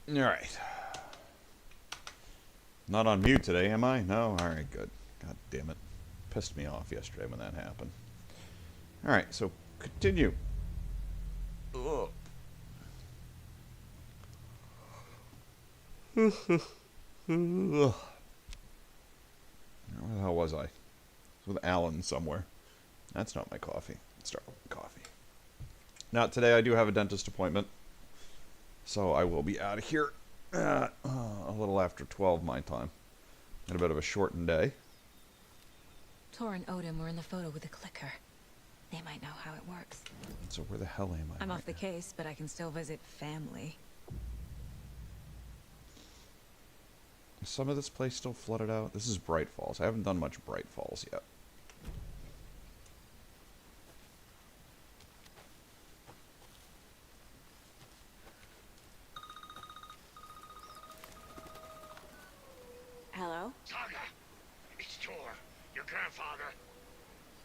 Alright. Not on mute today, am I? No? Alright, good. God damn it. Pissed me off yesterday when that happened. Alright, so continue. Ugh. Where the hell was I? I was with Alan somewhere. That's not my coffee. Let's start with coffee. Now, today I do have a dentist appointment. So I will be out of here a little after 12 my time. Got a bit of a shortened day. Tor and Odin were in the photo with a clicker. They might know how it works. So where the hell am I? I'm right off the now? case, but I can still visit family. Is some of this place still flooded out? This is Bright Falls. I haven't done much Bright Falls yet. Hello? Saga, it's Tor, your grandfather.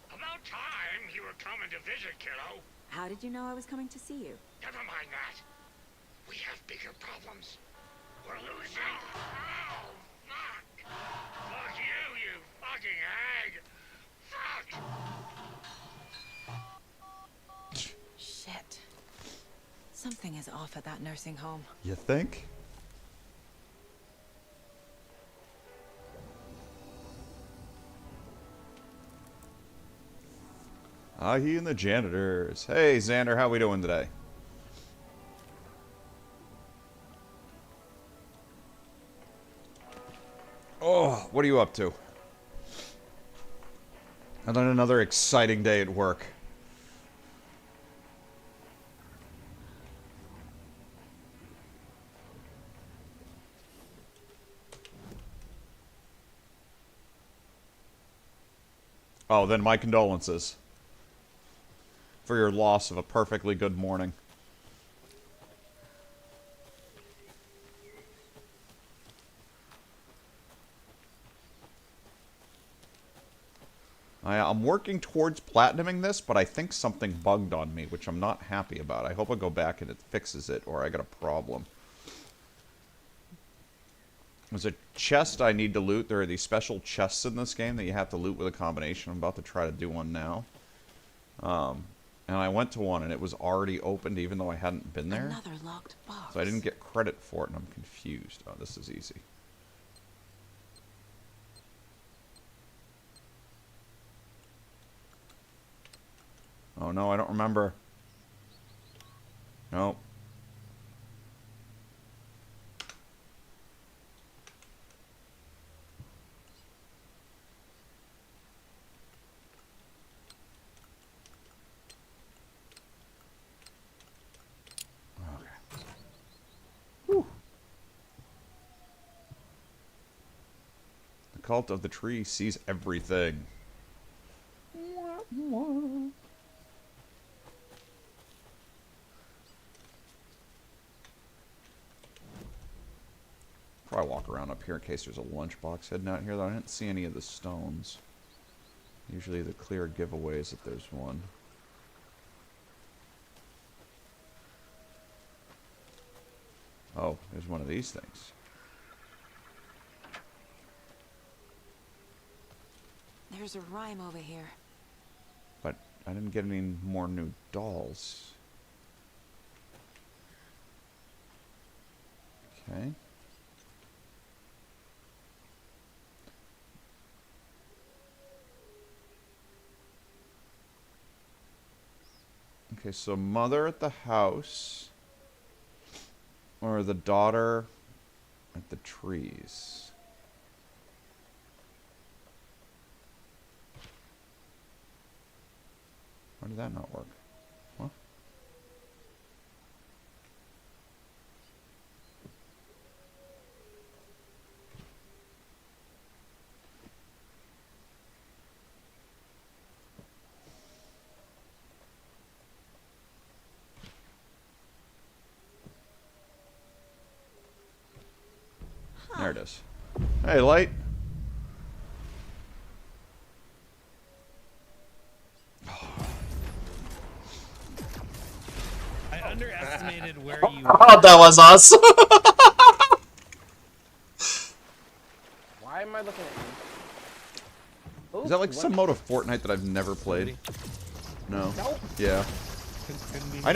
About time you were coming to visit, kiddo. How did you know I was coming to see you? Never mind that. We have bigger problems. We're losing. Oh, fuck. Fuck you, you fucking hag. Fuck. Shit. Something is off at that nursing home. You think? He and the janitors. Hey, Xander, how we doing today? Oh, what are you up to? And then another exciting day at work. Oh, then my condolences for your loss of a perfectly good morning. I'm working towards platinuming this, but I think something bugged on me, which I'm not happy about. I hope I go back and it fixes it, or I got a problem. There's a chest I need to loot. There are these special chests in this game that you have to loot with a combination. I'm about to try to do one now. And I went to one, and it was already opened, even though I hadn't been there. Another locked box. So I didn't get credit for it, and I'm confused. Oh, this is easy. Oh, no, I don't remember. Nope. Okay. Whew. The cult of the tree sees everything. Probably walk around up here in case there's a lunchbox heading out here, though I didn't see any of the stones. Usually the clear giveaways if there's one. Oh, there's one of these things. There's a rhyme over here. But I didn't get any more new dolls. Okay. Okay, so mother at the house. Or the daughter at the trees. Why did that not work? What? There it is. Hey, light. I underestimated where you Oh, that was us. Is that like some mode of Fortnite that I've never played? No. Nope. Yeah. Couldn't be I've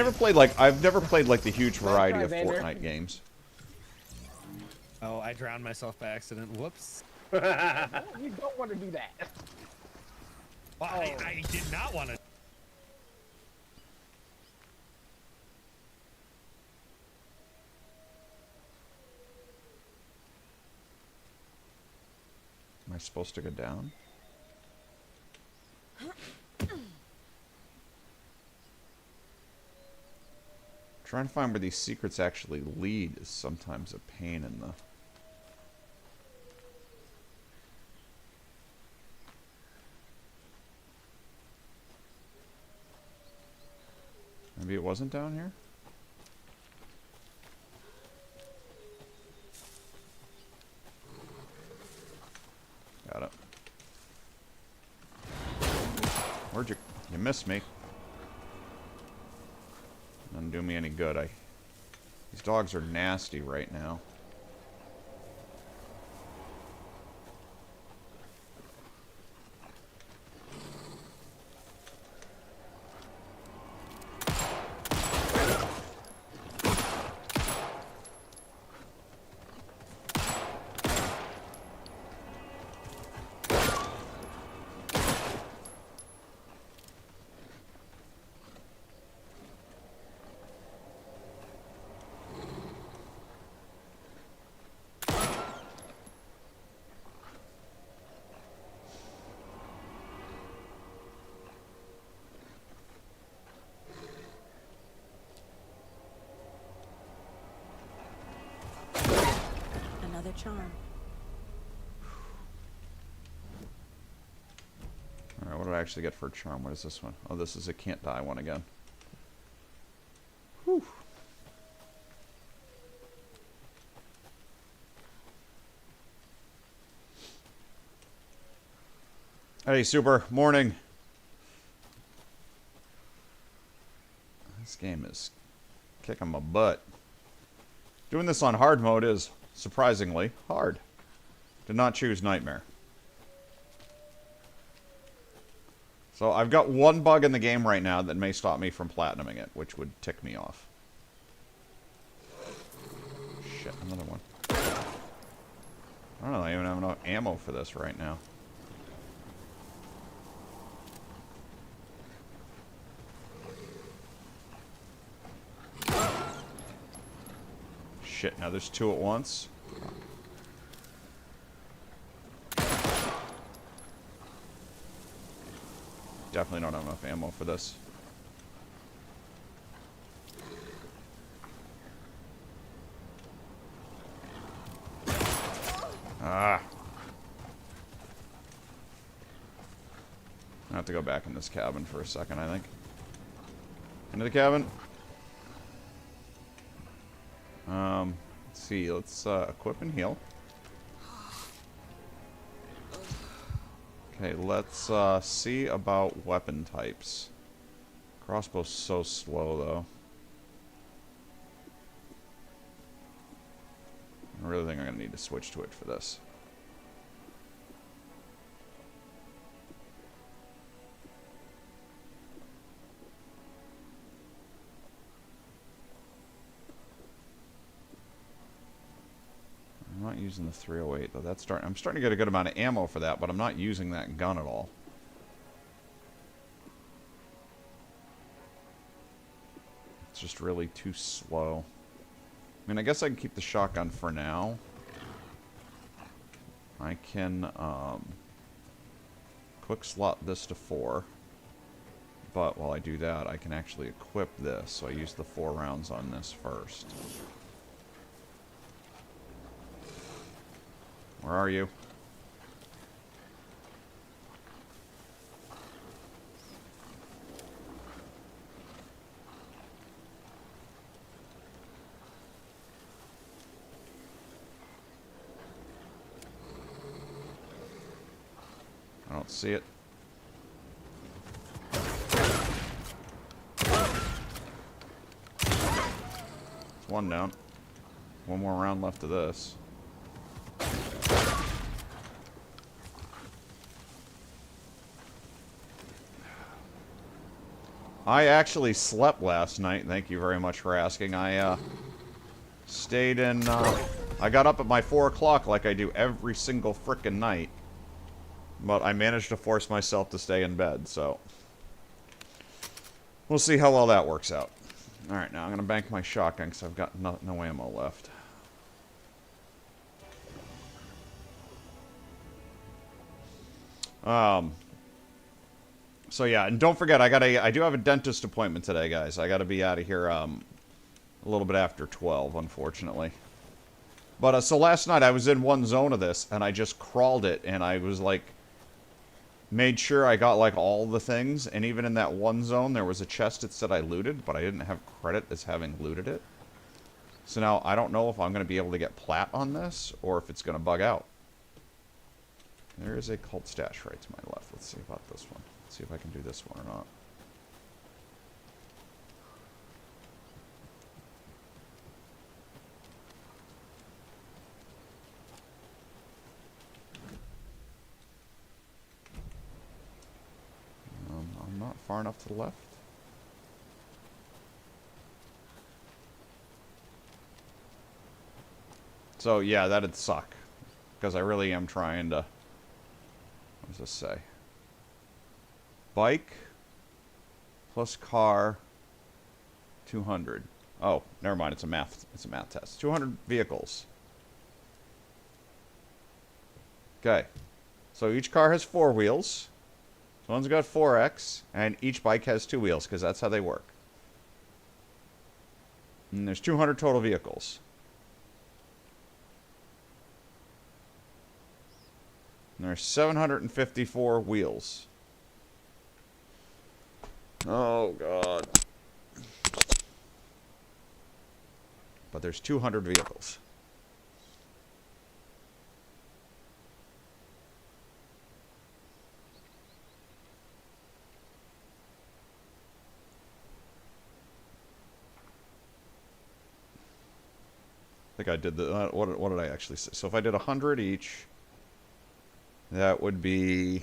never played like the huge variety try, of Vader. Fortnite games. Oh, I drowned myself by accident. Whoops. You don't want to do that. Well, I did not want to. Am I supposed to go down? Trying to find where these secrets actually lead is sometimes a pain in the... Maybe it wasn't down here? Got it. Where'd you... You missed me. Doesn't do me any good. These dogs are nasty right now. Another charm. Alright, what did I actually get for a charm? What is this one? Oh, this is a can't die one again. Whew. Hey, Super. Morning. This game is kicking my butt. Doing this on hard mode is, surprisingly, hard. Did not choose Nightmare. So I've got one bug in the game right now that may stop me from platinuming it, which would tick me off. Shit, another one. I don't even have enough ammo for this right now. Shit, now there's two at once. Definitely don't have enough ammo for this. Ah. I have to go back in this cabin for a second, I think. Into the cabin. Let's see. Let's equip and heal. Okay, let's see about weapon types. Crossbow's so slow, though. I really think I'm going to need to switch to it for this. I'm not using the 308, though. I'm starting to get a good amount of ammo for that, but I'm not using that gun at all. It's just really too slow. I mean, I guess I can keep the shotgun for now. I can quick slot this to 4. But while I do that, I can actually equip this. So I use the 4 rounds on this first. Where are you? I don't see it. It's one down. One more round left of this. I actually slept last night. Thank you very much for asking. I stayed in. I got up at my 4 o'clock like I do every single frickin' night. But I managed to force myself to stay in bed, so we'll see how well that works out. Alright, now I'm going to bank my shotgun because I've got no ammo left. So yeah, and don't forget, I do have a dentist appointment today, guys. I gotta be out of here, a little bit after 12, unfortunately. But, so last night I was in one zone of this, and I just crawled it, and I was like, made sure I got like all the things, and even in that one zone there was a chest that said I looted, but I didn't have credit as having looted it. So now I don't know if I'm gonna be able to get plat on this, or if it's gonna bug out. There is a cult stash right to my left. Let's see about this one. Let's see if I can do this one or not. I'm not far enough to the left. So yeah, that'd suck. Because I really am trying to... What does this say? Bike plus car 200. Oh, never mind. It's a math test. 200 vehicles. Okay. So each car has 4 wheels. So one's got 4x, and each bike has 2 wheels, because that's how they work. And there's 200 total vehicles. And there's 754 wheels. Oh, God. But there's 200 vehicles. I think I did the... what did I actually say? So if I did 100 each, that would be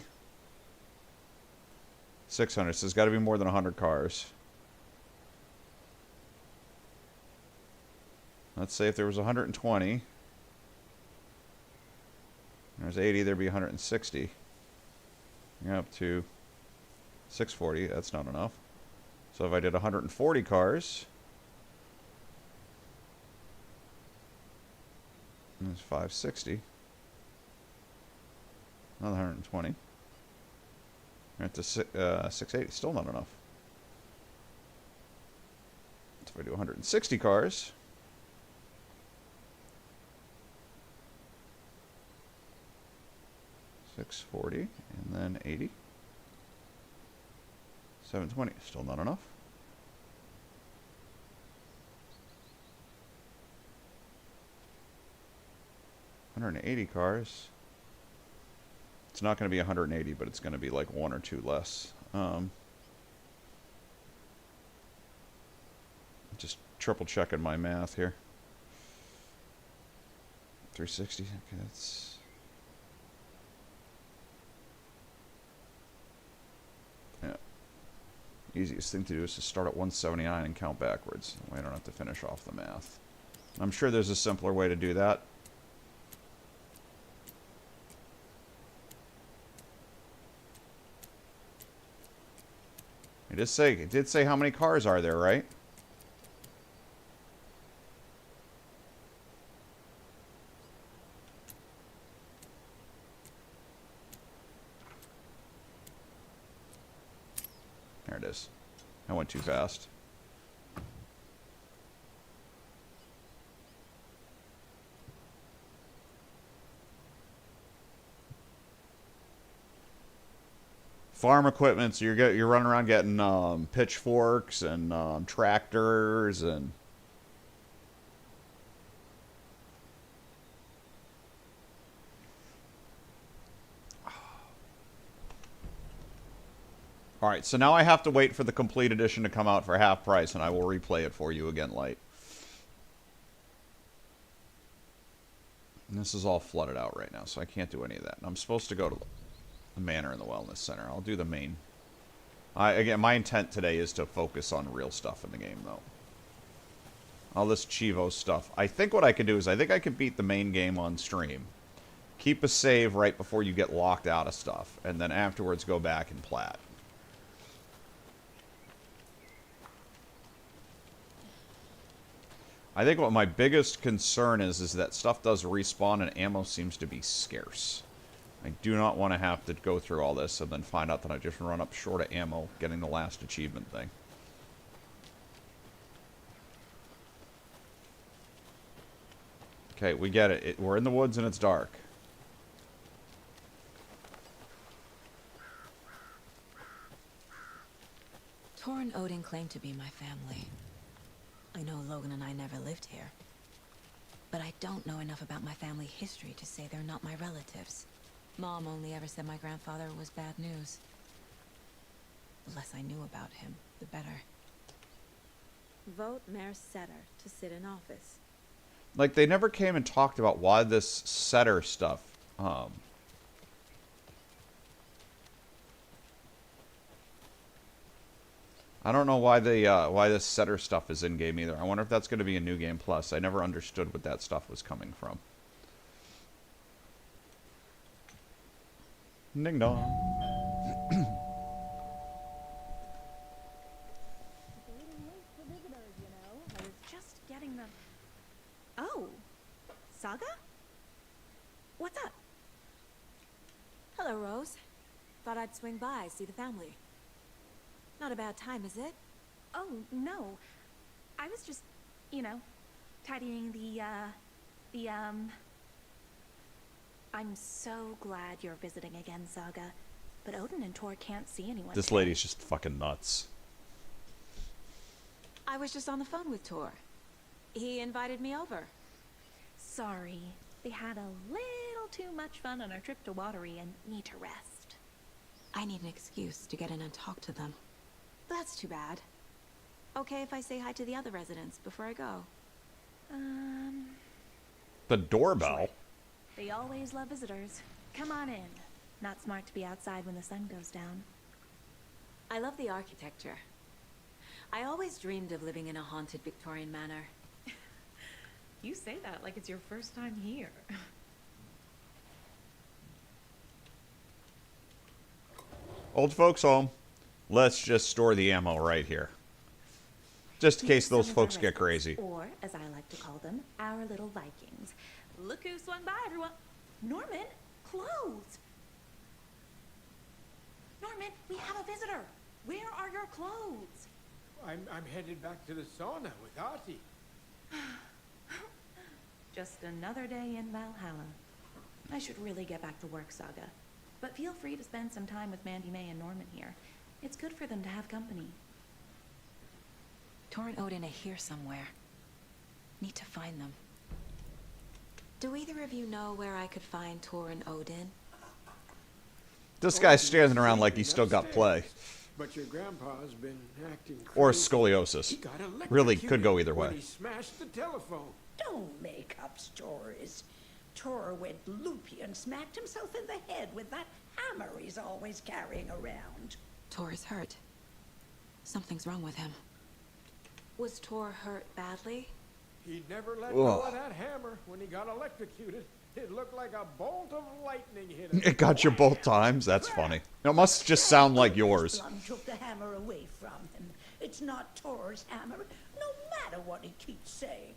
600. So there's got to be more than 100 cars. Let's say if there was 120, there's 80, there'd be 160. You're up to 640. That's not enough. So if I did 140 cars, that's 560. Another 120. You're at to 680. Still not enough. So if I do 160 cars, 640, and then 80. 720. Still not enough. 180 cars. It's not going to be 180, but it's going to be like 1 or 2 less. Just triple checking my math here. 360. Okay, that's... Yeah. Easiest thing to do is to start at 179 and count backwards. That way I don't have to finish off the math. I'm sure there's a simpler way to do that. It did say how many cars are there, right? There it is. I went too fast. Farm equipment, so you're running around getting pitchforks and tractors and... Alright, so now I have to wait for the complete edition to come out for half price, and I will replay it for you again, light. And this is all flooded out right now, so I can't do any of that. And I'm supposed to go to the manor and the wellness center. I'll do the main Again, my intent today is to focus on real stuff in the game, though. All this Chivo stuff. I think what I could do is I think I could beat the main game on stream. Keep a save right before you get locked out of stuff, and then afterwards go back and plat. I think what my biggest concern is that stuff does respawn and ammo seems to be scarce. I do not want to have to go through all this and then find out that I just run up short of ammo getting the last achievement thing. Okay, we get it. We're in the woods and it's dark. Tor and Odin claim to be my family. I know Logan and I never lived here. But I don't know enough about my family history to say they're not my relatives. Mom only ever said my grandfather was bad news. The less I knew about him, the better. Vote Mayor Setter to sit in office. Like, they never came and talked about why this Setter stuff, I don't know why why this Setter stuff is in game either. I wonder if that's going to be a new game plus. I never understood what that stuff was coming from. Ding dong. I was just getting the... Oh, Saga? What's up? Hello, Rose. Thought I'd swing by, see the family. Not a bad time, is it? Oh, no. I was just, you know, tidying I'm so glad you're visiting again, Saga. But Odin and Tor can't see anyone This today. lady's just fucking nuts. I was just on the phone with Tor. He invited me over. Sorry. They had a little too much fun on our trip to Watery and need to rest. I need an excuse to get in and talk to them. That's too bad. Okay if I say hi to the other residents before I go? The doorbell? They always love visitors. Come on in. Not smart to be outside when the sun goes down. I love the architecture. I always dreamed of living in a haunted Victorian manor. You say that like it's your first time here. Old folks home. Let's just store the ammo right here. Just in case those folks get crazy. Or, as I like to call them, our little Vikings. Look who swung by, everyone. Norman, clothes. Norman, we have a visitor. Where are your clothes? I'm headed back to the sauna with Artie. Just another day in Valhalla. I should really get back to work, Saga. But feel free to spend some time with Mandy May and Norman here. It's good for them to have company. Tor and Odin are here somewhere. Need to find them. Do either of you know where I could find Tor and Odin? This guy's standing around like he's still got play. But your grandpa's been acting crazy. Or He scoliosis. got Really could go electrocuted either when way. he smashed the telephone. Don't make up stories. Tor went loopy and smacked himself in the head with that hammer he's always carrying around. Tor is hurt. Something's wrong with him. Was Tor hurt badly? He never let go Ugh. of that hammer when he got electrocuted. It looked like a bolt of lightning hit him. It got you both times? That's funny. It must just sound like yours. Blum took the hammer away from him. It's not Tor's hammer, no matter what he keeps saying.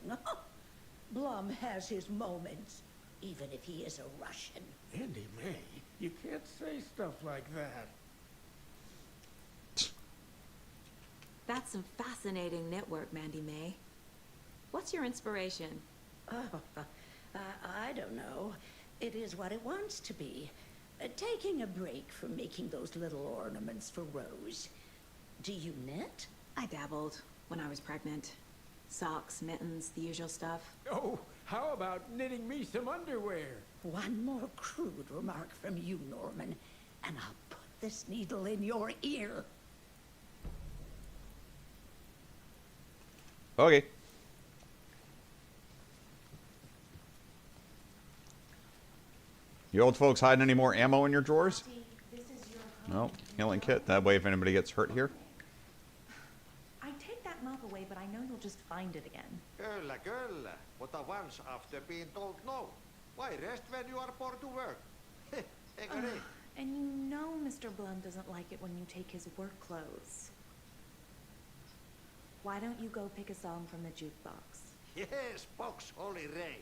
Blum has his moments, even if he is a Russian. Andy May, you can't say stuff like that. That's some fascinating network, Mandy May. What's your inspiration? Oh, I don't know. It is what it wants to be. Taking a break from making those little ornaments for Rose. Do you knit? I dabbled when I was pregnant. Socks, mittens, the usual stuff. Oh, how about knitting me some underwear? One more crude remark from you, Norman, and I'll put this needle in your ear. Okay. You old folks hiding any more ammo in your drawers? Oh, healing kit. That way if anybody gets hurt here. I take that mop away, but I know you'll just find it again. Kyllä, kyllä. Mutta once after being told no. Why rest when you are born to work? Eikö niin? And you know Mr. Blum doesn't like it when you take his work clothes. Why don't you go pick a song from the jukebox? Yes, box Holy Ray.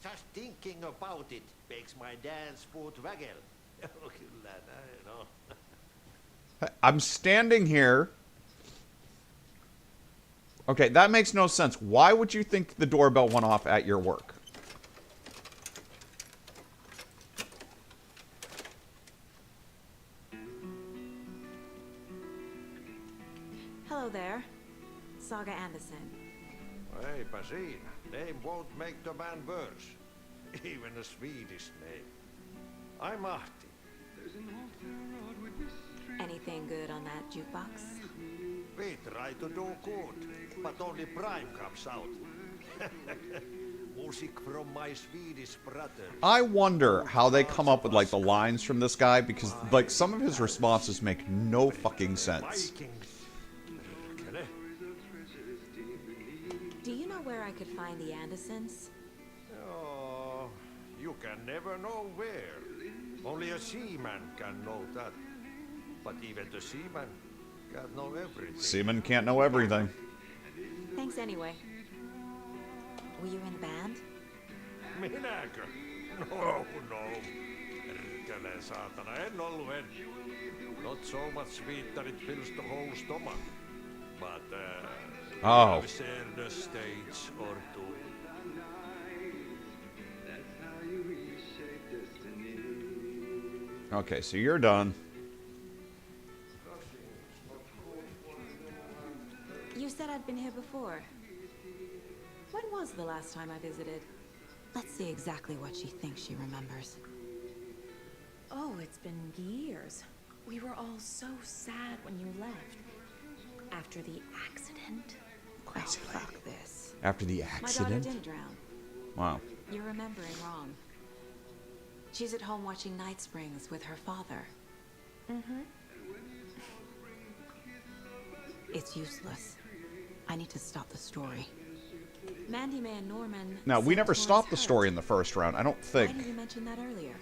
Just thinking about it makes my dance foot waggle. Kyllä näin on. I'm standing here. Okay, that makes no sense. Why would you think the doorbell went off at your work? Hello there. Saga Anderson. Eipä siinä. Name won't make the man worse. Even a Swedish name. I'm Ahti. Anything good on that jukebox? We try to do good, but only Prime comes out. Music from my Swedish brother. I wonder how they come up with, like, the lines from this guy, because, like, some of his responses make no fucking sense. Do you know where I could find the Andersons? Oh, you can never know where. Only a seaman can know that. But even the seaman can't know everything. Seaman can't know everything. Thanks anyway. Were you in the band? Minäkö? No, no. Perkele saatana, en ollut en. Not so much sweet that it fills the whole stomach. But, Oh. I've shared a stage or two. Okay, so you're done. You said I'd been here before. When was the last time I visited? Let's see exactly what she thinks she remembers. Oh, it's been years. We were all so sad when you left. After the accident. Crazy Oh, fuck this. After the My daughter accident? didn't drown. Wow. You're remembering wrong. She's at home watching Night Springs with her father. Mm-hmm. It's useless. I need to stop the story. Mandy May and Norman... Now, we said never Tor's stopped the hurt. story in the first round, I don't think. Why didn't you mention that earlier?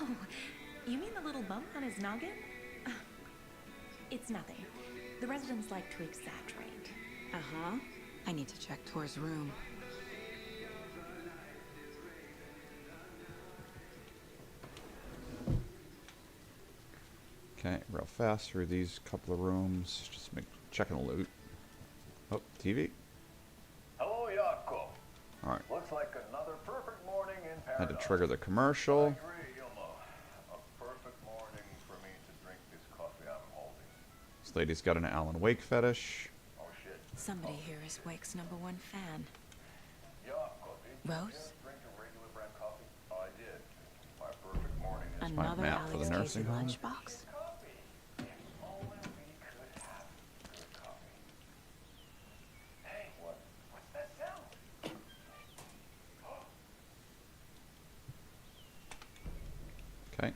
Oh, you mean the little bump on his noggin? It's nothing. The residents like to exaggerate. Uh-huh. I need to check Tor's room. Okay, real fast through these couple of rooms. Just checking the loot. Oh, TV. Hello, Jaakko. Alright. Looks like another perfect morning in Had paradise. to trigger the commercial. I agree, Ilmo. A perfect morning for me to drink this coffee I'm holding. This lady's got an Alan Wake fetish. Oh, shit. Somebody here is Wake's #1 fan. Jaakko, did you Rose? just drink a regular brand coffee? I did. My perfect morning is my Another map for the Alex nursing Casey home. lunchbox? coffee. If only we could have good coffee. Hey, what's that sound? Okay.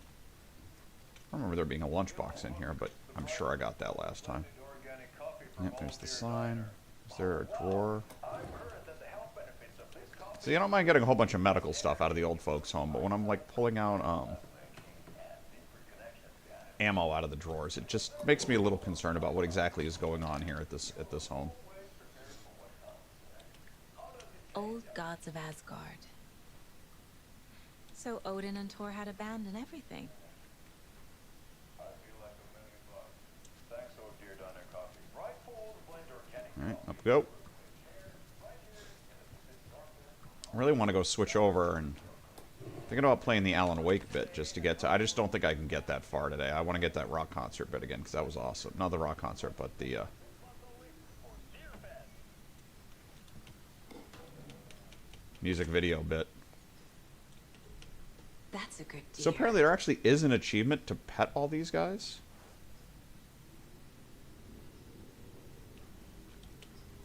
I remember there being a lunchbox in here, but I'm sure I got that last time. Organic coffee from Yep, there's the Volunteer sign. Diner. Is there a drawer? I've heard that the health benefits of this coffee. See, I don't mind getting a whole bunch of medical stuff out of the old folks' home, but when I'm like pulling out ammo out of the drawers, it just makes me a little concerned about what exactly is going on here at this home. Old Gods of Asgard. So Odin and Thor had a band and everything. I feel like $1,000,000. Thanks, oh dear Diner Coffee. Right full blender, Kenny. All right, up we go. I really want to go switch over and thinking about playing the Alan Wake bit just to get to. I just don't think I can get that far today. I want to get that rock concert bit again because that was awesome. Not the rock concert, but the music video bit. That's a good deal. So apparently there actually is an achievement to pet all these guys.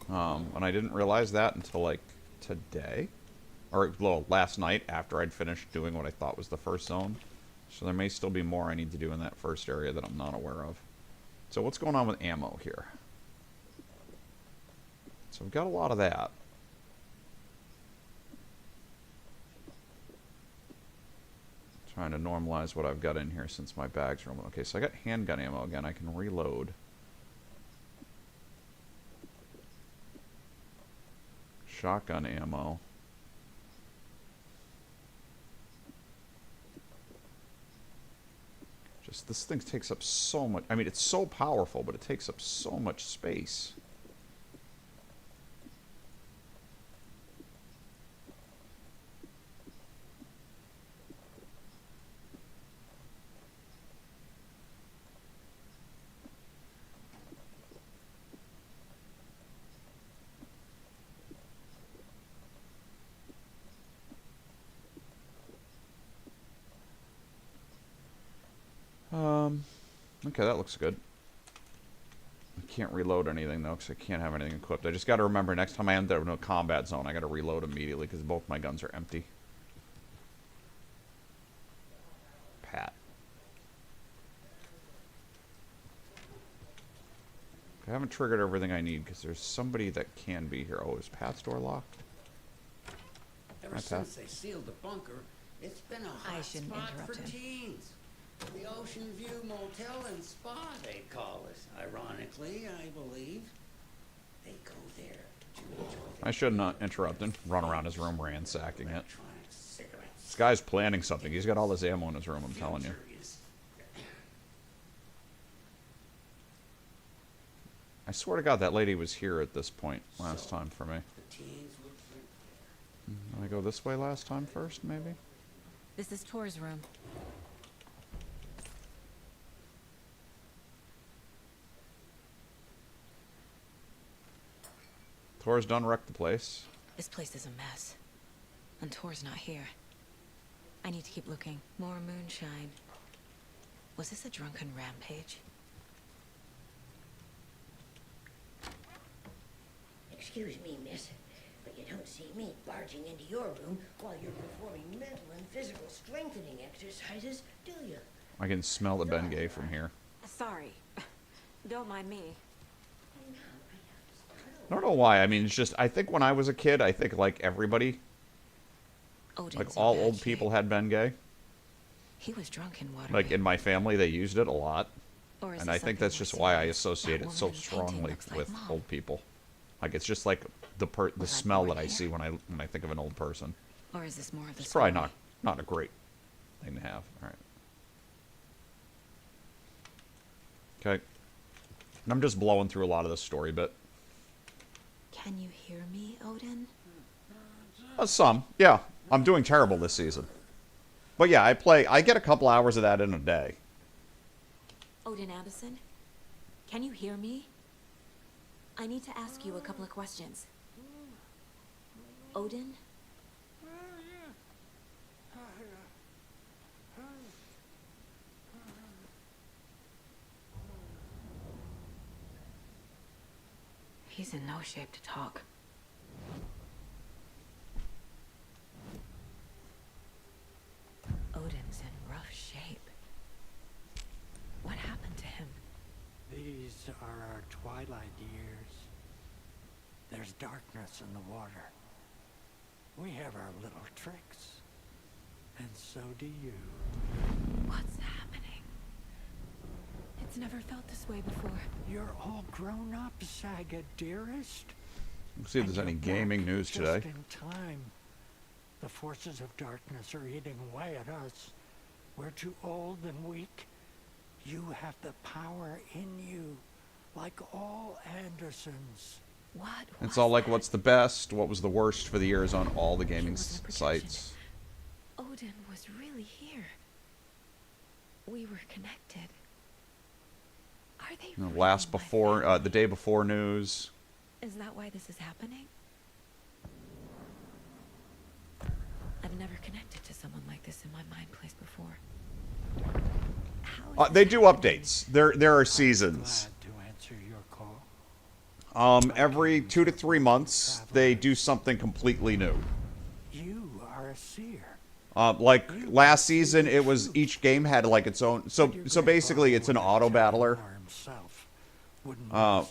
And I didn't realize that until like today. Or well, last night after I'd finished doing what I thought was the first zone. So there may still be more I need to do in that first area that I'm not aware of. So what's going on with ammo here? So we've got a lot of that. Trying to normalize what I've got in here since my bags are... Okay, so I got handgun ammo again. I can reload. Shotgun ammo. Just, this thing takes up so much... I mean, it's so powerful, but it takes up so much space. Okay, that looks good. I can't reload anything, though, because I can't have anything equipped. I just got to remember, next time I enter a combat zone, I got to reload immediately, because both my guns are empty. Pat. I haven't triggered everything I need, because there's somebody that can be here. Oh, is Pat's door locked? Ever Hi, since Pat. they sealed the bunker, it's been a hot shouldn't spot for interrupt him. teens. The Ocean View Motel and Spa, they call it. Ironically, I believe. They go there to enjoy I should not interrupt him. Run around his room ransacking it. electronic cigarettes. This guy's planning something. He's got all this ammo in his room, I'm telling you. Future is- I swear to God, that lady was here at this point last time for me. The teens would drink there. Did I go this way last time first, maybe? This is Tor's room. Tor's done wrecked the place. This place is a mess. And Tor's not here. I need to keep looking. More moonshine. Was this a drunken rampage? Excuse me, miss, but you don't see me barging into your room while you're performing mental and physical strengthening exercises, do you? I can smell the Bengay from here. Sorry. Don't mind me. I don't know why. I mean, it's just, I think when I was a kid, I think like everybody, Odin's like in all bad old shape. people had Bengay. He was drunk in water. Like in my family, they used it a lot. Or is And this I think something that's more just why I serious? associate That it so woman in the painting strongly looks like with Mom. old people. Like it's just like the Was I smell born that I here? see when I think of an old person. Or is this more of the It's probably story? not a great thing to have. All right. Okay. And I'm just blowing through a lot of the story bit. Can you hear me, Odin? Some, yeah. I'm doing terrible this season. But yeah, I get a couple hours of that in a day. Odin Addison? Can you hear me? I need to ask you a couple of questions. Odin? He's in no shape to talk. Odin's in rough shape. What happened to him? These are our twilight years. There's darkness in the water. We have our little tricks. And so do you. What's happening? It's never felt this way before. You're all grown up, Saga, dearest. Let's see if there's And any you're gaming back news just today. in time. The forces of darkness are eating away at us. We're too old and weak. You have the power in you, like all Andersons. What? It's was all like that? what's the best, what was the worst for the years on all the gaming wasn't a projection. sites. Odin was really here. We were connected. Are they You know, really last my before, family? the day before news. Is that why this is happening? I've never connected to someone like this in my mind place before. How is They this do happening? updates. There are seasons. Glad to answer your call. Every 2 to 3 months, they do something completely new. You are a seer. Like last season, it was each game had like its own. So basically, it's an auto battler,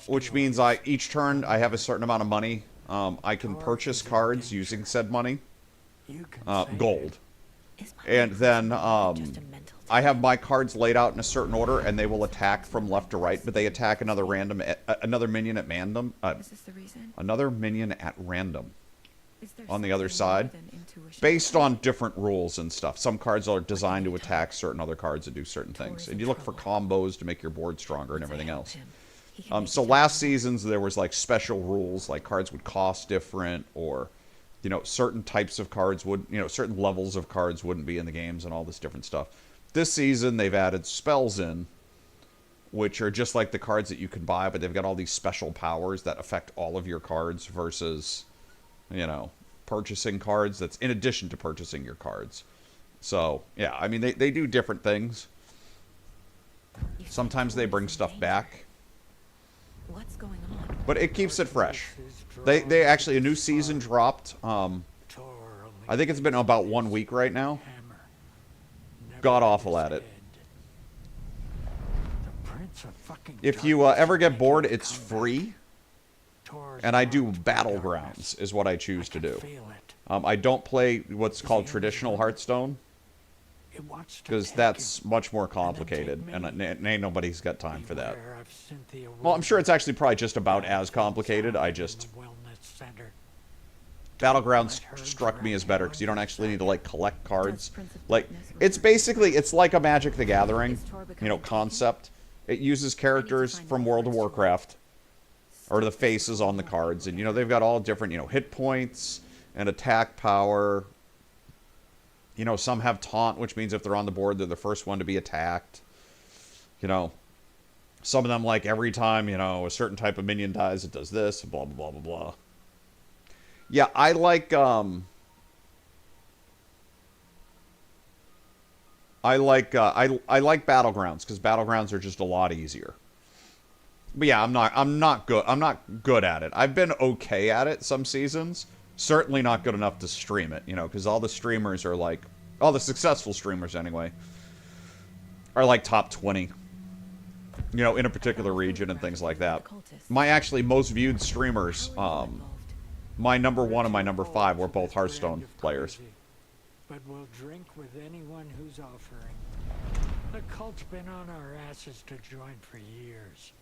which means each turn I have a certain amount of money. I can purchase cards using said money, gold, and then I have my cards laid out in a certain order, and they will attack from left to right, but they attack another minion at random. Another minion at random on the other side, based on different rules and stuff. Some cards are designed to attack certain other cards and do certain things, and you look for combos to make your board stronger and everything else. So last season's there was like special rules, like cards would cost different, or you know, certain types of cards would, you know, certain levels of cards wouldn't be in the games and all this different stuff. This season, they've added spells in, which are just like the cards that you can buy, but they've got all these special powers that affect all of your cards versus, you know, purchasing cards that's in addition to purchasing your cards. So, yeah, I mean, they do different things. Sometimes they bring stuff back. What's going on? But it keeps it fresh. They actually, a new season dropped. I think it's been about 1 week right now. God awful at it. If you ever get bored, it's free. And I do Battlegrounds is what I choose to do. I don't play what's called traditional Hearthstone, because that's much more complicated, and ain't nobody's got time for that. Well, I'm sure it's actually probably just about as complicated. Battlegrounds struck me as better because you don't actually need to like collect cards. Like it's basically like a Magic the Gathering, you know, concept. It uses characters from World of Warcraft, or the faces on the cards, and you know they've got all different, you know, hit points and attack power. You know, some have taunt, which means if they're on the board, they're the first one to be attacked. You know, some of them, like every time, you know, a certain type of minion dies, it does this, blah, blah, blah, blah, blah. Yeah, I like Battlegrounds, because Battlegrounds are just a lot easier. But yeah, I'm not good at it. I've been okay at it some seasons. Certainly not good enough to stream it, you know, because all the streamers are like, all the successful streamers anyway, are like top 20, you know, in a particular region and things like that. My actually most viewed streamers, my number 1 and my number 5 were both Hearthstone players. But we'll drink with anyone who's offering. The cult's been on our asses to join for years.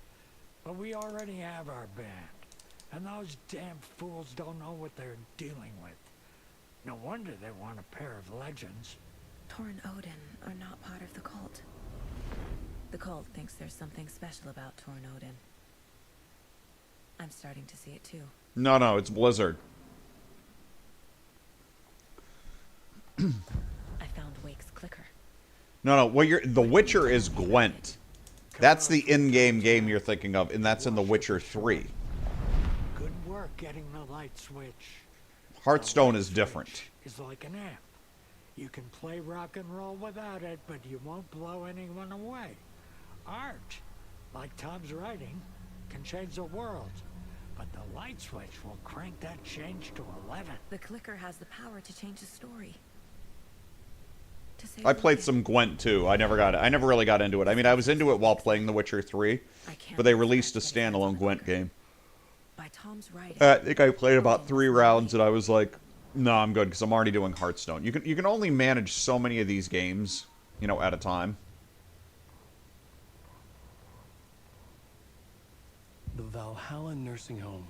But we already have our band. And those damn fools don't know what they're dealing with. No wonder they want a pair of legends. Torn Odin are not part of the cult. The cult thinks there's something special about Torn Odin. I'm starting to see it too. No, it's Blizzard. I found Wake's clicker. No, The Witcher is Gwent. That's the in-game game you're thinking of, and that's in The Witcher 3. Good work getting the light switch. Hearthstone is different. It's like an amp. You can play rock and roll without it, but you won't blow anyone away. Art, like Tom's writing, can change the world. But the light switch will crank that change to 11. The clicker has the power to change the story. I played some Gwent too. I never really got into it. I mean, I was into it while playing The Witcher 3, but they released a standalone Gwent game. By Tom's writing. I think I played about 3 rounds, and I was like, no, I'm good, because I'm already doing Hearthstone. You can only manage so many of these games, you know, at a time. The Valhalla Nursing Home,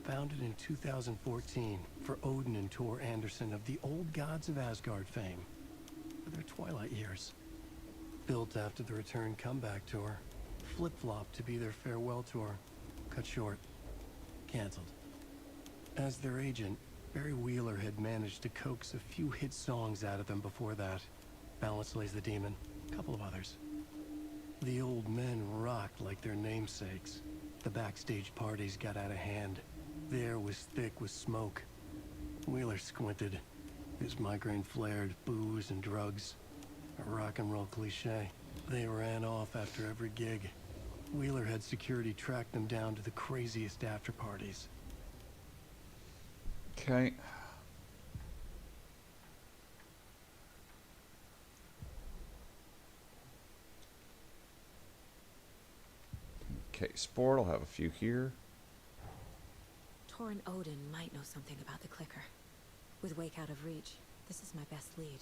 founded in 2014 for Odin and Tor Anderson of the Old Gods of Asgard fame, for their twilight years. Built after the Return comeback tour, flip-flopped to be their farewell tour, cut short, canceled. As their agent, Barry Wheeler had managed to coax a few hit songs out of them before that. Balance Lays the Demon, a couple of others. The old men rocked like their namesakes. The backstage parties got out of hand. The air was thick with smoke. Wheeler squinted. His migraine flared, booze and drugs. A rock and roll cliche. They ran off after every gig. Wheeler had security track them down to the craziest after parties. Okay. Okay, Sport, I'll have a few here. Torrin Odin might know something about the clicker. With Wake out of reach, this is my best lead.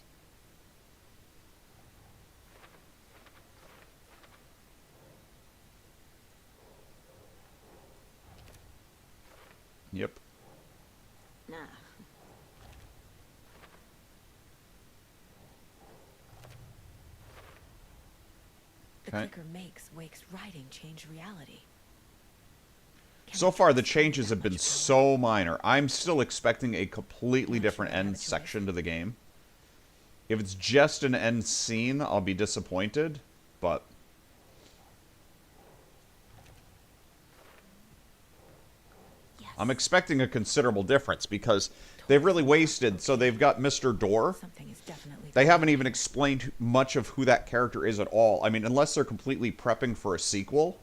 Yep. Nah. The Okay. clicker makes Wake's writing change reality. So far, the changes have been so minor. I'm still expecting a completely different end section to the game. If it's just an end scene, I'll be disappointed, but... I'm expecting a considerable difference because they've really wasted. So they've got Mr. Door. They haven't even explained much of who that character is at all. I mean, unless they're completely prepping for a sequel.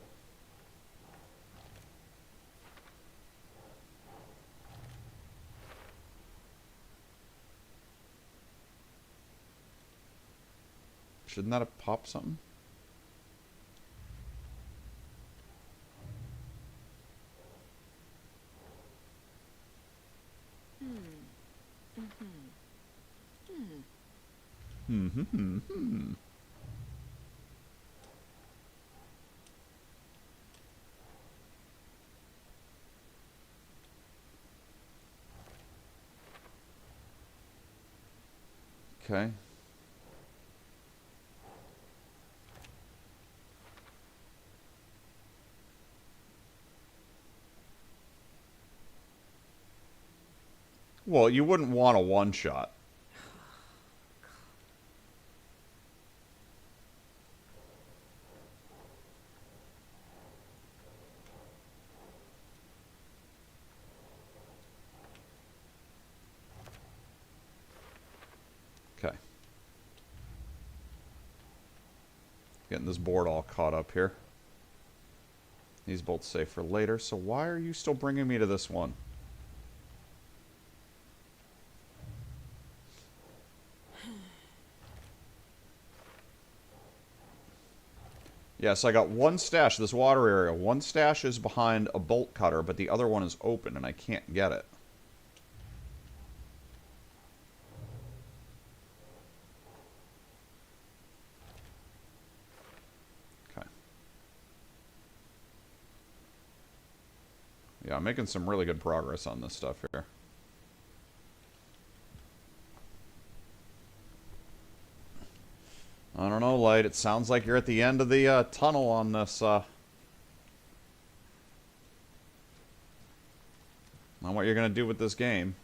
Shouldn't that have popped something? Okay. Well, you wouldn't want a one-shot. Okay. Getting this board all caught up here. These bolts safe for later, so why are you still bringing me to this one? Yes, I got one stash, this water area. One stash is behind a bolt cutter, but the other one is open, and I can't get it. Okay. Yeah, I'm making some really good progress on this stuff here. I don't know, Light. It sounds like you're at the end of the tunnel on this. Not what you're going to do with this game.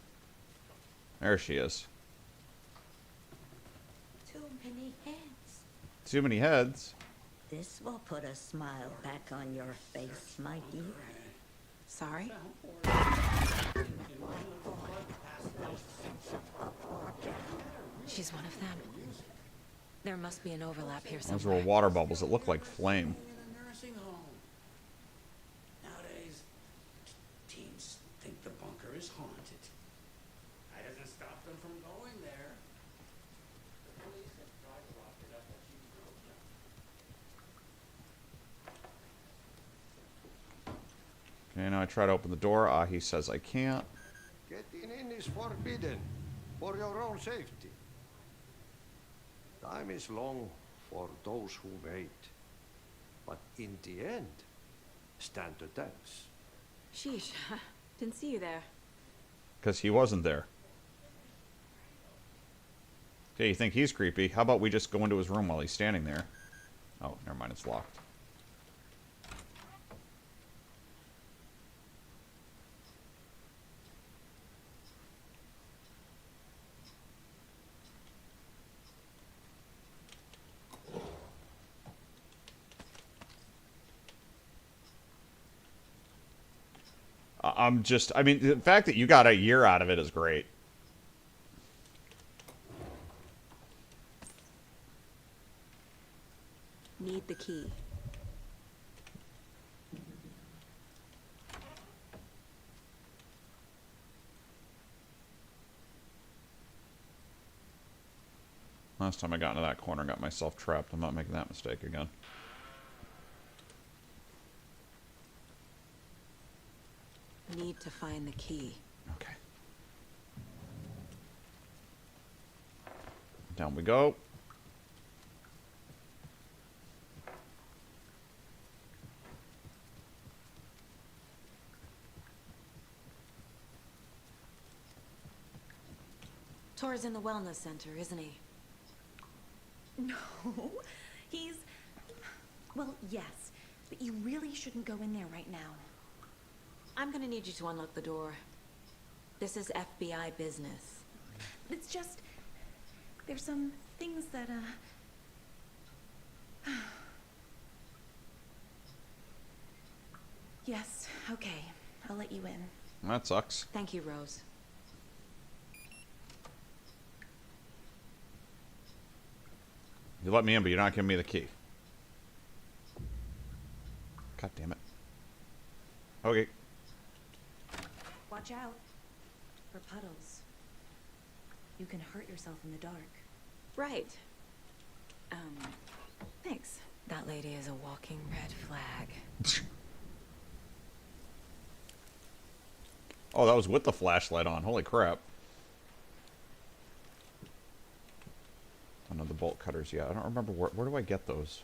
There she is. Too many heads. Too many heads. This will put a smile back on your face, my dear. Sorry? She's one of them. There must be an overlap here Those somewhere. were water bubbles that look like flame. In a nursing home. Nowadays, teens think the bunker is haunted. That doesn't stop them from going there. The police have tried to lock it up, but she broke them. Okay, now I try to open the door. Ah, he says I can't. Getting in is forbidden, for your own safety. Time is long for those who wait. But in the end, stand the test. Sheesh. Didn't see you there. Because he wasn't there. Okay, you think he's creepy. How about we just go into his room while he's standing there? Oh, never mind, it's locked. I mean, the fact that you got a year out of it is great. Need the key. Last time I got into that corner, got myself trapped. I'm not making that mistake again. need to find the key. Okay. Down we go. Tor's in the wellness center, isn't he? No, he's... Well, yes, but you really shouldn't go in there right now. I'm gonna need you to unlock the door. This is FBI business. It's just... There's some things that, Yes, okay. I'll let you in. That sucks. Thank you, Rose. You let me in, but you're not giving me the key. God damn it. Okay. Watch out for puddles. You can hurt yourself in the dark. Right. Thanks. That lady is a walking red flag. Oh, that was with the flashlight on. Holy crap. Another bolt cutters. Yeah, I don't remember where do I get those?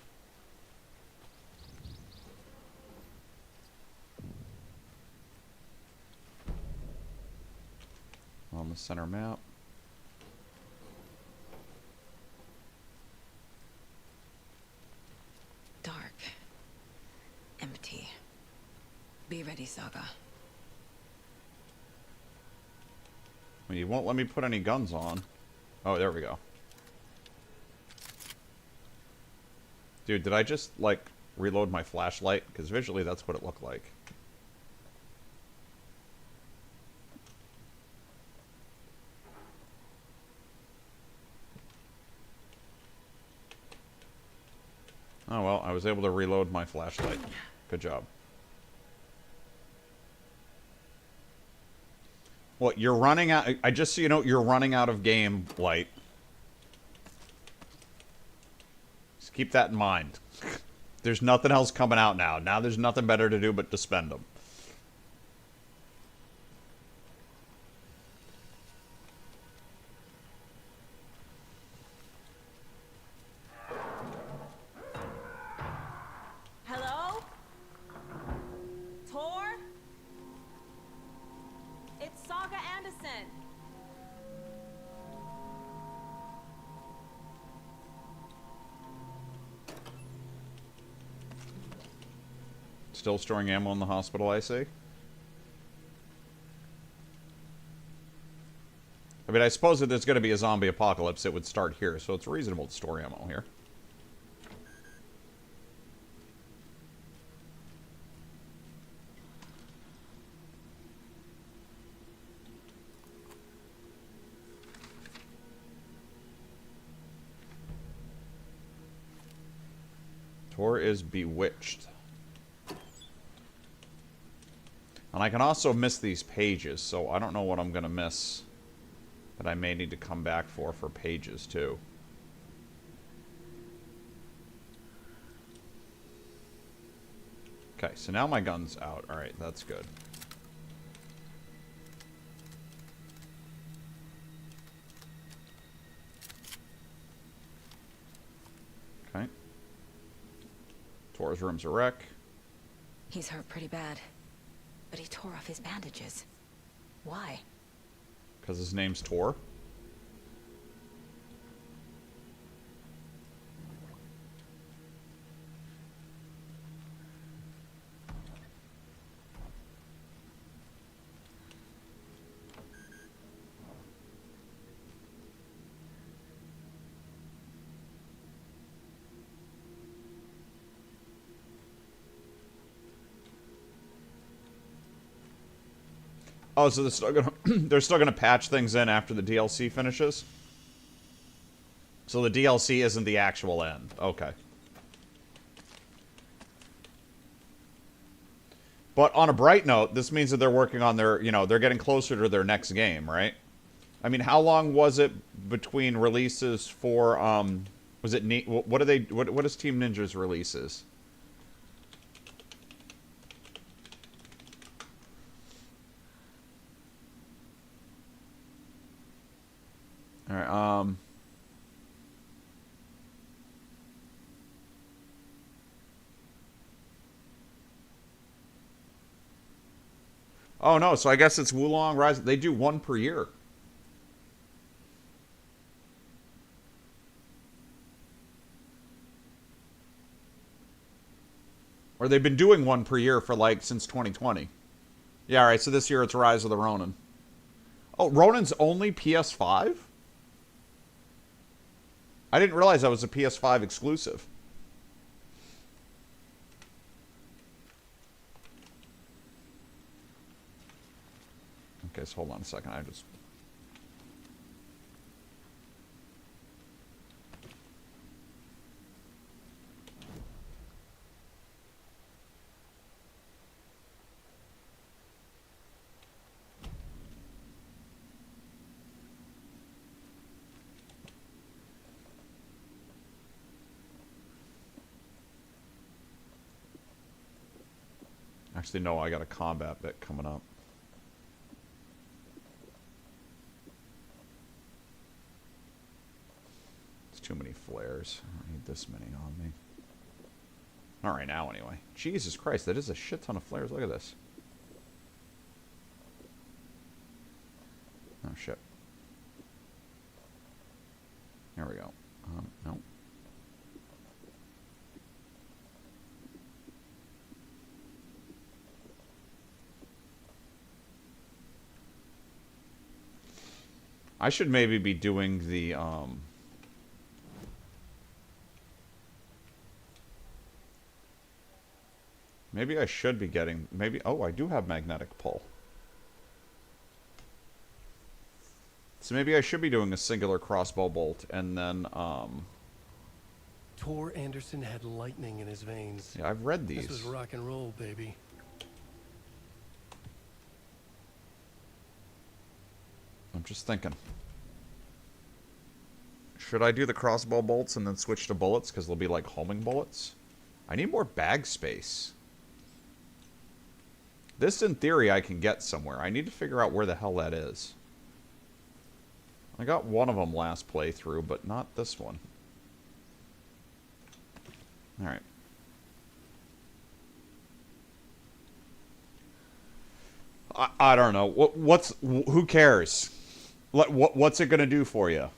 On the center map. Dark. Empty. Be ready, Saga. Well, you won't let me put any guns on. Oh, there we go. Dude, did I just, like, reload my flashlight? Because visually that's what it looked like. Oh, well, I was able to reload my flashlight. Good job. What, you're running out... I just so you know, you're running out of game light. Just keep that in mind. There's nothing else coming out now. Now there's nothing better to do but to spend them. Hello? Tor? It's Saga Anderson. Still storing ammo in the hospital, I see. I mean, I suppose if there's going to be a zombie apocalypse, it would start here, so it's reasonable to store ammo here. Tor is bewitched. And I can also miss these pages, so I don't know what I'm going to miss that I may need to come back for pages, too. Okay, so now my gun's out. Alright, that's good. Okay. Tor's room's a wreck. He's hurt pretty bad. But he tore off his bandages. Why? Because his name's Tor. Oh, so they're still gonna they're still gonna patch things in after the DLC finishes? So the DLC isn't the actual end. Okay. But on a bright note, this means that they're working on their, you know, they're getting closer to their next game, right? I mean, how long was it between releases for, was it, what is Team Ninja's releases? Oh no, so I guess it's Wulong Rise. They do one per year. Or they've been doing one per year for like since 2020. Yeah, alright, so this year it's Rise of the Ronin. Oh, Ronin's only PS5? I didn't realize that was a PS5 exclusive. Okay, so hold on a second. I just... Actually, no, I got a combat bit coming up. It's too many flares. I don't need this many on me. Not right now, anyway. Jesus Christ, that is a shit ton of flares. Look at this. Oh, shit. There we go. No. I should maybe be doing the, maybe I should be getting, maybe, oh, I do have magnetic pull. So maybe I should be doing a singular crossbow bolt, and then, Tor Anderson had lightning in his veins. Yeah, I've read these. This was rock and roll, baby. I'm just thinking. Should I do the crossbow bolts and then switch to bullets, because they'll be like homing bullets? I need more bag space. This, in theory, I can get somewhere. I need to figure out where the hell that is. I got one of them last playthrough, but not this one. Alright. I don't know. Who cares? What's it gonna do for you?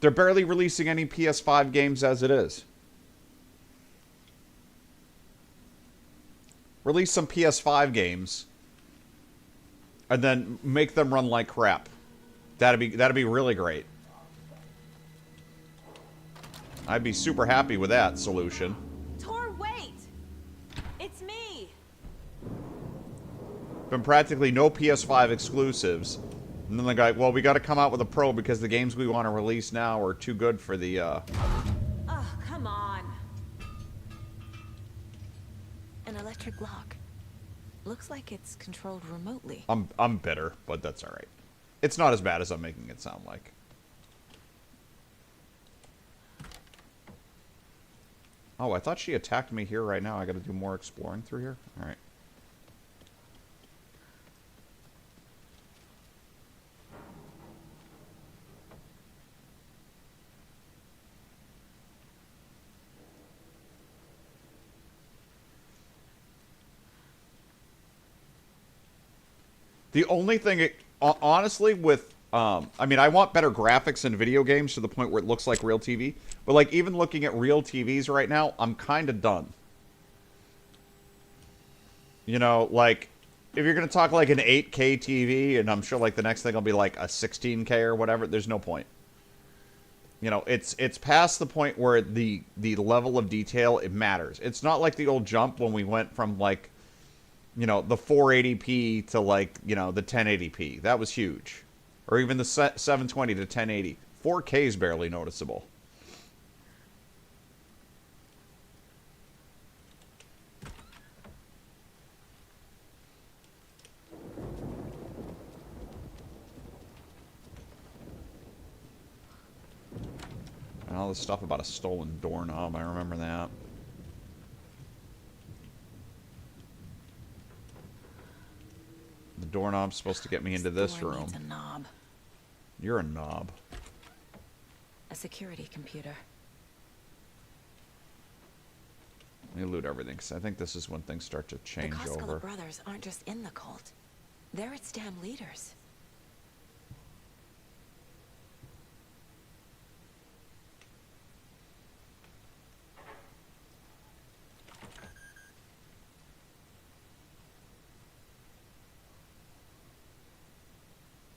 They're barely releasing any PS5 games as it is. Release some PS5 games, and then make them run like crap. That'd be really great. I'd be super happy with that solution. Tor, wait! It's me! Been practically no PS5 exclusives. And then the guy, well, we gotta come out with a Pro because the games we want to release now are too good for the, Oh, come on. An electric lock. Looks like it's controlled remotely. I'm bitter, but that's alright. It's not as bad as I'm making it sound like. Oh, I thought she attacked me here right now. I gotta do more exploring through here? Alright. The only thing, honestly, with, I mean, I want better graphics in video games to the point where it looks like real TV. But, like, even looking at real TVs right now, I'm kind of done. You know, like, if you're going to talk like an 8K TV, and I'm sure, like, the next thing will be, like, a 16K or whatever, there's no point. You know, it's past the point where the level of detail, it matters. It's not like the old Jump when we went from, like, you know, the 480p to, like, you know, the 1080p. That was huge. Or even the 720 to 1080. 4K is barely noticeable. And all this stuff about a stolen doorknob, I remember that. The doorknob's supposed to get me into this room. Needs a knob. You're a knob. A security computer. Let me loot everything, because I think this is when things start to The change Koskela over. brothers aren't just in the cult. They're its damn leaders.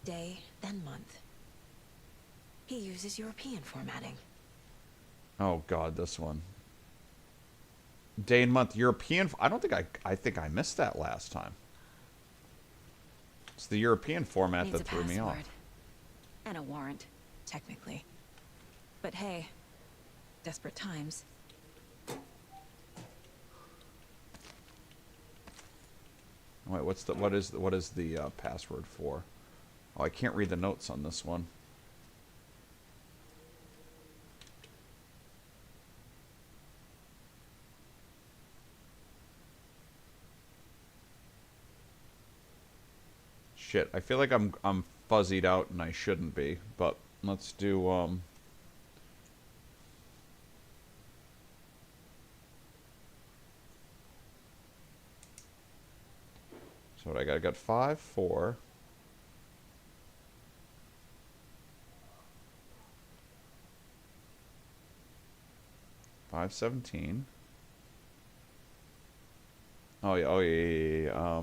Day, then month. He uses European formatting. Oh god, this one. Day and month European. I don't think I think I missed that last time. It's the European format Needs that a threw me off. password. And a warrant, technically. But hey, desperate times. Wait, what is the password for? Oh, I can't read the notes on this one. Shit, I feel like I'm fuzzied out and I shouldn't be, but let's do so what I got? I got 5, 4. $5.17. Oh yeah, yeah.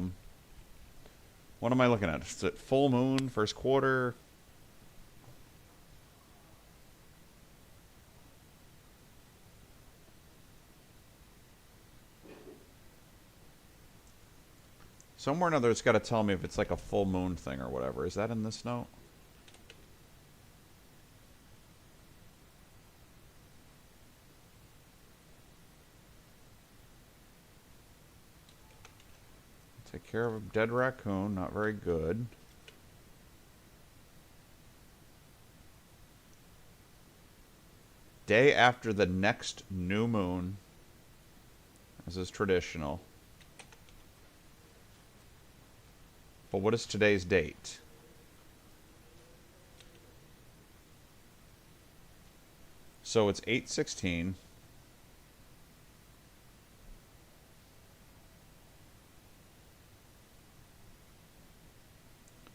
What am I looking at? Is it full moon, first quarter? Somewhere or another, it's got to tell me if it's like a full moon thing or whatever. Is that in this note? Take care of a dead raccoon. Not very good. Day after the next new moon, as is traditional. But what is today's date? So it's 8/16.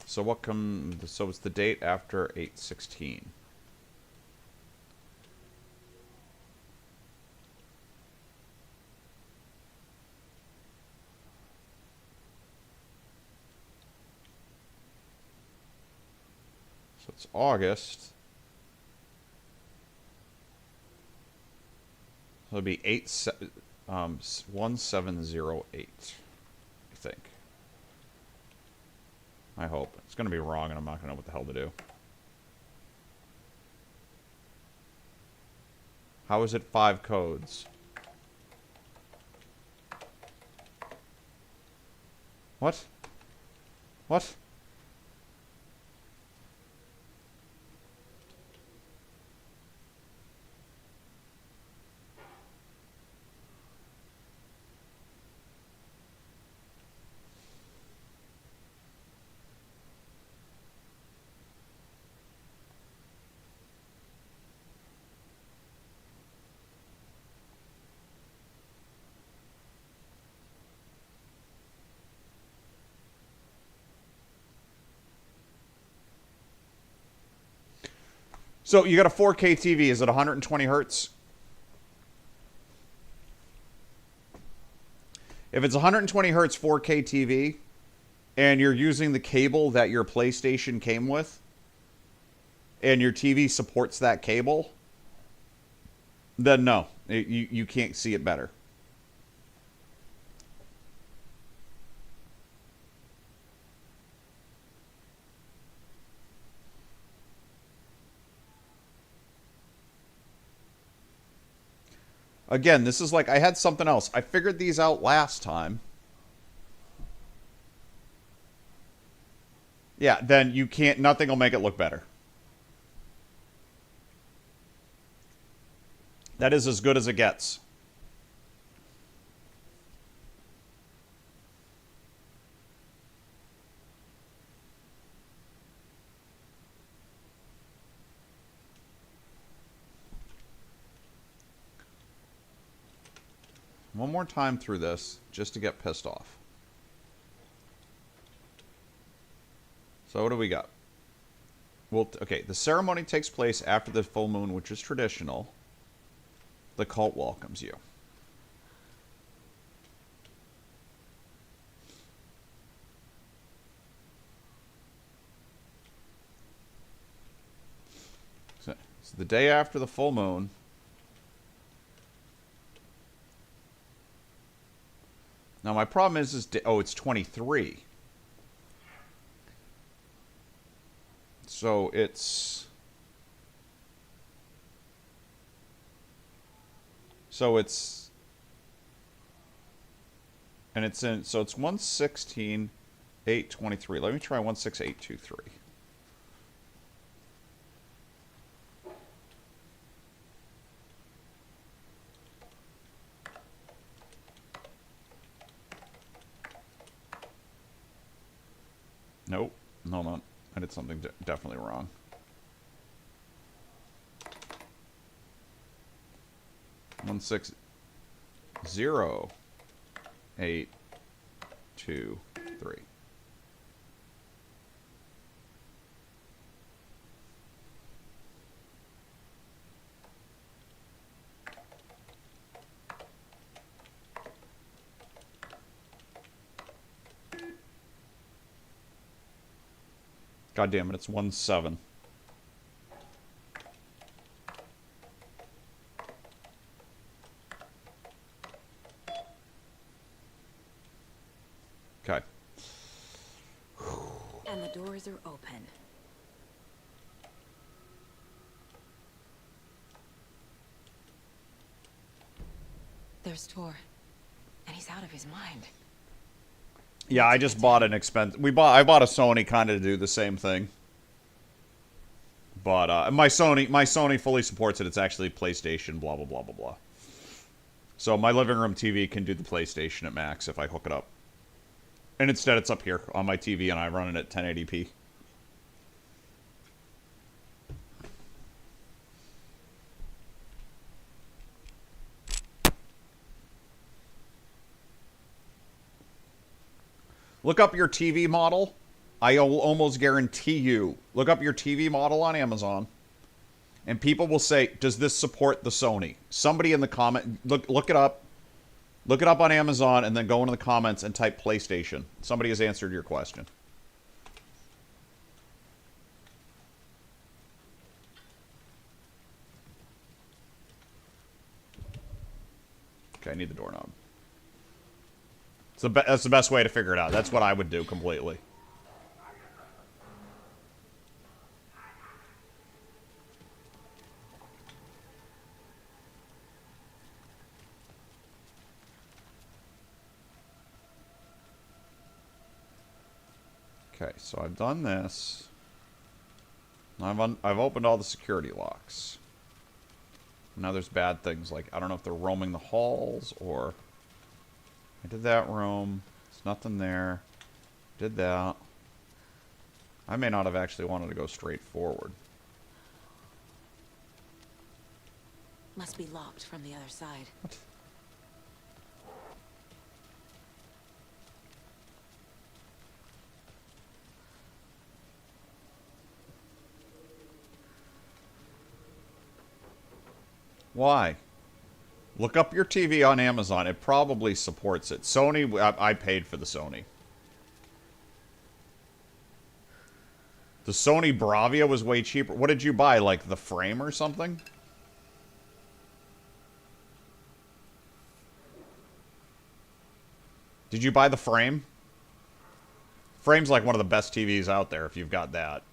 So what comes? So it's the date after 8/16. So it's August. So it'll be 1708, I think. I hope. It's going to be wrong, and I'm not going to know what the hell to do. How is it 5 codes? What? What? So you got a 4K TV. Is it 120 hertz? If it's 120 hertz 4K TV, and you're using the cable that your PlayStation came with, and your TV supports that cable, then no, you can't see it better. Again, this is like, I had something else. I figured these out last time. Yeah, then you can't, nothing will make it look better. That is as good as it gets. One more time through this, just to get pissed off. So what do we got? Well, okay, the ceremony takes place after the full moon, which is traditional. The cult welcomes you. So the day after the full moon. Now my problem is oh, it's 23. So it's and it's in, so it's 116 823. Let me try 16823. Nope. Hold on. I did something definitely wrong. One 6 0 8 2 3. God damn it, it's 1-7. Okay. And the doors are open. There's Tor. And he's out of his mind. Yeah, I just bought an expensive. I bought a Sony kind of to do the same thing. But my Sony fully supports it. It's actually PlayStation, blah blah blah blah blah. So my living room TV can do the PlayStation at max if I hook it up. And instead it's up here on my TV and I run it at 1080p. Look up your TV model. I will almost guarantee you. Look up your TV model on Amazon. And people will say, does this support the Sony? Somebody in the comment, look it up. Look it up on Amazon and then go into the comments and type PlayStation. Somebody has answered your question. Okay, I need the doorknob. That's the best way to figure it out. That's what I would do completely. Okay, so I've done this. I've opened all the security locks. Now there's bad things like, I don't know if they're roaming the halls or... I did that room. There's nothing there. Did that. I may not have actually wanted to go straight forward. Must be locked from the other side. What? Why? Look up your TV on Amazon. It probably supports it. Sony, I paid for the Sony. The Sony Bravia was way cheaper. What did you buy? Like the frame or something? Did you buy the frame? Frame's like one of the best TVs out there if you've got that.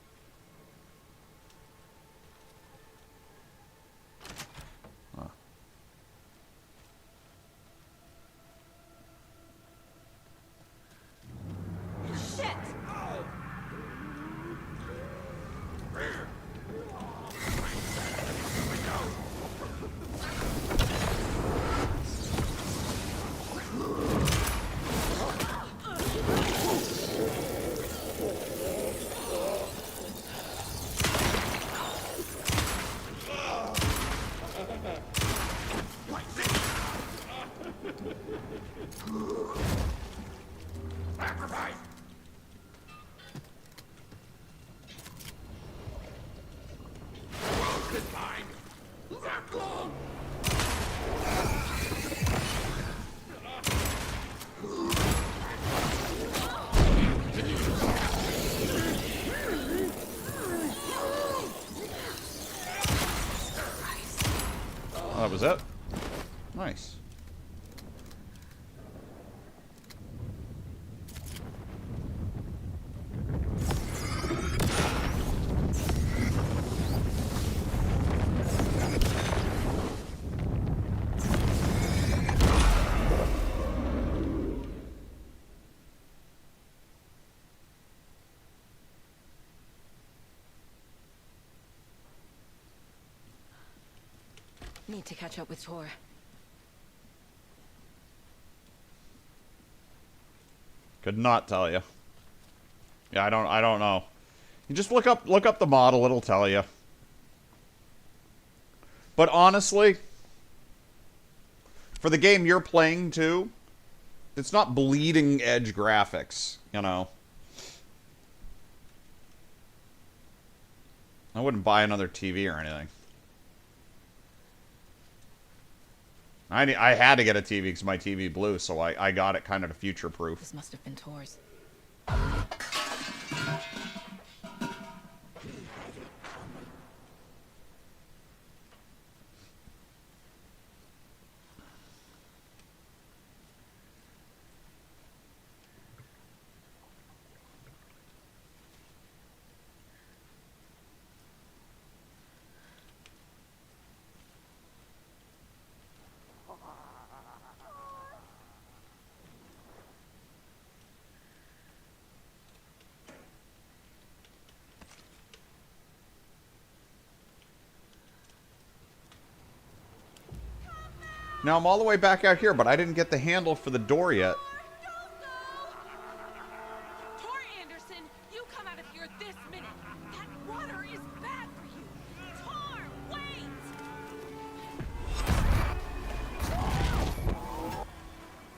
that was it? Nice. Need to catch up with Tor. Could not tell you. Yeah, I don't know. You just look up the model, it'll tell you. But honestly, for the game you're playing too, it's not bleeding edge graphics, you know. I wouldn't buy another TV or anything. I had to get a TV because my TV blew, so I got it kind of to future-proof. This must have been Tor's. Now I'm all the way back out here, but I didn't get the handle for the door yet. Tor Anderson, you come out of here this minute. That water is bad for you. Tor, wait!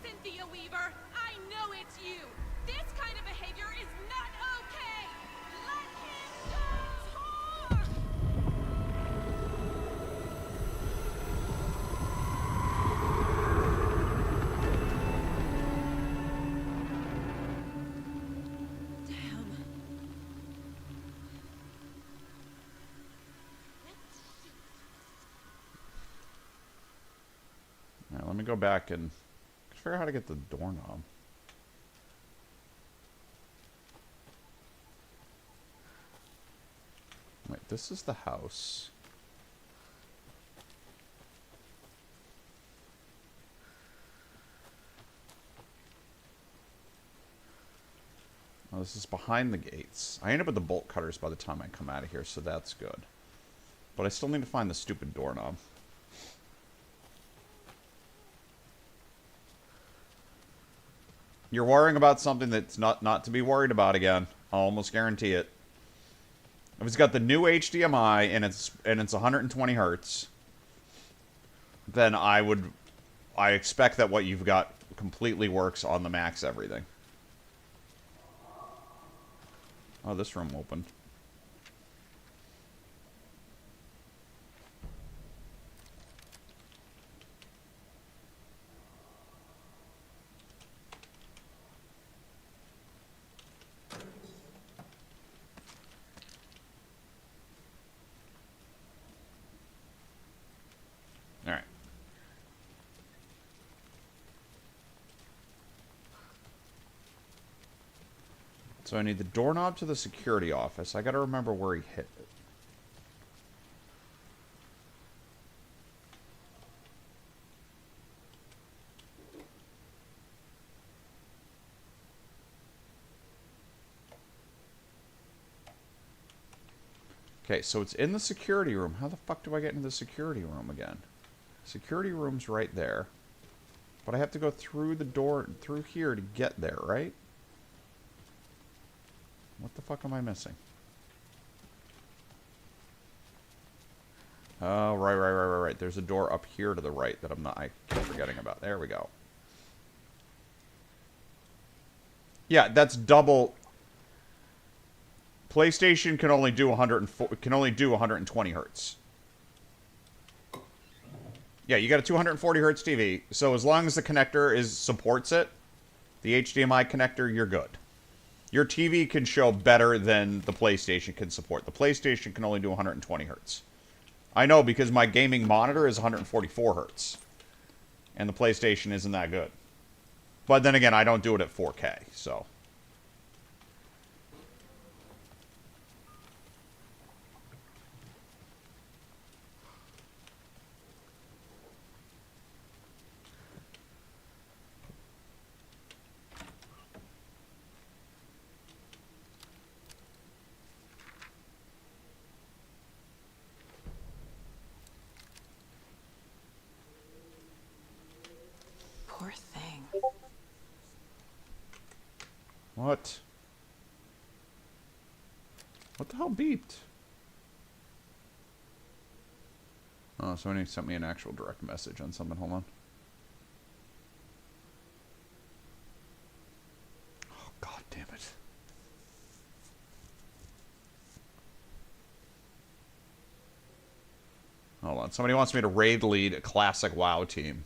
Cynthia Weaver, I know it's you. This kind of behavior is not okay. Let him go, Tor! Alright, let me go back and figure out how to get the doorknob. Wait, this is the house. Oh, this is behind the gates. I end up with the bolt cutters by the time I come out of here, so that's good. But I still need to find the stupid doorknob. You're worrying about something that's not to be worried about again. I'll almost guarantee it. If it's got the new HDMI and it's 120 hertz, then I expect that what you've got completely works on the max everything. Oh, this room opened. Alright. So I need the doorknob to the security office. I gotta remember where he hit it. Okay, so it's in the security room. How the fuck do I get into the security room again? Security room's right there. But I have to go through the door, through here to get there, right? What the fuck am I missing? Oh, right. There's a door up here to the right that I keep forgetting about. There we go. Yeah, that's double. PlayStation can only do 120 hertz. Yeah, you got a 240 hertz TV, so as long as the connector supports it, the HDMI connector, you're good. Your TV can show better than the PlayStation can support. The PlayStation can only do 120 hertz. I know because my gaming monitor is 144 hertz. And the PlayStation isn't that good. But then again, I don't do it at 4K, so. Poor thing. What? What the hell beeped? Oh, somebody sent me an actual direct message on something. Hold on. Oh, god damn it. Hold on. Somebody wants me to raid lead a classic WoW team.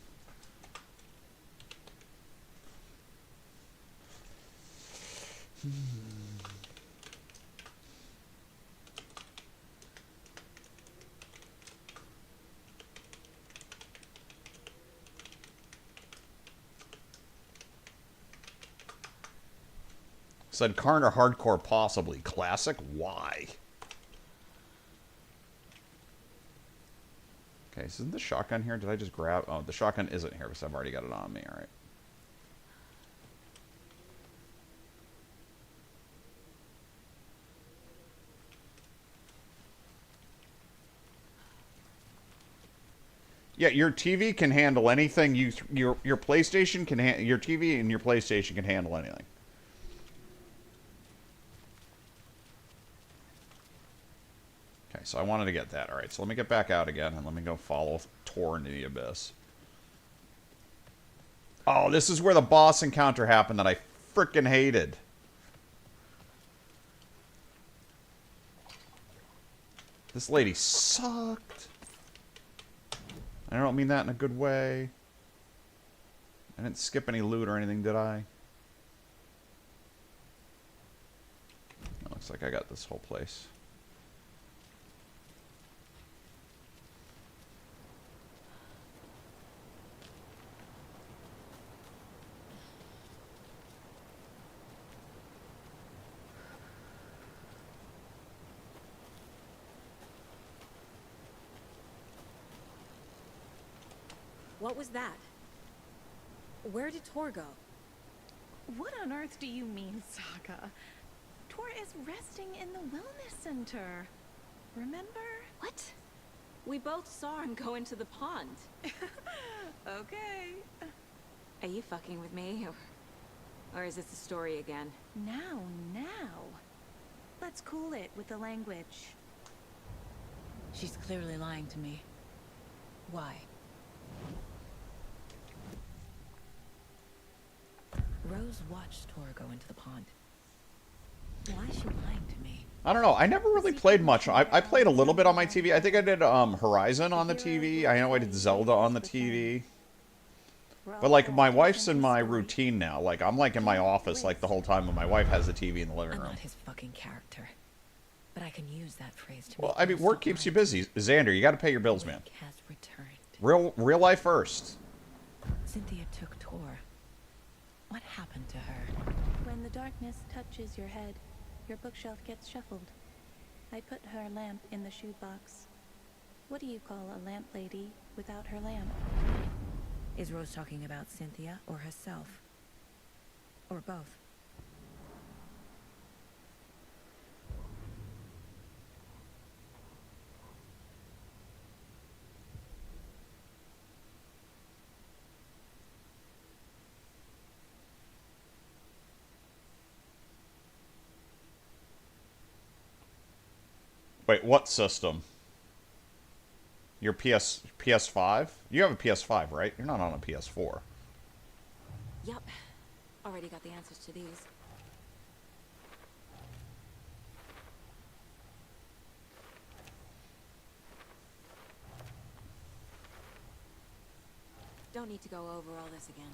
Said Karn or hardcore possibly. Classic? Why? Okay, so isn't the shotgun here? Did I just grab... Oh, the shotgun isn't here because I've already got it on me. Alright. Yeah, your TV can handle anything. Your PlayStation can your TV and your PlayStation can handle anything. Okay, so I wanted to get that. All right, so let me get back out again and let me go follow Tor into the abyss. Oh, this is where the boss encounter happened that I frickin' hated. This lady sucked. I don't mean that in a good way. I didn't skip any loot or anything, did I? It looks like I got this whole place. What was that? Where did Tor go? What on earth do you mean, Saga? Tor is resting in the wellness center. Remember? What? We both saw him go into the pond. Okay. Are you fucking with me? Or is this a story again? Now. Let's cool it with the language. She's clearly lying to me. Why? Rose watched Tor go into the pond. Why is she lying to me? I don't know. I never really played much. I played a little bit on my TV. I think I did Horizon on the TV. I know I did Zelda on the TV. But, like, my wife's in my routine now. Like, I'm, like, in my office, like, the whole time when my wife has the TV in the living I'm room. not his fucking character. But I can use that phrase to Well, make I mean, work keeps you busy. Xander, you gotta pay your bills, man. has returned. Real life first. Cynthia took Tor. What happened to her? When the darkness touches your head, your bookshelf gets shuffled. I put her lamp in the shoebox. What do you call a lamp lady without her lamp? Is Rose talking about Cynthia or herself? Or both? Wait, what system? Your PS5? You have a PS5, right? You're not on a PS4. Yup. Already got the answers to these. Don't need to go over all this again.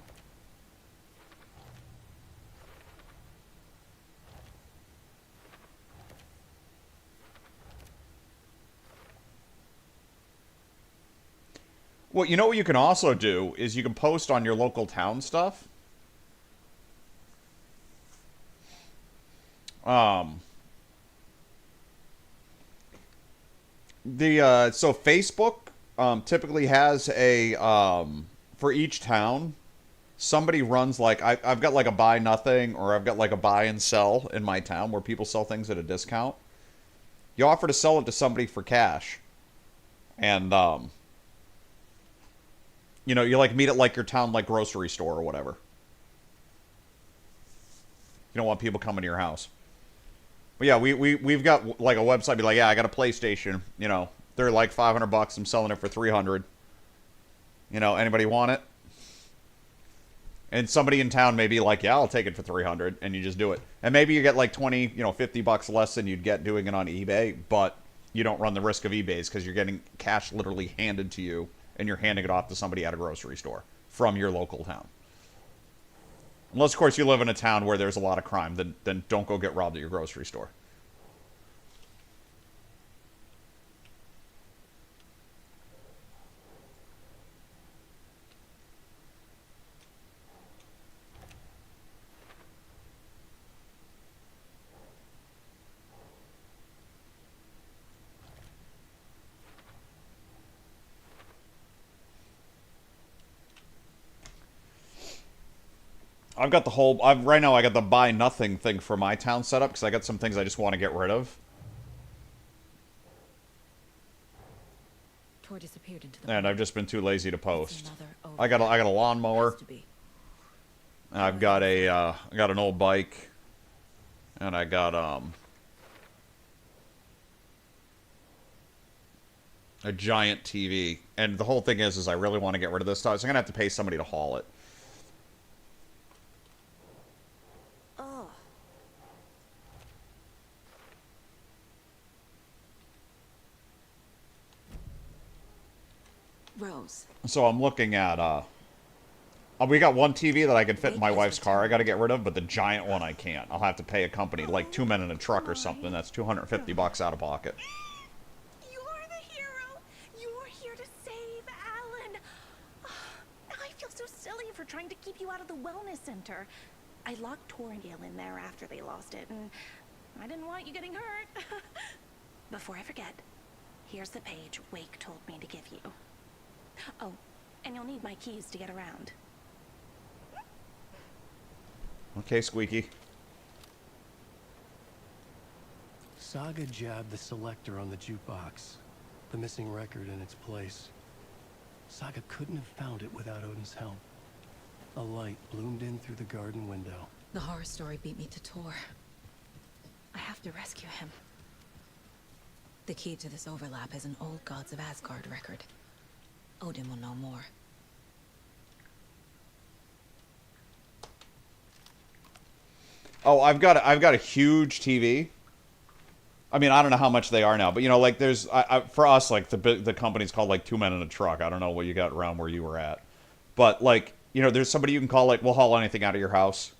Well, you know what you can also do is you can post on your local town stuff. So Facebook typically has a for each town, somebody runs like I've got like a buy nothing, or I've got like a buy and sell in my town where people sell things at a discount. You offer to sell it to somebody for cash, and you know, you like meet at like your town like grocery store or whatever. You don't want people coming to your house. But yeah, we've got like a website. Be like, yeah, I got a PlayStation. You know, they're like $500. I'm selling it for $300. You know, anybody want it? And somebody in town may be like, yeah, I'll take it for $300, and you just do it. And maybe you get like 20, you know, $50 less than you'd get doing it on eBay, but you don't run the risk of eBay's because you're getting cash literally handed to you, and you're handing it off to somebody at a grocery store from your local town. Unless, of course, you live in a town where there's a lot of crime, then don't go get robbed at your grocery store. I've got the whole... right now I got the buy nothing thing for my town set up because I got some things I just want to get rid of. Tor disappeared into the And I've just been too lazy to post. I got a lawnmower. And I've got I got an old bike. And I got a giant TV. And the whole thing is I really want to get rid of this stuff, so I'm gonna have to pay somebody to haul it. Rose. So I'm looking at, we got one TV that I can fit in my wife's car I gotta get rid of, but the giant one I can't. I'll have to pay a company, like 2 men in a truck or something. That's $250 out of pocket. You're the hero. You're here to save Alan. I feel so silly for trying to keep you out of the wellness center. I locked Torringale in there after they lost it, and I didn't want you getting hurt. Before I forget, here's the page Wake told me to give you. Oh, and you'll need my keys to get around. Okay, Squeaky. Saga jabbed the selector on the jukebox, the missing record in its place. Saga couldn't have found it without Odin's help. A light bloomed in through the garden window. The horror story beat me to Tor. I have to rescue him. The key to this overlap is an old Gods of Asgard record. Odin will know more. Oh, I've got a huge TV. I mean, I don't know how much they are now, but you know, like there's for us, like the company's called like 2 Men in a Truck. I don't know what you got around where you were at, but like, you know, there's somebody you can call, like, we'll haul anything out of your house.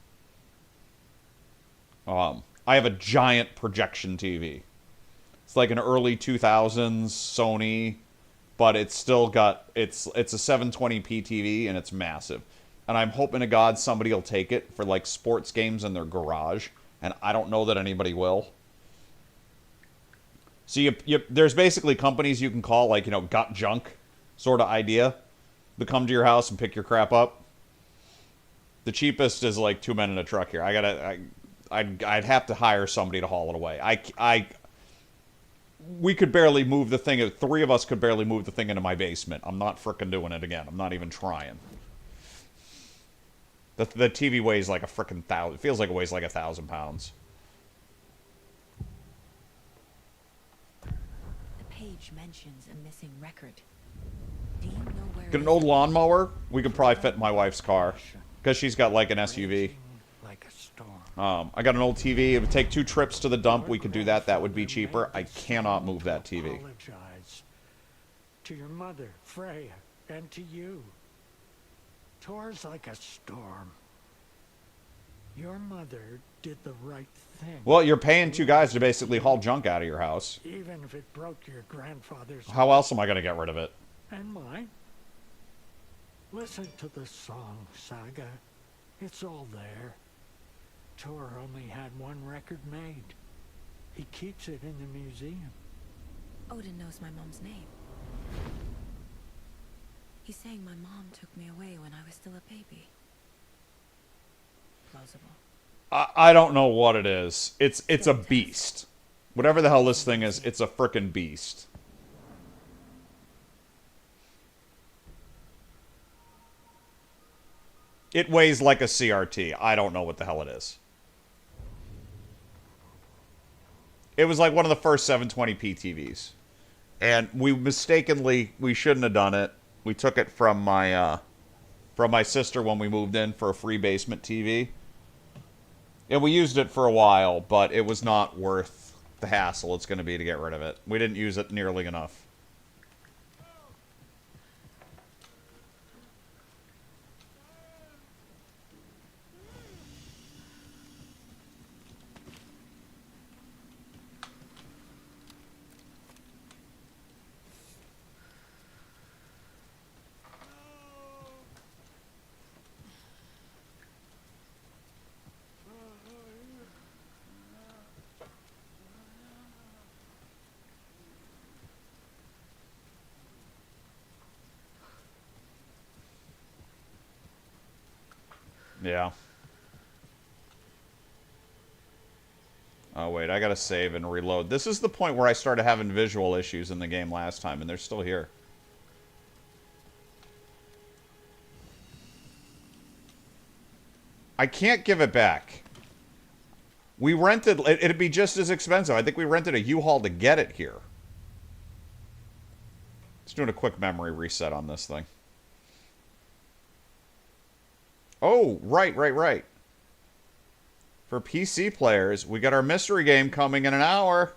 I have a giant projection TV. It's like an early 2000s Sony, but it's still got, it's a 720p TV, and it's massive. And I'm hoping to God somebody will take it for, like, sports games in their garage, and I don't know that anybody will. So there's basically companies you can call, like, you know, got junk sort of idea. They come to your house and pick your crap up. The cheapest is like 2 Men in a Truck here. I'd have to hire somebody to haul it away. We could barely move the thing. 3 of us could barely move the thing into my basement. I'm not frickin' doing it again. I'm not even trying. The TV weighs like a frickin' 1,000. It feels like it weighs like 1,000 pounds. The page mentions a missing record. Do you know where Get an old lawnmower? We could probably fit in my wife's car. Because she's got like an SUV. Like a storm. I got an old TV. It would take 2 trips to the dump. We could do that. That would be cheaper. I cannot move that TV. Apologize to your mother, Freya, and to you. Tor's like a storm. Your mother did the right thing. Well, you're paying 2 guys to basically haul junk out of your house. Even if it broke your grandfather's How else am I going to get rid of it? and mine. Listen to the song, Saga. It's all there. Tor only had one record made. He keeps it in the museum. Odin knows my mom's name. He's saying my mom took me away when I was still a baby. Plausible. I don't know what it is. It's a beast. Whatever the hell this thing is, it's a frickin' beast. It weighs like a CRT. I don't know what the hell it is. It was like one of the first 720p TVs. And we shouldn't have done it. We took it from my sister when we moved in for a free basement TV. And we used it for a while, but it was not worth the hassle it's going to be to get rid of it. We didn't use it nearly enough. Yeah. Oh, wait, I gotta save and reload. This is the point where I started having visual issues in the game last time, and they're still here. I can't give it back. We rented... It'd be just as expensive. I think we rented a U-Haul to get it here. Just doing a quick memory reset on this thing. Oh, right. For PC players, we got our mystery game coming in an hour.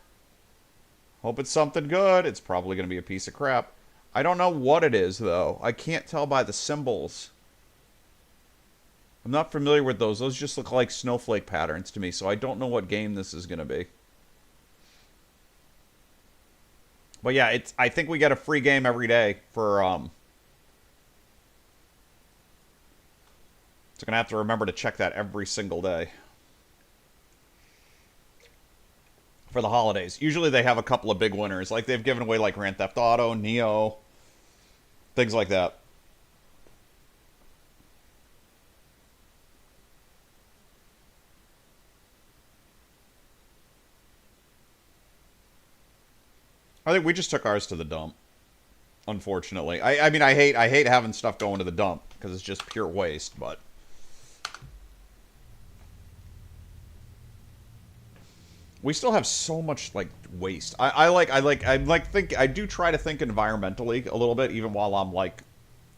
Hope it's something good. It's probably going to be a piece of crap. I don't know what it is, though. I can't tell by the symbols. I'm not familiar with those. Those just look like snowflake patterns to me, so I don't know what game this is going to be. But yeah, I think we get a free game every day for... So I'm going to have to remember to check that every single day. For the holidays. Usually they have a couple of big winners. Like they've given away like Grand Theft Auto, Neo. Things like that. I think we just took ours to the dump. Unfortunately. I mean, I hate having stuff going to the dump. Because it's just pure waste, but... We still have so much, like, waste. I do try to think environmentally a little bit, even while I'm, like,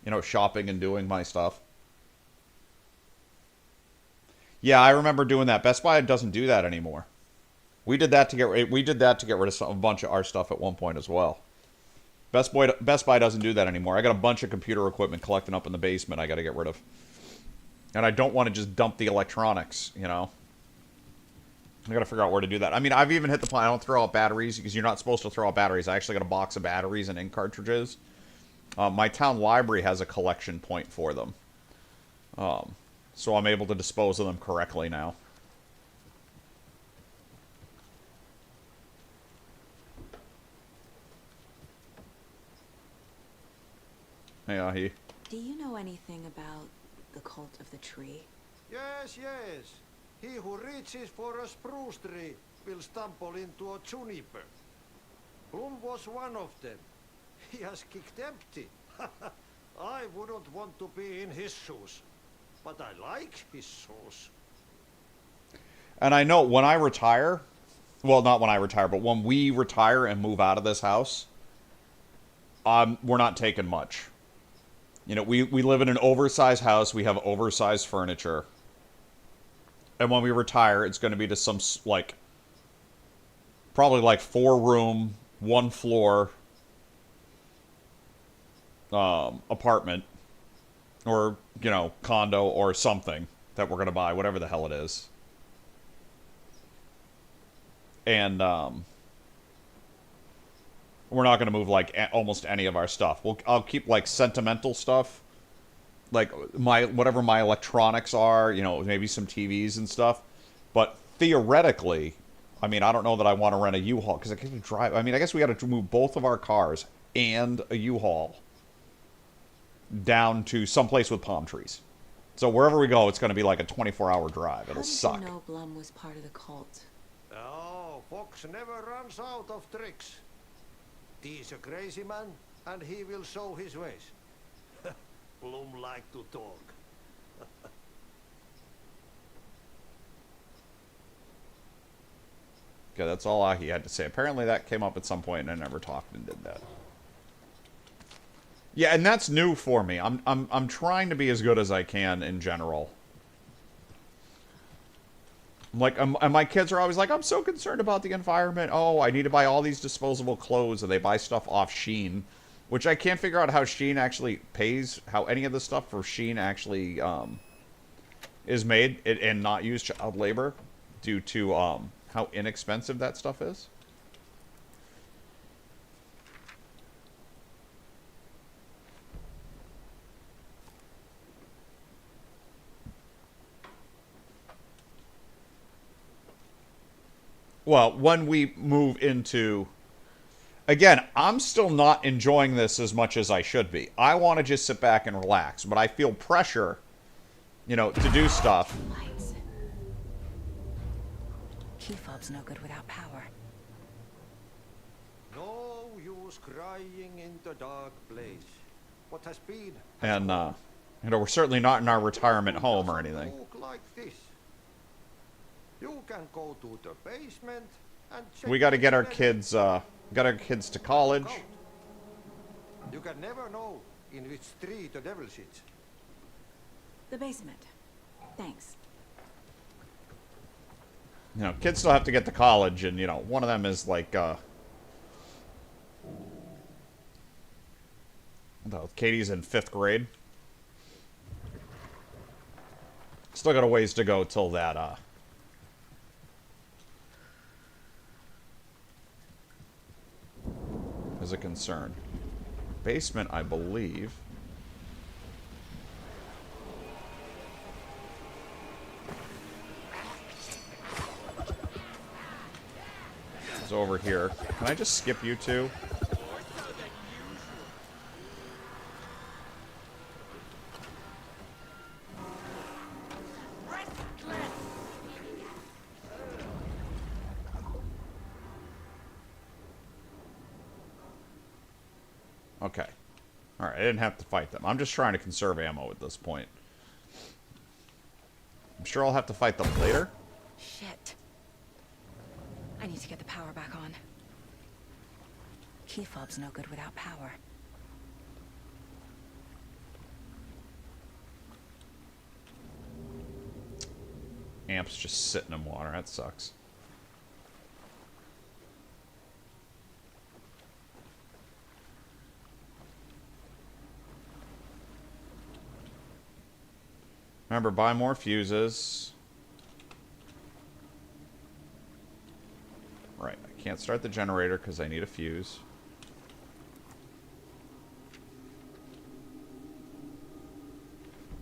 you know, shopping and doing my stuff. Yeah, I remember doing that. Best Buy doesn't do that anymore. We did that to get rid of a bunch of our stuff at one point as well. Best Buy doesn't do that anymore. I got a bunch of computer equipment collecting up in the basement I got to get rid of. And I don't want to just dump the electronics, you know. I gotta figure out where to do that. I mean, I've even hit the point, I don't throw out batteries, because you're not supposed to throw out batteries. I actually got a box of batteries and ink cartridges. My town library has a collection point for them. So I'm able to dispose of them correctly now. Hey, Ahi. Do you know anything about the cult of the tree? Yes. He who reaches for a spruce tree will stumble into a juniper. Bloom was one of them. He has kicked empty. I wouldn't want to be in his shoes. But I like his shoes. And I know when I retire... Well, not when I retire, but when we retire and move out of this house... we're not taking much. You know, we live in an oversized house. We have oversized furniture. And when we retire, it's going to be to some, like, probably like 4-room, 1-floor apartment. Or, you know, condo or something that we're going to buy, whatever the hell it is. And, we're not going to move, like, almost any of our stuff. I'll keep, like, sentimental stuff like whatever my electronics are, you know, maybe some TVs and stuff. But theoretically, I mean, I don't know that I want to rent a U-Haul because I can't drive. I mean, I guess we got to move both of our cars and a U-Haul down to someplace with palm trees. So wherever we go, it's going to be like a 24-hour drive. It'll suck. How did you know Blum was part of the cult? Oh, Fox never runs out of tricks. He's a crazy man, and he will show his ways. Blum like to talk. Okay, that's all he had to say. Apparently that came up at some point, and I never talked and did that. Yeah, and that's new for me. I'm trying to be as good as I can in general. Like, and my kids are always like, I'm so concerned about the environment. Oh, I need to buy all these disposable clothes, and they buy stuff off Shein, which I can't figure out how Shein actually pays, how any of the stuff for Shein actually is made and not use child labor due to how inexpensive that stuff is. Well, when we move into... Again, I'm still not enjoying this as much as I should be. I want to just sit back and relax, but I feel pressure, you know, to do stuff. Lights. Key fob's no good without power. No use crying in the dark place. What has been? And, you know, we're certainly not in our retirement home or anything. Look like this. You can go to the basement and check. We got to get our kids, to college. You can never know in which tree the devil sits. The basement. Thanks. You know, kids still have to get to college, and, you know, one of them is like, Katie's in 5th grade. Still got a ways to go till that, is a concern. Basement, I believe. Is over here. Can I just skip you two? Okay. Alright, I didn't have to fight them. I'm just trying to conserve ammo at this point. I'm sure I'll have to fight them later. Shit. I need to get the power back on. Key fob's no good without power. Amp's just sitting in water. That sucks. Remember, buy more fuses. Right, I can't start the generator because I need a fuse.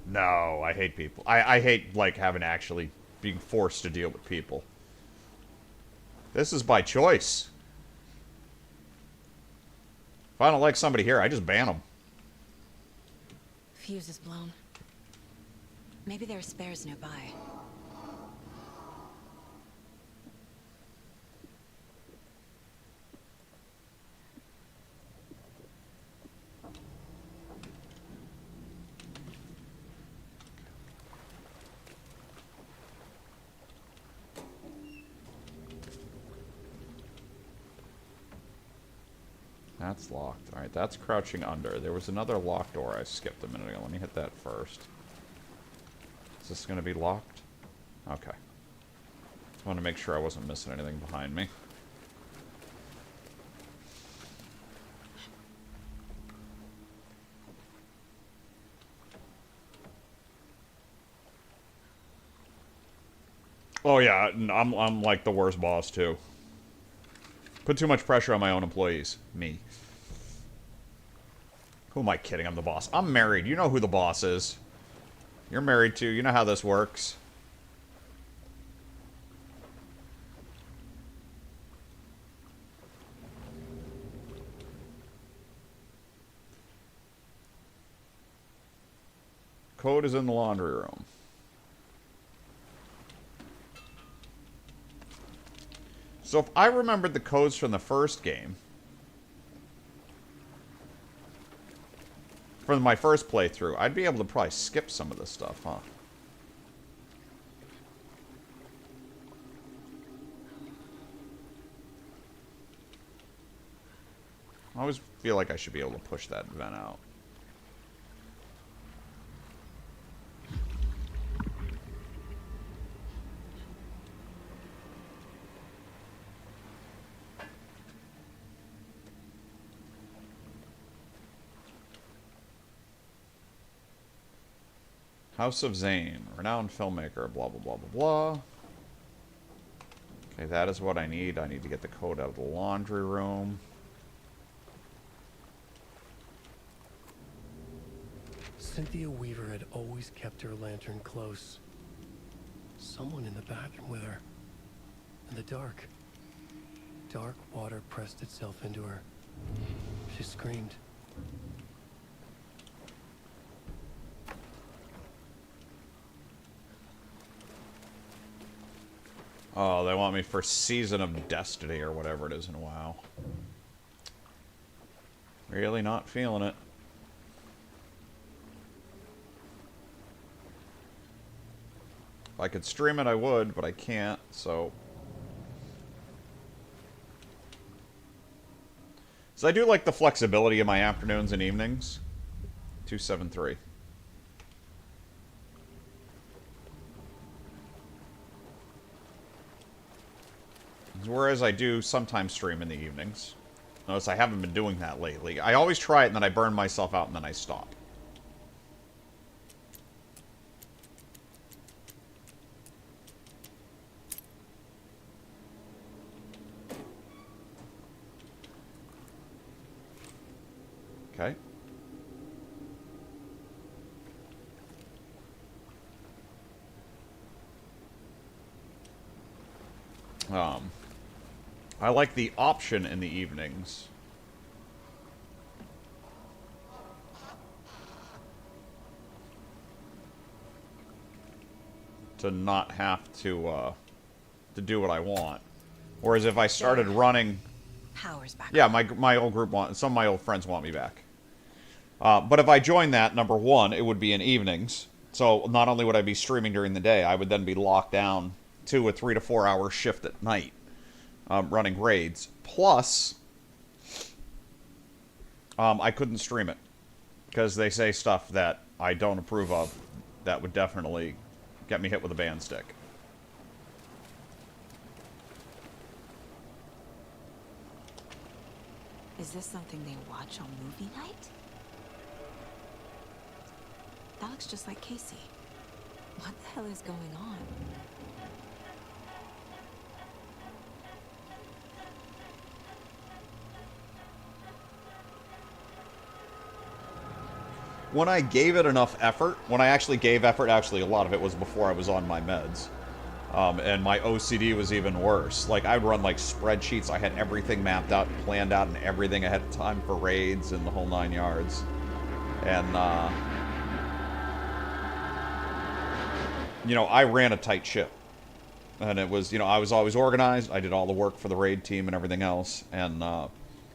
No, I hate people. I hate, like, having being forced to deal with people. This is by choice. If I don't like somebody here, I just ban them. Fuse is blown. Maybe there are spares nearby. That's locked. Alright, that's crouching under. There was another locked door I skipped a minute ago. Let me hit that first. Is this going to be locked? Okay. Just wanted to make sure I wasn't missing anything behind me. Oh yeah, I'm like the worst boss too. Put too much pressure on my own employees. Me. Who am I kidding? I'm the boss. I'm married. You know who the boss is. You're married too. You know how this works. Code is in the laundry room. So if I remembered the codes from the first game, from my first playthrough, I'd be able to probably skip some of this stuff, huh? I always feel like I should be able to push that vent out. House of Zane, renowned filmmaker, blah, blah, blah, blah, blah. Okay, that is what I need. I need to get the code out of the laundry room. Cynthia Weaver had always kept her lantern close. Someone in the bathroom with her. In the dark. Dark water pressed itself into her. She screamed. Oh, they want me for Season of Destiny or whatever it is in WoW. Really not feeling it. If I could stream it, I would, but I can't, so... So I do like the flexibility of my afternoons and evenings. 273. Whereas I do sometimes stream in the evenings. Notice I haven't been doing that lately. I always try it and then I burn myself out and then I stop. Okay. I like the option in the evenings. To not have to do what I want. Whereas if I started running... Power's back. Yeah, my old group some of my old friends want me back. But if I joined that, number one, it would be in evenings. So not only would I be streaming during the day, I would then be locked down to a 3 to 4 hour shift at night. Running raids. Plus, I couldn't stream it. Because they say stuff that I don't approve of that would definitely get me hit with a ban stick. Is this something they watch on movie night? That looks just like Casey. What the hell is going on? When I gave it enough effort, when I actually gave effort, actually a lot of it was before I was on my meds. And my OCD was even worse. Like, I'd run, like, spreadsheets. I had everything mapped out and planned out and everything ahead of time for raids and the whole 9 yards. And, you know, I ran a tight ship. And it was, you know, I was always organized. I did all the work for the raid team and everything else. And,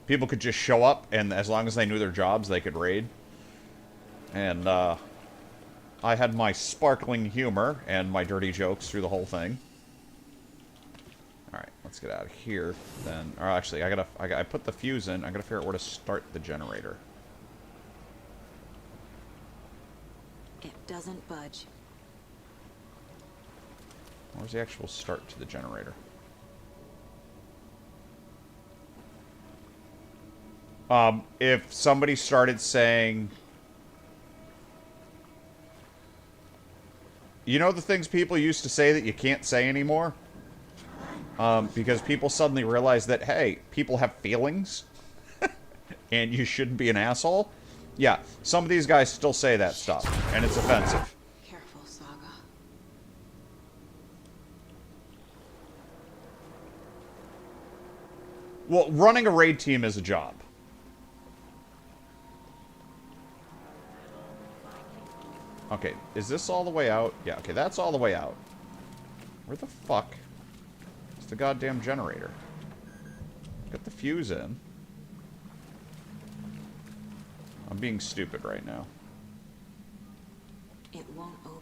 people could just show up, and as long as they knew their jobs, they could raid. And, I had my sparkling humor and my dirty jokes through the whole thing. Alright, let's get out of here, then. Or actually, I put the fuse in. I gotta figure out where to start the generator. It doesn't budge. Where's the actual start to the generator? If somebody started saying... You know the things people used to say that you can't say anymore? Because people suddenly realize that, hey, people have feelings, and you shouldn't be an asshole. Yeah, some of these guys still say that stuff, and it's offensive. Careful, Saga. Well, running a raid team is a job. Okay, is this all the way out? Yeah, okay, that's all the way out. Where the fuck is the goddamn generator? Get the fuse in. I'm being stupid right now. It won't open.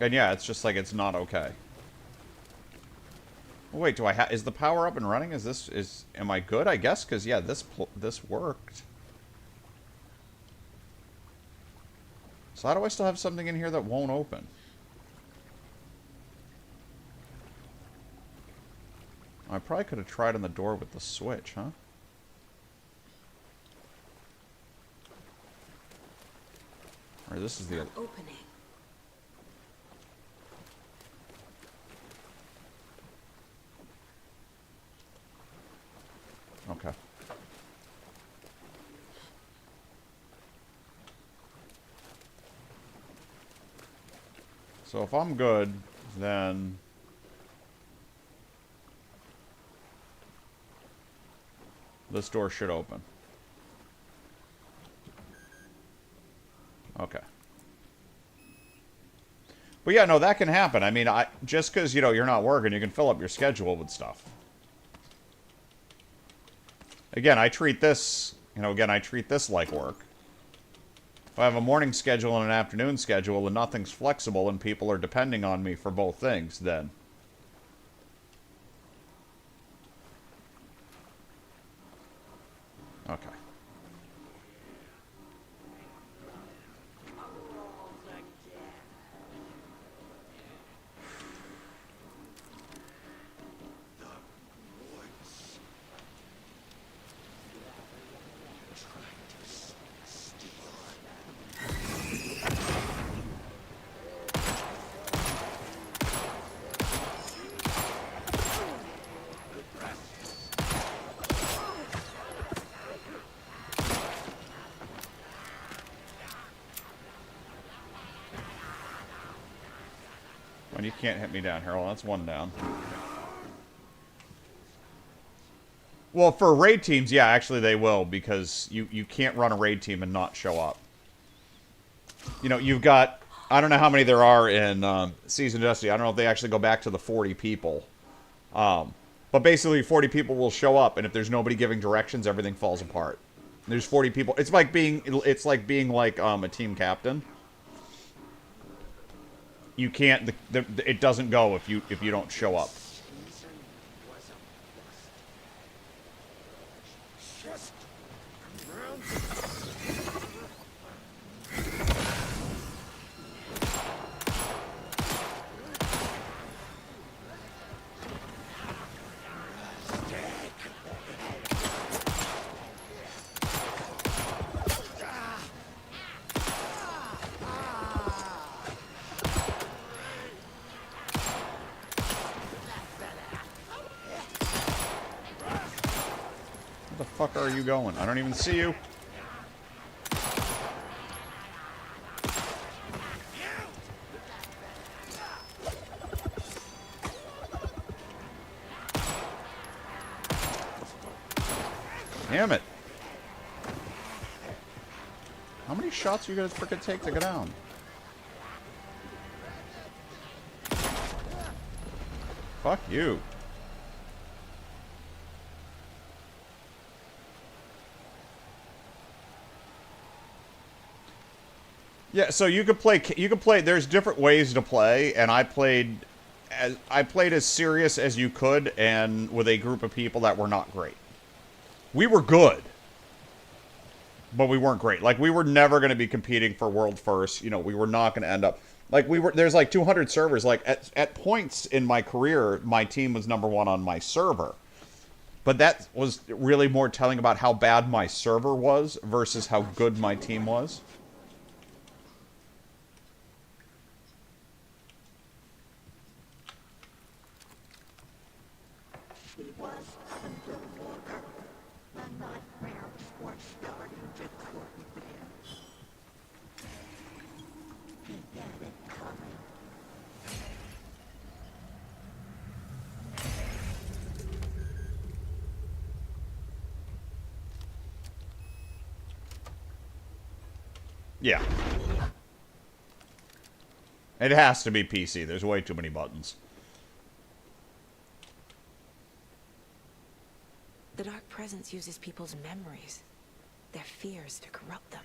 And yeah, it's just like it's not okay. Oh, wait, do I have... Is the power up and running? Am I good? I guess, because, yeah, this worked. So how do I still have something in here that won't open? I probably could have tried on the door with the switch, huh? Or this is the... Opening. Okay. So if I'm good, then... this door should open. Okay. But yeah, no, that can happen. I mean, just because, you know, you're not working, you can fill up your schedule with stuff. Again, I treat this, you know, I treat this like work. If I have a morning schedule and an afternoon schedule and nothing's flexible and people are depending on me for both things, then... Okay. And you can't hit me down here. Well, that's one down. Well, for raid teams, yeah, actually they will, because you can't run a raid team and not show up. You know, you've got... I don't know how many there are in Season of Destiny. I don't know if they actually go back to the 40 people. But basically, 40 people will show up, and if there's nobody giving directions, everything falls apart. There's 40 people. It's like being like a team captain. You can't. It doesn't go if you don't show up. Where the fuck are you going? I don't even see you. Damn it. How many shots are you gonna frickin' take to go down? Fuck you. Yeah, so you could play, there's different ways to play, and I played as serious as you could, and with a group of people that were not great. We were good. but we weren't great. Like, we were never going to be competing for world first. You know, we were not going to end up... Like, there's like 200 servers. Like, at points in my career, my team was #1 on my server. But that was really more telling about how bad my server was versus how good my team was. Yeah. It has to be PC. There's way too many buttons. The Dark Presence uses people's memories, their fears, to corrupt them.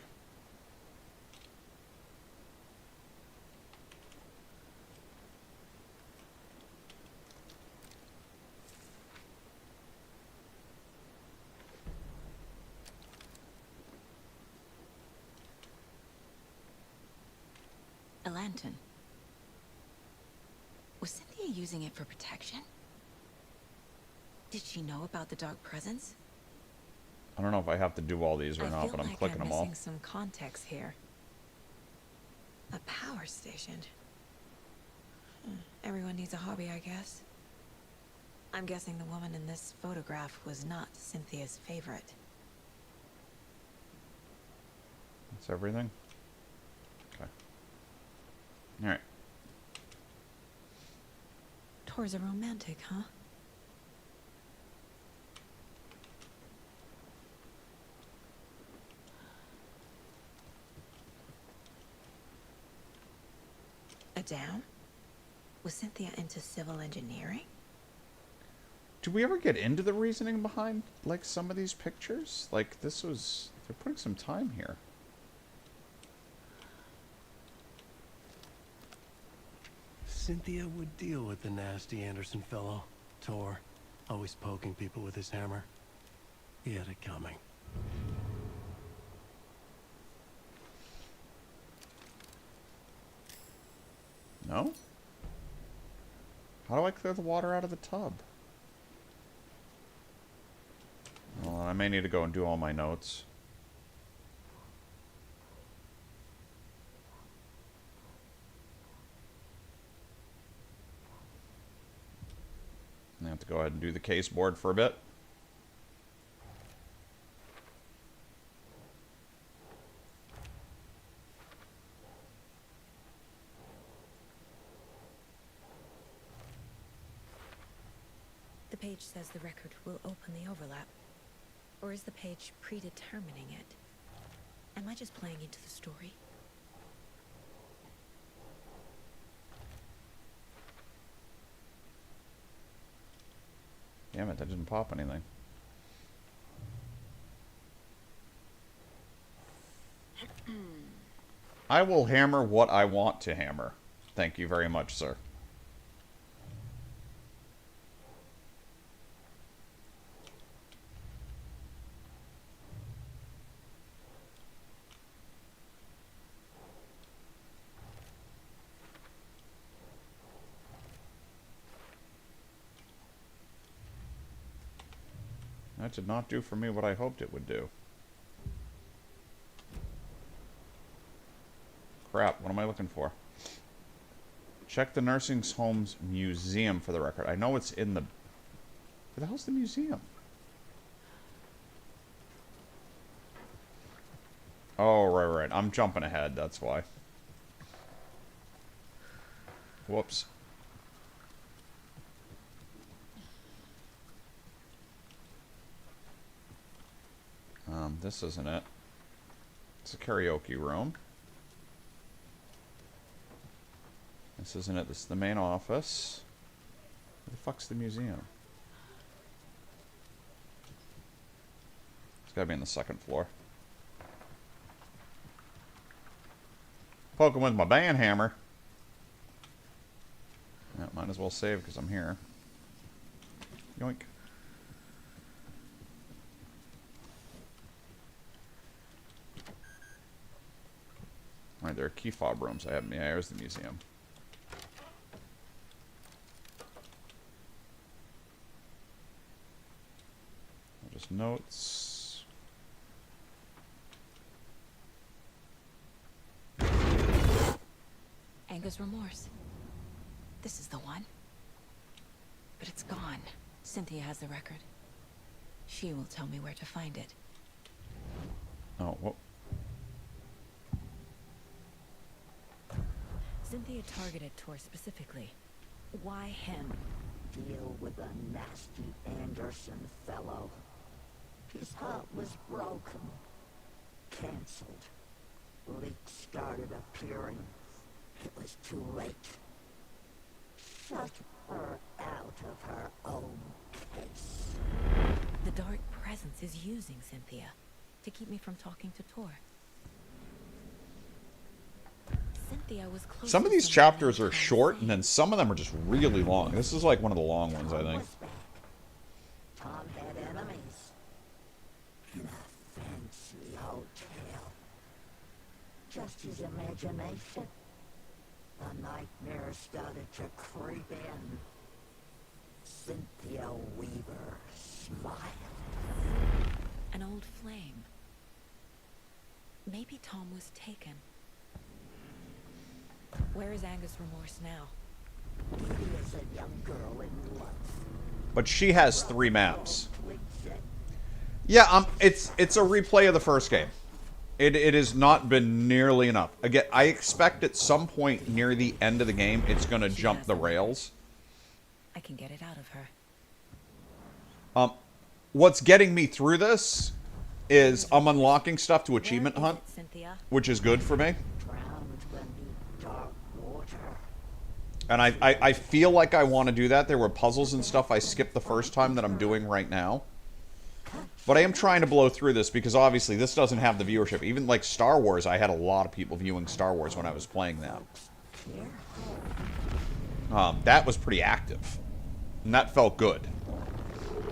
A lantern. Was Cynthia using it for protection? Did she know about the Dark Presence? I don't know if I have to do all these or not, but I'm clicking them all. I'm missing some context here. A power station. Everyone needs a hobby, I guess. I'm guessing the woman in this photograph was not Cynthia's favorite. That's everything? Okay. Alright. Tor's a romantic, huh? A down? Was Cynthia into civil engineering? Do we ever get into the reasoning behind, like, some of these pictures? Like, this was... They're putting some time here. Cynthia would deal with the nasty Anderson fellow, Tor, always poking people with his hammer. He had it coming. No? How do I clear the water out of the tub? Well, I may need to go and do all my notes. I have to go ahead and do the case board for a bit. The page says the record will open the overlap. Or is the page predetermining it? Am I just playing into the story? Damn it, that didn't pop anything. I will hammer what I want to hammer. Thank you very much, sir. That did not do for me what I hoped it would do. Crap, what am I looking for? Check the nursing home's museum for the record. I know it's in the... Where the hell's the museum? Oh, right. I'm jumping ahead, that's why. Whoops. This isn't it. It's a karaoke room. This isn't it. This is the main office. Where the fuck's the museum? It's gotta be on the second floor. Poking with my band hammer. Yeah, might as well save because I'm here. Yoink. Alright, there are key fob rooms. Yeah, there's the museum. Just notes. Anger's Remorse. This is the one. But it's gone. Cynthia has the record. She will tell me where to find it. Oh, well. Cynthia targeted Tor specifically. Why him? Deal with a nasty Anderson fellow. His heart was broken. Cancelled. Leaks started appearing. It was too late. Shut her out of her own case. The Dark Presence is using Cynthia to keep me from talking to Tor. Cynthia was close. Some of these chapters are short, and then some of them are just really long. This is like one of the long ones, I think. Tom had enemies. In a fancy hotel. Just his imagination. The nightmare started to creep in. Cynthia Weaver smiled. An old flame. Maybe Tom was taken. Where is Anger's Remorse now? He is a young girl in love. But she has 3 maps. Yeah, it's a replay of the first game. It has not been nearly enough. Again, I expect at some point near the end of the game, it's going to jump the rails. I can get it out of her. What's getting me through this is I'm unlocking stuff to achievement hunt, which is good for me. And I feel like I want to do that. There were puzzles and stuff I skipped the first time that I'm doing right now. But I am trying to blow through this because obviously this doesn't have the viewership. Even like Star Wars, I had a lot of people viewing Star Wars when I was playing that. That was pretty active. And that felt good.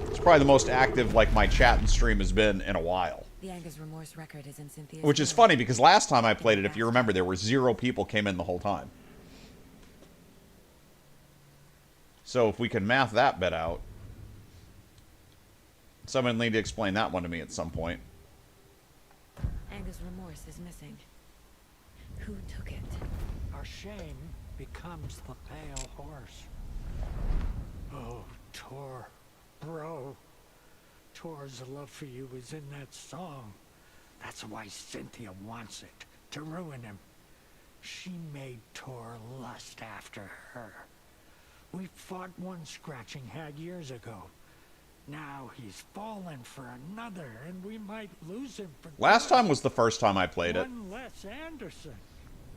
It's probably the most active like my chat and stream has been in a while. The Anger's Remorse record is in Cynthia's. Which is funny because last time I played it, if you remember, there were 0 people came in the whole time. So if we can math that bit out. Someone need to explain that one to me at some point. Anger's Remorse is missing. Who took it? Our shame becomes the pale horse. Oh, Tor. Bro. Tor's love for you is in that song. That's why Cynthia wants it. To ruin him. She made Tor lust after her. We fought one scratching hag years ago. Now he's fallen for another, and we might lose him for Last good. time was the first time I played it. One less Anderson.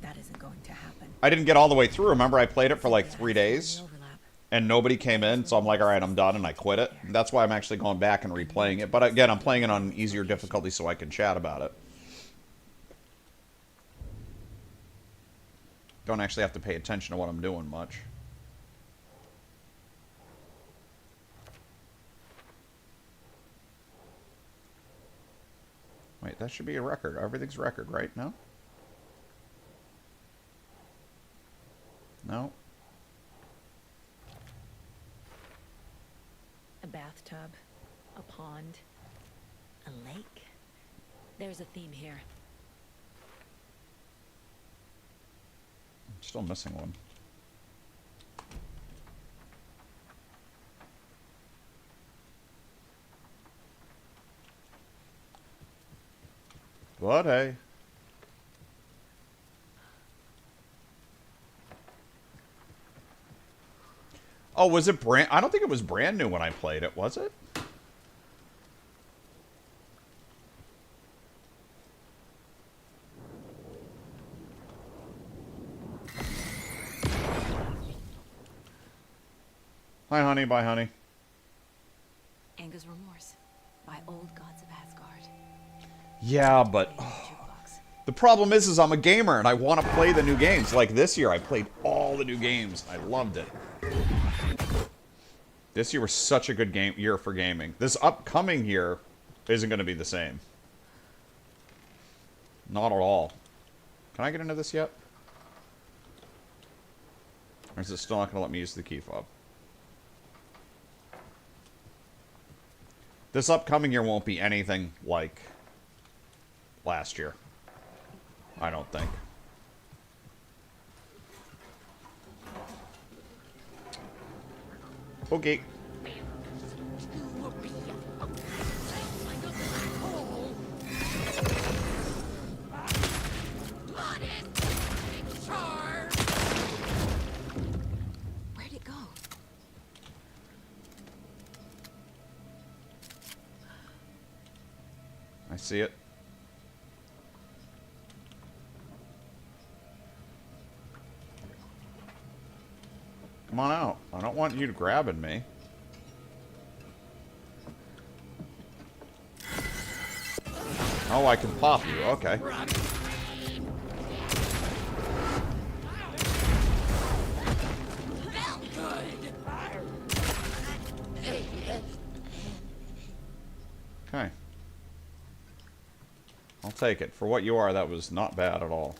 That isn't going to happen. I didn't get all the way through. Remember, I played it for like 3 days, and nobody came in, so I'm like, all right, I'm done, and I quit it. That's why I'm actually going back and replaying it. But again, I'm playing it on easier difficulty so I can chat about it. Don't actually have to pay attention to what I'm doing much. Wait, that should be a record. Everything's record, right? No? No? A bathtub, a pond, a lake. There's a theme here. I'm still missing one. But hey. Oh, was it brand... I don't think it was brand new when I played it, was it? Hi, honey. Bye, honey. Anger's Remorse by Old Gods of Asgard. Yeah, but... the problem is I'm a gamer and I want to play the new games. Like this year, I played all the new games. I loved it. This year was such a good year for gaming. This upcoming year isn't going to be the same. Not at all. Can I get into this yet? Or is it still not going to let me use the key fob? This upcoming year won't be anything like last year. I don't think. Okay. Where'd it go? I see it. Come on out. I don't want you grabbing me. Oh, I can pop you. Okay. Okay. I'll take it. For what you are, that was not bad at all.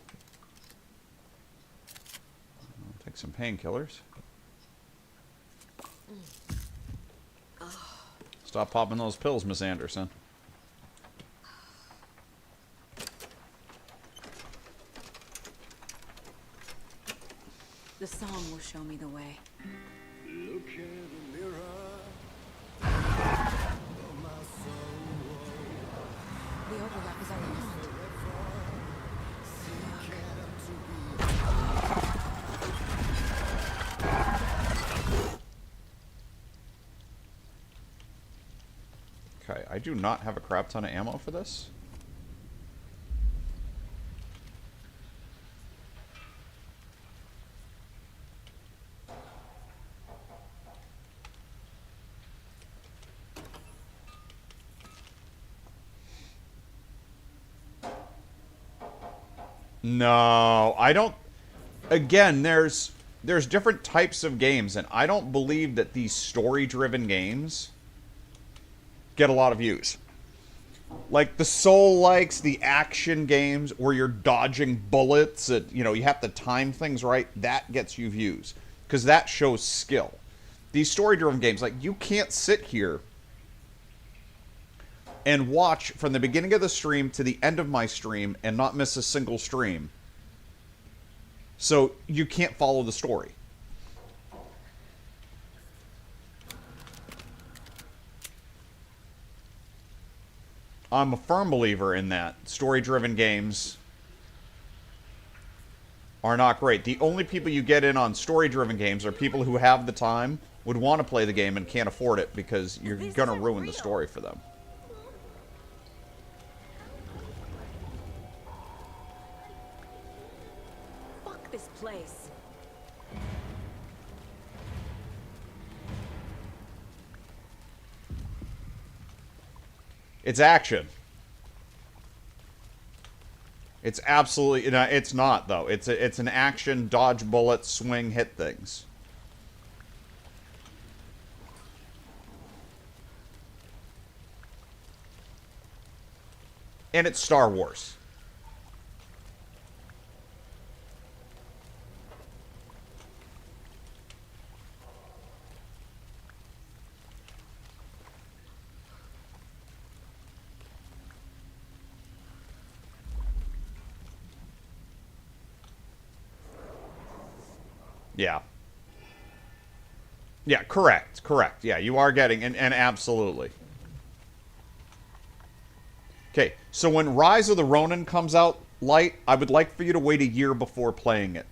I'll take some painkillers. Stop popping those pills, Miss Anderson. The song will show me the way. Look in the mirror. The overlap is all around. Okay, I do not have a crap ton of ammo for this. No, I don't. Again, there's different types of games, and I don't believe that these story-driven games get a lot of views. Like the Soul-likes, the action games where you're dodging bullets, you have to time things right, that gets you views. Because that shows skill. These story-driven games, like, you can't sit here and watch from the beginning of the stream to the end of my stream and not miss a single stream. So you can't follow the story. I'm a firm believer in that. Story-driven games are not great. The only people you get in on story-driven games are people who have the time, would want to play the game, and can't afford it because you're going to ruin the story for them. Fuck this place. It's action. It's absolutely... It's not, though. It's an action, dodge bullets, swing, hit things. And it's Star Wars. Yeah. Yeah, correct. Yeah, you are getting... And absolutely. Okay, so when Rise of the Ronin comes out, Light, I would like for you to wait a year before playing it.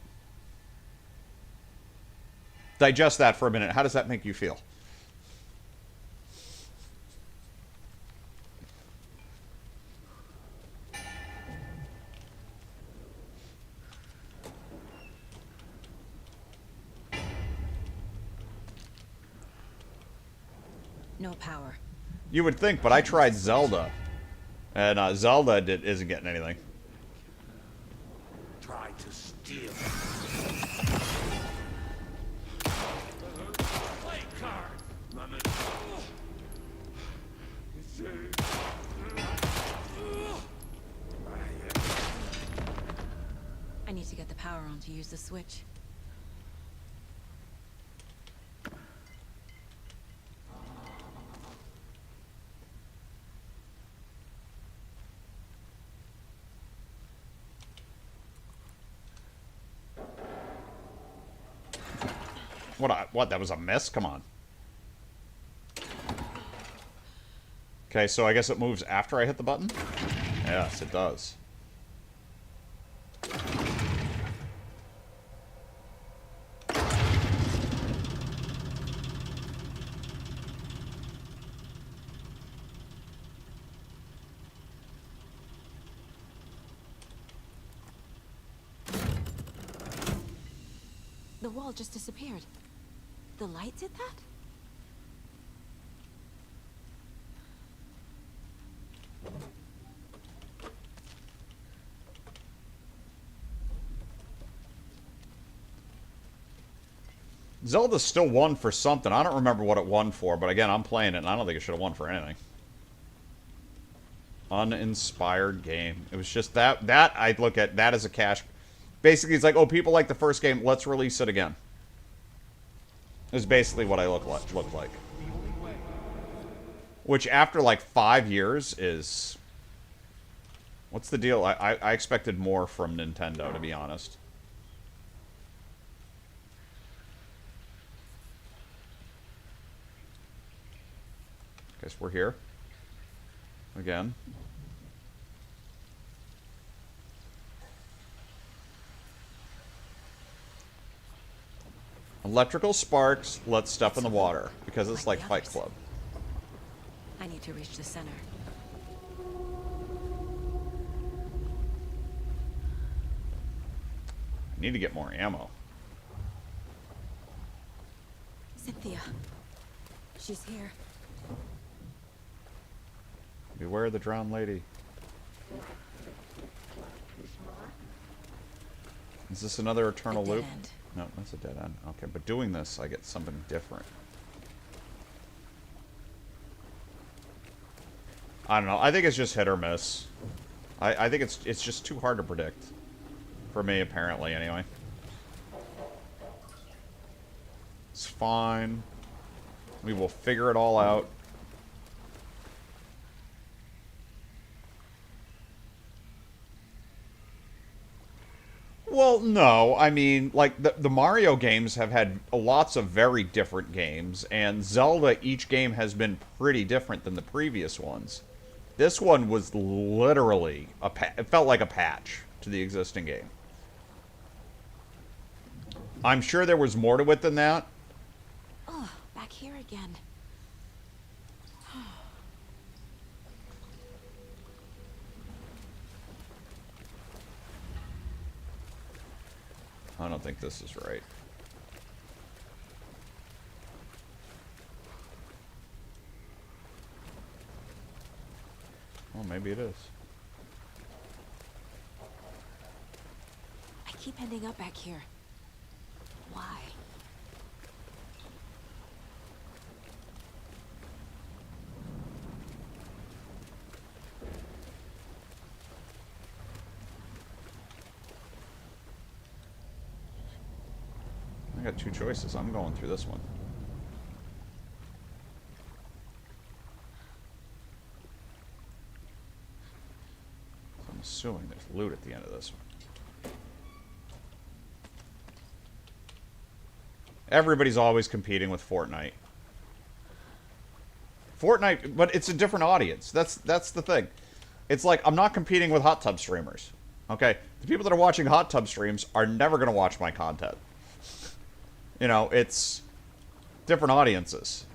Digest that for a minute. How does that make you feel? No power. You would think, but I tried Zelda. And Zelda isn't getting anything. Try to steal. Play card. use the switch. What? That was a miss? Come on. Okay, so I guess it moves after I hit the button? Yes, it does. The wall just disappeared. The light did that? Zelda still won for something. I don't remember what it won for, but again, I'm playing it, and I don't think it should have won for anything. Uninspired game. It was just that I'd look at that as a cash. Basically, it's like, oh, people like the first game, let's release it again. Is basically what I looked like. Which, after like 5 years, is... What's the deal? I expected more from Nintendo, to be honest. Guess we're here. Again. Electrical sparks let stuff in the water, because it's like Fight Club. I need to reach the center. I need to get more ammo. Cynthia. She's here. Beware the drowned lady. Is this another eternal loop? End. No, that's a dead end. Okay, but doing this, I get something different. I don't know. I think it's just hit or miss. I think it's just too hard to predict. For me, apparently, anyway. It's fine. We will figure it all out. Well, no. I mean, like, the Mario games have had lots of very different games, and Zelda, each game has been pretty different than the previous ones. This one was literally it felt like a patch to the existing game. I'm sure there was more to it than that. Oh, back here again. I don't think this is right. Well, maybe it is. I keep ending up back here. Why? I got two choices. I'm going through this one. So I'm assuming there's loot at the end of this one. Everybody's always competing with Fortnite. Fortnite, but it's a different audience. That's the thing. It's like, I'm not competing with hot tub streamers. Okay? The people that are watching hot tub streams are never going to watch my content. You know, it's different audiences.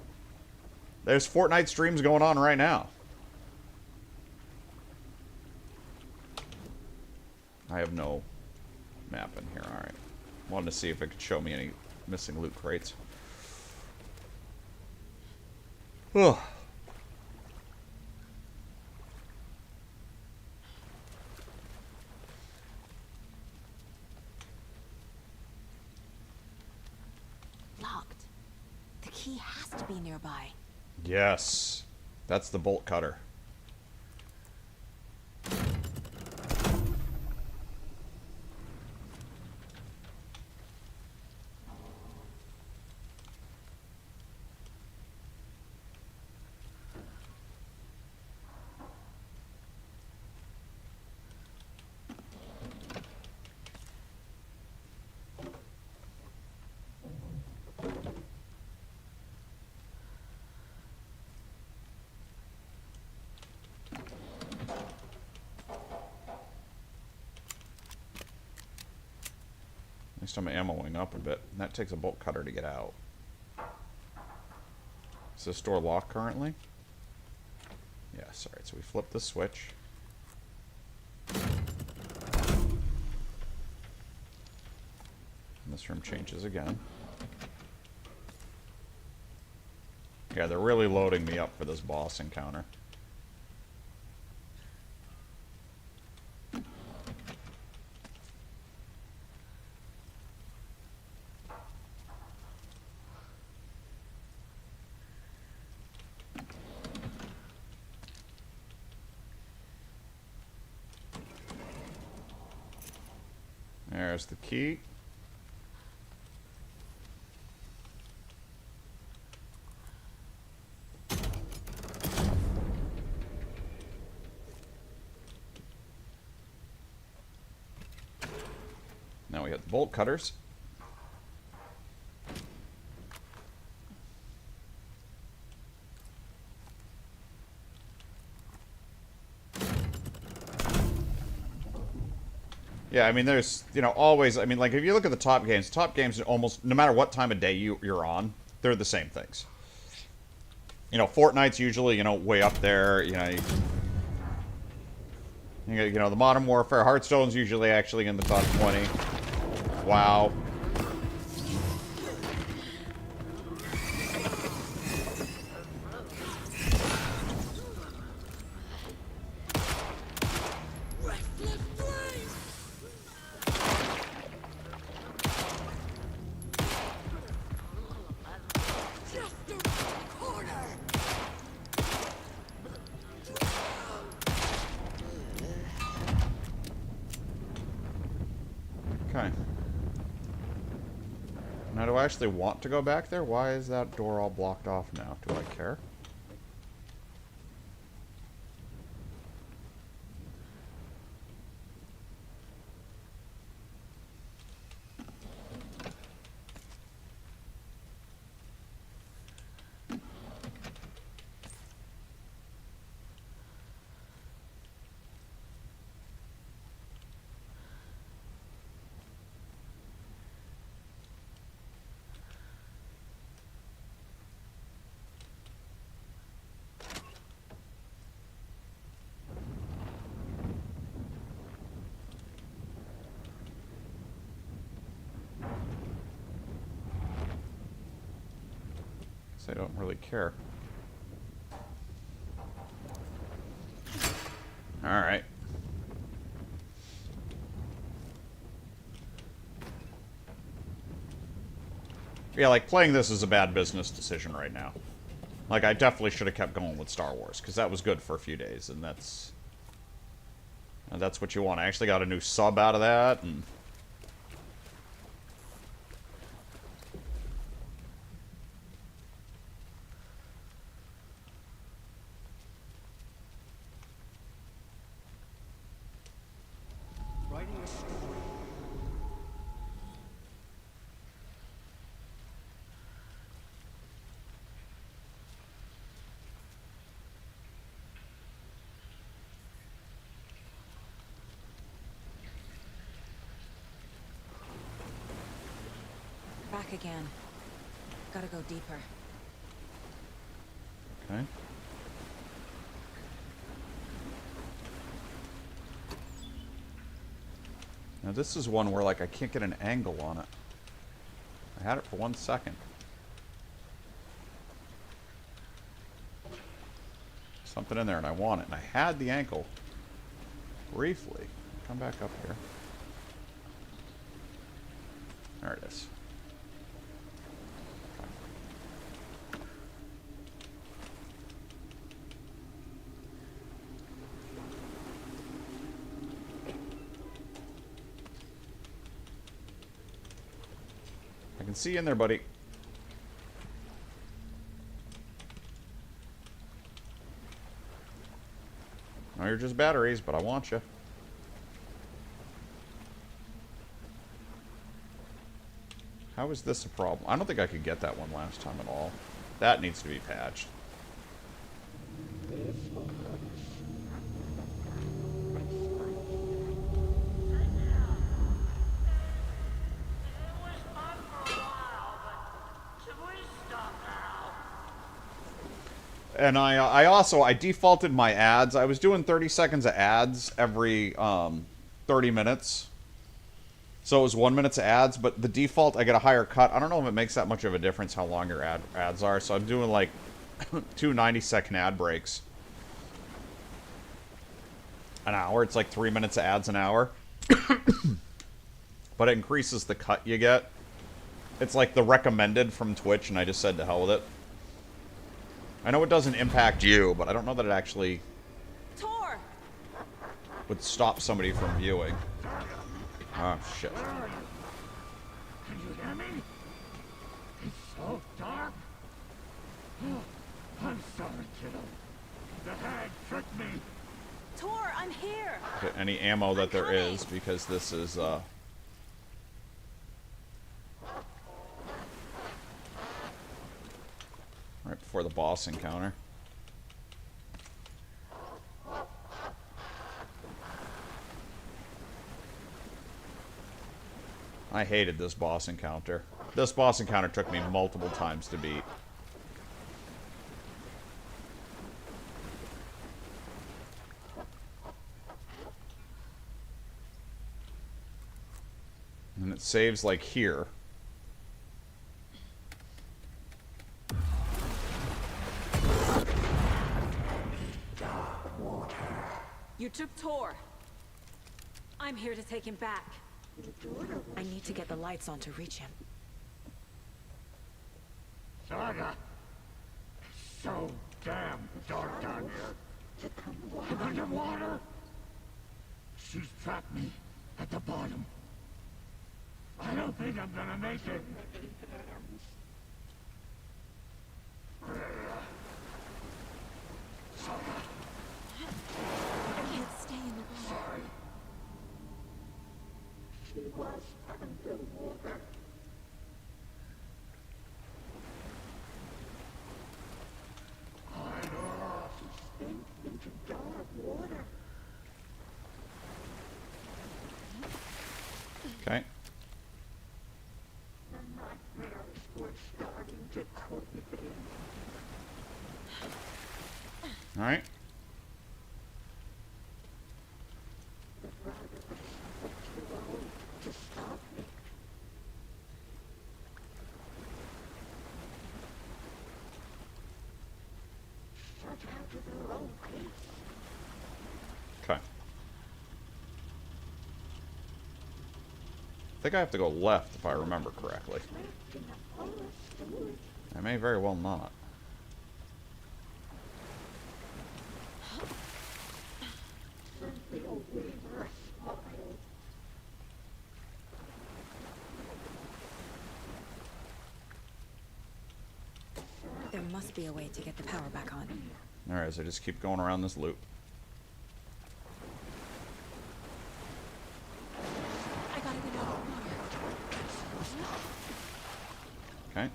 There's Fortnite streams going on right now. I have no map in here. Alright. Wanted to see if it could show me any missing loot crates. Ugh. Locked. The key has to be nearby. Yes. That's the bolt cutter. least I'm ammoing up a bit. And that takes a bolt cutter to get out. Is this door locked currently? Yes, alright, so we flip the switch. And this room changes again. Yeah, they're really loading me up for this boss encounter. There's the key. Now we have the bolt cutters. Yeah, I mean, there's, you know, always, I mean, like, if you look at the top games almost, no matter what time of day you're on, they're the same things. You know, Fortnite's usually, you know, way up there, you know, the Modern Warfare, Hearthstone's usually actually in the top 20. WoW. Okay. Now, do I actually want to go back there? Why is that door all blocked off now? Do I care? I don't really care. Alright. Yeah, like, playing this is a bad business decision right now. Like, I definitely should have kept going with Star Wars, because that was good for a few days, and that's what you want. I actually got a new sub out of that, and... Writing a story. Back again. Gotta go deeper. Okay. Now this is one where, like, I can't get an angle on it. I had it for 1 second. Something in there and I want it. And I had the ankle. Briefly. Come back up here. There it is. I can see you in there, buddy. No, you're just batteries, but I want you. How is this a problem? I don't think I could get that one last time at all. That needs to be patched. And I defaulted my ads. I was doing 30 seconds of ads every 30 minutes. So it was 1 minute's ads, but the default, I get a higher cut. I don't know if it makes that much of a difference how long your ads are. So I'm doing like 2 90-second ad breaks. An hour. It's like 3 minutes of ads an hour. But it increases the cut you get. It's like the recommended from Twitch, and I just said to hell with it. I know it doesn't impact you, but I don't know that it actually would stop somebody from viewing. Oh, shit. Can you hear me? It's so dark. I'm sorry, kiddo. The hag tricked me. Tor, I'm here. Get any ammo that there is, because this is, right before the boss encounter. I hated this boss encounter. This boss encounter took me multiple times to beat. And it saves like here. You took Tor. I'm here to take him back. I need to get the lights on to reach him. Saga. It's so damn dark down here. I'm underwater. She's trapped me at the bottom. I don't think I'm gonna make it. I can't stay in the water. She was underwater. I know to sink into dark water. Okay. The nightmares were starting to creep in. Alright. To stop me. Shut out of their own peace. Okay. I think I have to go left if I remember correctly. I may very well not. There must be a way to get the power back on. Alright, so just keep going around this loop. I gotta get out of the water. Okay.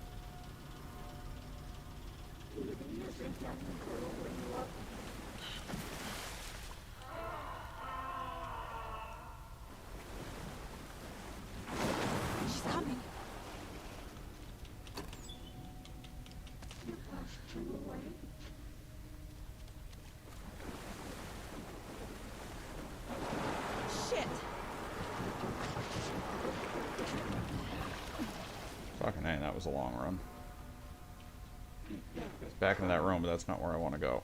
She's coming. Shit. Fucking A, that was a long run. It's back into that room, but that's not where I want to go.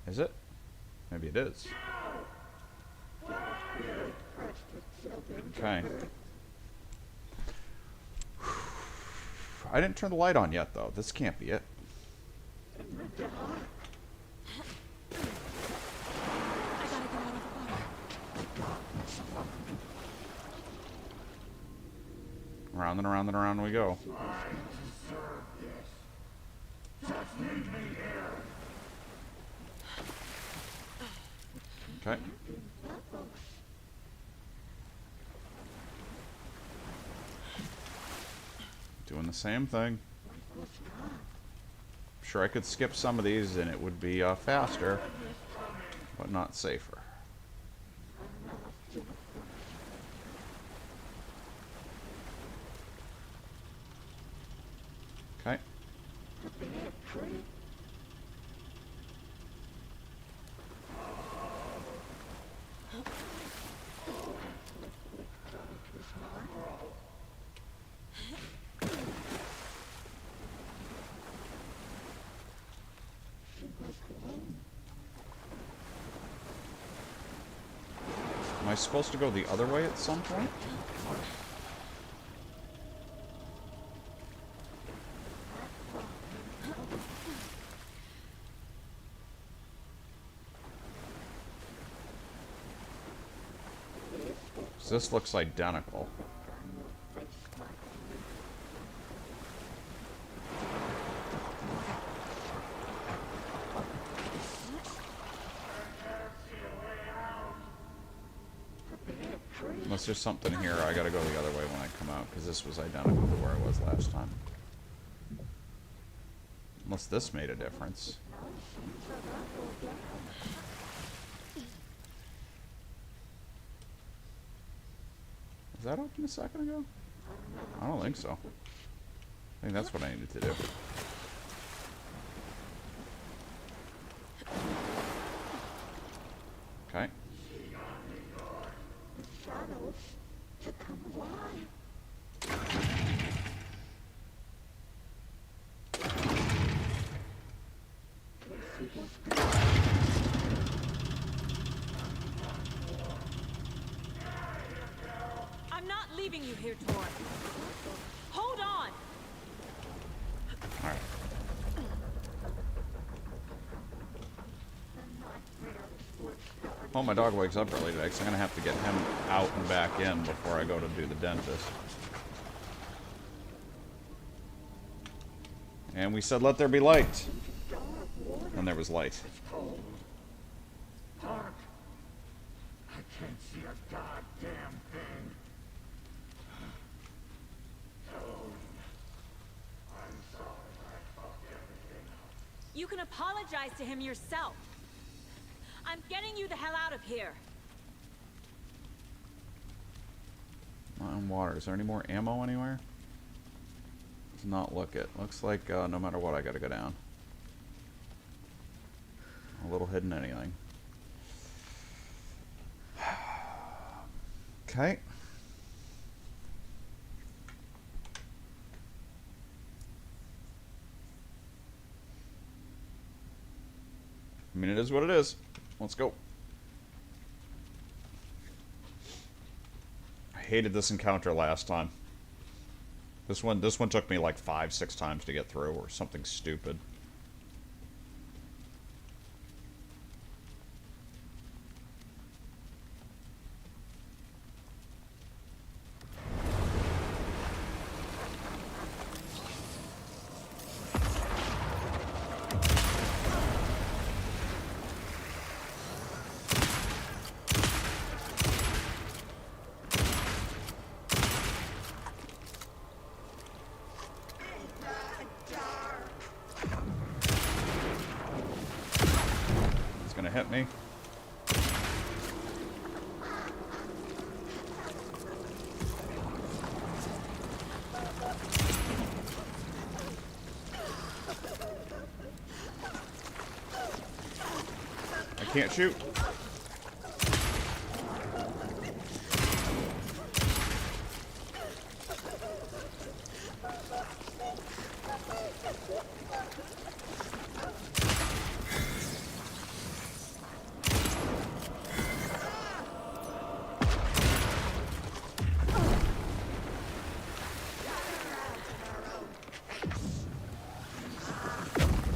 Is it? Maybe it is. Okay. I didn't turn the light on yet, though. This can't be it. Around and around and around we go. Okay. Doing the same thing. Sure, I could skip some of these and it would be faster, but not safer. Okay. Am I supposed to go the other way at some point? So this looks identical. Unless there's something here, I gotta go the other way when I come out, because this was identical to where I was last time. Unless this made a difference. Was that open a second ago? I don't think so. I think that's what I needed to do. Okay. I'm not leaving you here, Tor. Hold on! Alright. Well, my dog wakes up early today, so I'm gonna have to get him out and back in before I go to do the dentist. And we said, let there be light. And there was light. Dark. I can't see a goddamn thing. I'm sorry I fucked everything up. You can apologize to him yourself. I'm getting you the hell out of here. Mountain water. Is there any more ammo anywhere? Does not look it. Looks like no matter what, I gotta go down. A little hidden anything. Okay. I mean, it is what it is. Let's go. I hated this encounter last time. This one took me like 5-6 times to get through, or something stupid. Hit me. I can't shoot.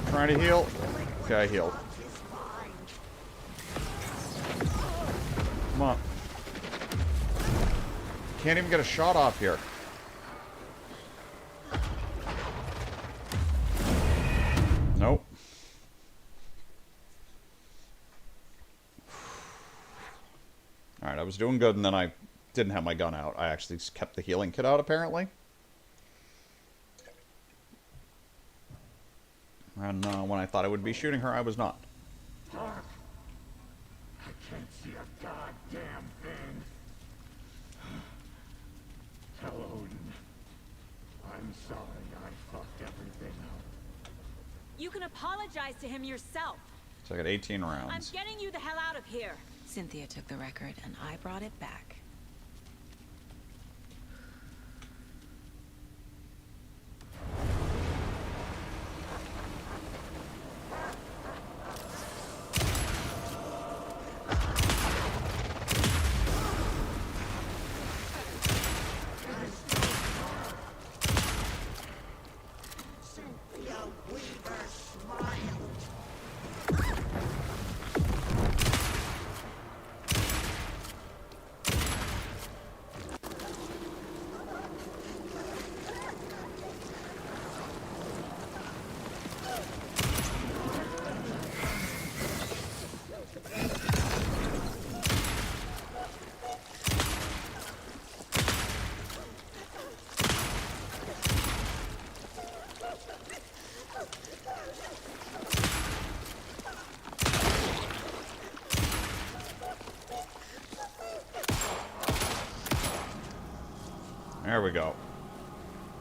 Trying to heal. Okay, I healed. Come on. Can't even get a shot off here. Nope. Alright, I was doing good and then I didn't have my gun out. I actually kept the healing kit out, apparently. And when I thought I would be shooting her, I was not. Dark. I can't see a goddamn thing. Tell Odin. I'm sorry I fucked everything up. You can apologize to him yourself. So I got 18 I'm rounds. getting you the hell out of here. Cynthia took the record, and I brought it back. Cynthia Weaver smiled. There we go.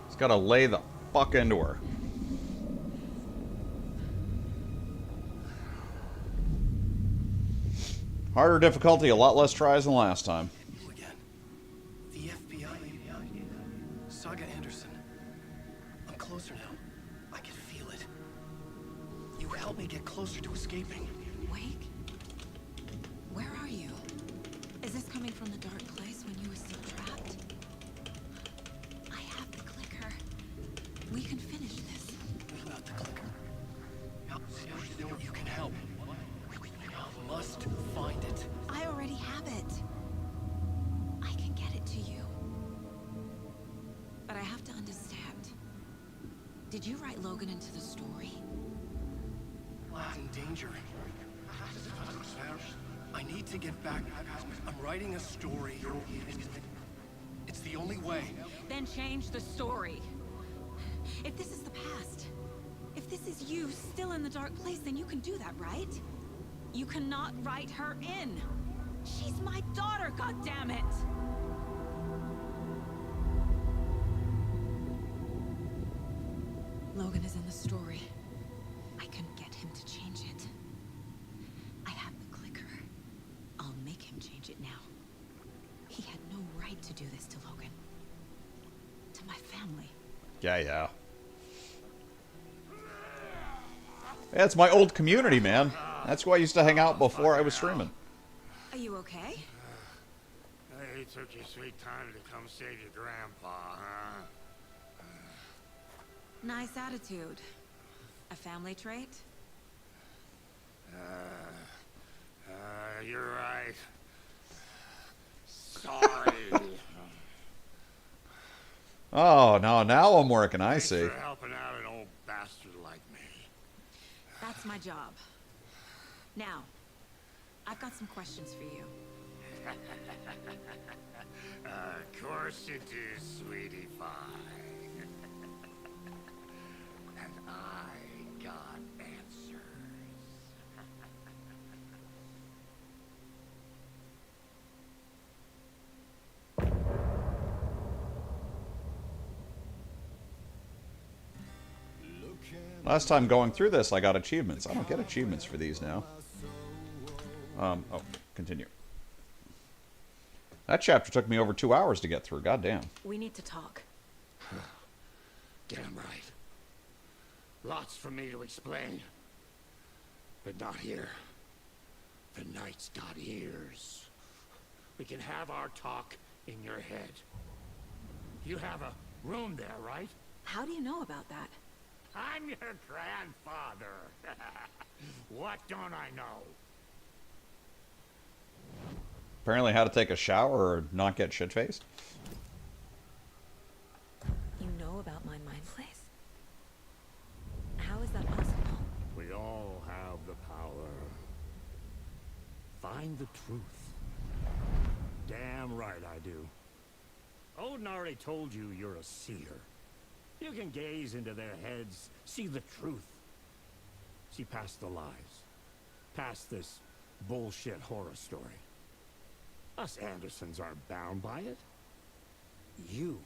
Just gotta lay the fuck into her. Harder difficulty, a lot less tries than last time. You again. The FBI. Saga Anderson. I'm closer now. I can feel it. You helped me get closer to escaping. Wake? Where are you? Is this coming from the dark place when you were still trapped? I have the clicker. We can finish this. What about the clicker? You can help. We must find it. I already have it. I can get it to you. But I have to understand. Did you write Logan into the story? Lad's in danger. I need to get back. I'm writing a story. It's the only way. Then change the story. If this is the past, if this is you still in the dark place, then you can do that, right? You cannot write her in. She's my daughter, goddammit! Logan is in the story. I can get him to change it. I have the clicker. I'll make him change it now. He had no right to do this to Logan. To my family. Yeah. It's my old community, man. That's where I used to hang out before I was streaming. Are you okay? Hey, took your sweet time to come save your grandpa, huh? Nice attitude. A family trait? You're right. Sorry. Oh, now I'm working, I see. Thanks for helping out an old bastard like me. That's my job. Now, I've got some questions for you. Of course you do, sweetie pie. And I got answers. Last time going through this, I got achievements. I don't get achievements for these now. Oh, continue. That chapter took me over 2 hours to get through. Goddamn. We need to talk. Damn right. Lots for me to explain. But not here. The night's got ears. We can have our talk in your head. You have a room there, right? How do you know about that? I'm your grandfather. What don't I know? Apparently how to take a shower or not get shit-faced. You know about my mind place? How is that possible? We all have the power. Find the truth. Damn right I do. Odin already told you you're a seer. You can gaze into their heads, see the truth. See past the lies. Past this bullshit horror story. Us Andersons aren't bound by it. You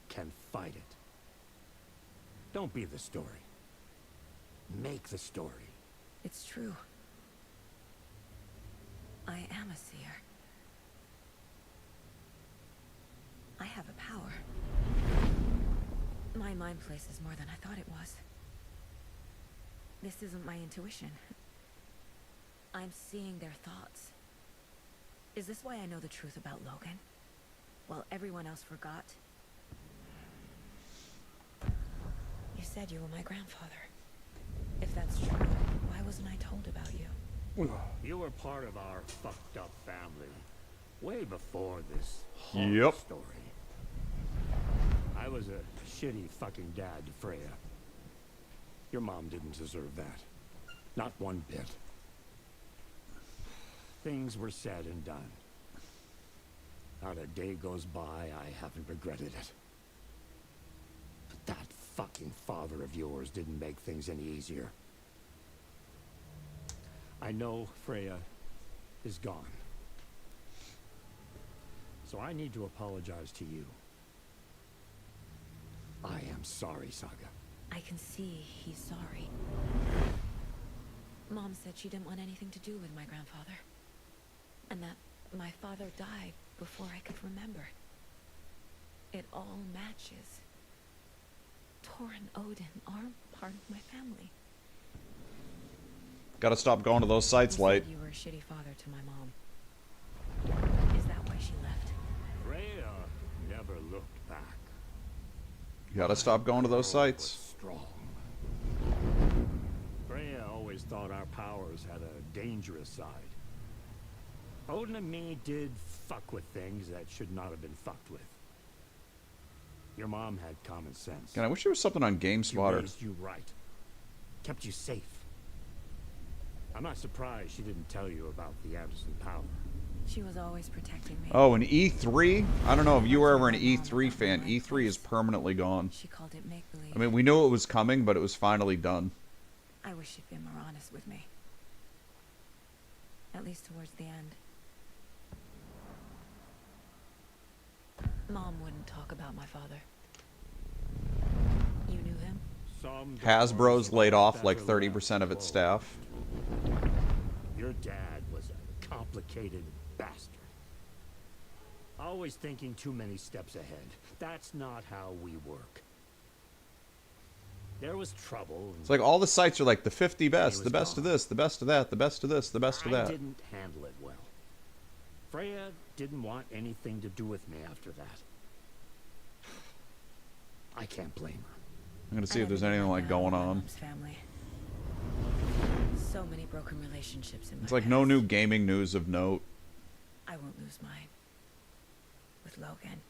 can fight it. Don't be the story. make the story. It's true. I am a seer. I have a power. My mind places more than I thought it was. This isn't my intuition. I'm seeing their thoughts. Is this why I know the truth about Logan? While everyone else forgot? You said you were my grandfather. If that's true, why wasn't I told about you? You were part of our fucked up family. Way before this Yep. horror story. I was a shitty fucking dad to Freya. Your mom didn't deserve that. Not one bit. Things were said and done. Not a day goes by I haven't regretted it. But that fucking father of yours didn't make things any easier. I know Freya is gone. So I need to apologize to you. I am sorry, Saga. I can see he's sorry. Mom said she didn't want anything to do with my grandfather. And that my father died before I could remember. It all matches. Tor and Odin are part of my family. Gotta stop going to those sites, You Light. said you were a shitty father to my mom. Is that why she left? Freya never looked back. You gotta stop going to those sites. Strong. Freya always thought our powers had a dangerous side. Odin and me did fuck with things that should not have been fucked with. Your mom had common sense. And I wish there was something on She GameSpotter. raised you right. Kept you safe. I'm not surprised she didn't tell you about the Anderson power. She was always protecting me. Oh, and E3? I don't know if you were ever an E3 fan. E3 is permanently gone. She called it make-believe. I mean, we knew it was coming, but it was finally done. I wish she'd been more honest with me. At least towards the end. Mom wouldn't talk about my father. You knew him? Hasbro's laid off like 30% of its staff. Your dad was a complicated bastard. Always thinking too many steps ahead. That's not how we work. There was trouble. It's like all the sites are like the 50 best, the best of this, the best of that, the best of this, the best of I that. didn't handle it well. Freya didn't want anything to do with me after that. I can't blame her. I'm gonna see if there's anything like going on. Family. So many broken relationships in my It's like no new gaming news of note. I won't lose mine. With Logan.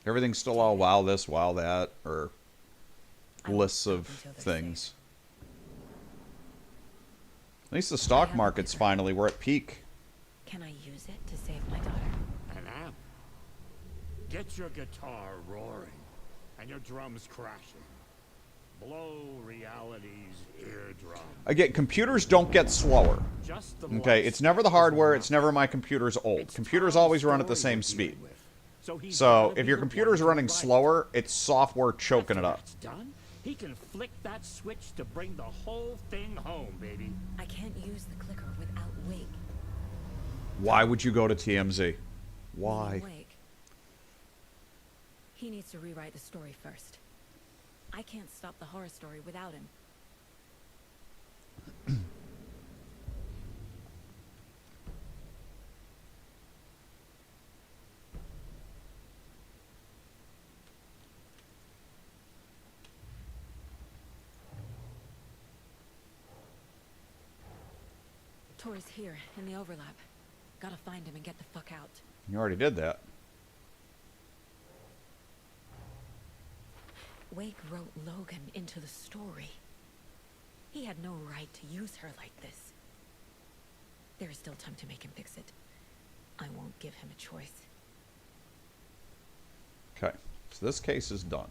Everything's still all wow this, wow that, or lists of things. At least the stock market's finally, we're at peak. Can I use it to save my daughter? An amp. Get your guitar roaring and your drums crashing. Blow reality's eardrum. Again, computers don't get slower. Just the Okay, it's never the hardware, it's never my computer's old. Computers always run at the same speed. So if your computer's running slower, it's software choking it up. Done? He can flick that switch to bring the whole thing home, baby. I can't use the clicker without Wake. Why would you go to TMZ? Why? Wake. He needs to rewrite the story first. I can't stop the horror story without him. Tor's here, in the overlap. Gotta find him and get the fuck out. You already did that. Wake wrote Logan into the story. He had no right to use her like this. There is still time to make him fix it. I won't give him a choice. Okay, so this case is done.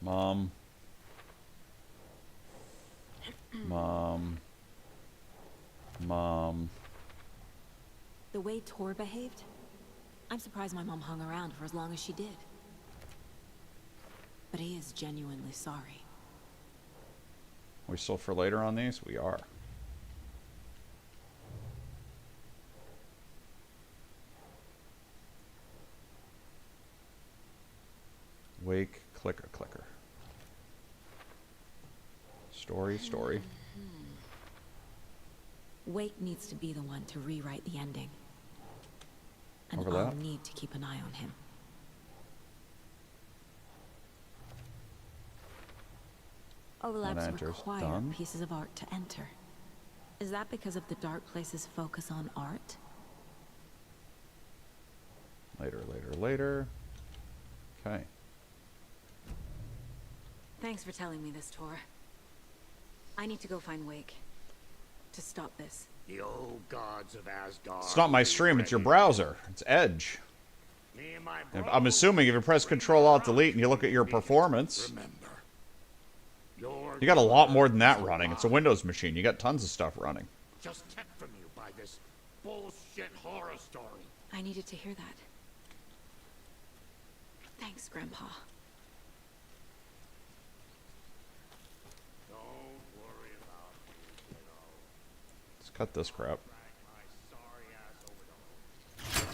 Mom. Mom. The way Tor behaved, I'm surprised my mom hung around for as long as she did. but he is genuinely sorry. We still for later on these? We are. Wake, clicker, clicker. Story, story. Wake needs to be the one to rewrite the ending. And Overlap? I'll need to keep an eye on him. Overlaps enters. require Done. pieces of art to enter. Is that because of the Dark Place's focus on art? Later, later, later. Okay. Thanks for telling me this, Tor. I need to go find Wake. To stop this. The old gods of Asgard. It's not my stream, it's your browser. It's Edge. Me and my I'm assuming if you press Control-Alt-Delete and you look at your performance, you got a lot more than that running. It's a Windows machine. You got tons of stuff running. just kept from you by this bullshit horror story. I needed to hear that. Thanks, Grandpa. Don't worry about me, kiddo. Let's cut this crap. Drag my sorry ass over to home.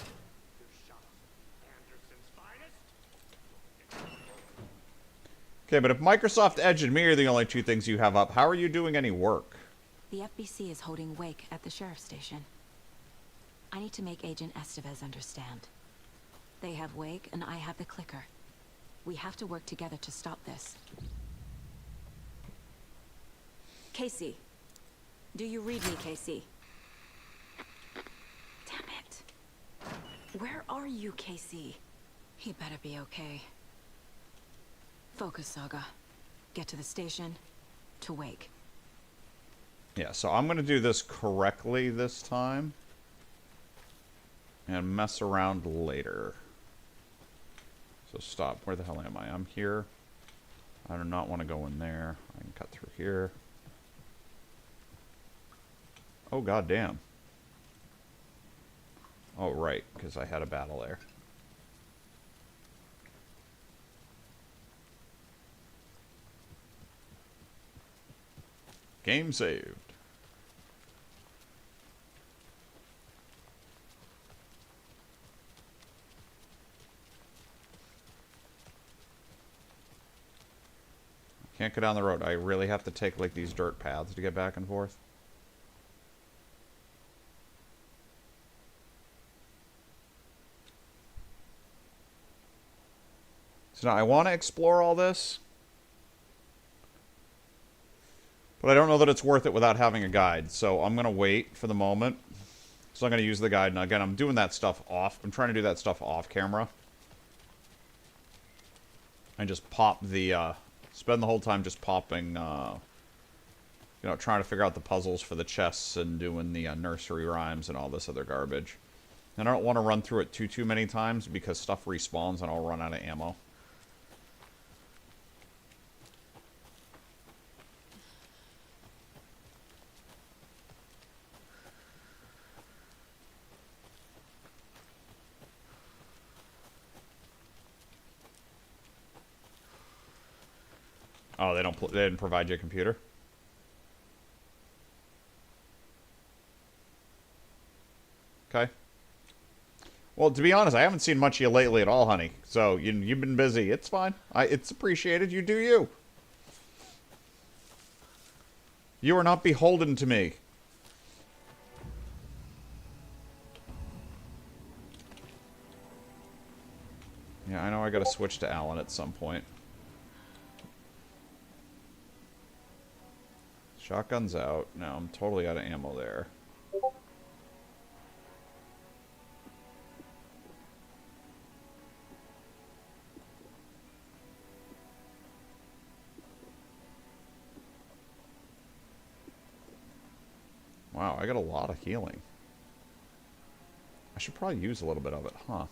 2 shots of Anderson's finest. Okay, but if Microsoft Edge and me are the only two things you have up, how are you doing any work? The FBC is holding Wake at the sheriff's station. I need to make Agent Estevez understand. They have Wake, and I have the clicker. We have to work together to stop this. Casey. Do you read me, Casey? Damn it. Where are you, Casey? He better be okay. Focus, Saga. Get to the station. To Wake. Yeah, so I'm going to do this correctly this time. And mess around later. So stop. Where the hell am I? I'm here. I do not want to go in there. I can cut through here. Oh, goddamn. Oh, right, because I had a battle there. Game saved. Can't go down the road. I really have to take like these dirt paths to get back and forth. So now I want to explore all this, but I don't know that it's worth it without having a guide. So I'm going to wait for the moment. So I'm going to use the guide. And again, I'm doing that stuff off. I'm trying to do that stuff off camera. And just pop the, spend the whole time just popping, you know, trying to figure out the puzzles for the chests and doing the nursery rhymes and all this other garbage. And I don't want to run through it too many times because stuff respawns and I'll run out of ammo. Oh, they didn't provide you a computer? Okay. Well, to be honest, I haven't seen much of you lately at all, honey. So, you've been busy. It's fine. It's appreciated. You do you. You are not beholden to me. Yeah, I know I gotta switch to Alan at some point. Shotgun's out. Now I'm totally out of ammo there. Wow, I got a lot of healing. I should probably use a little bit of it, huh?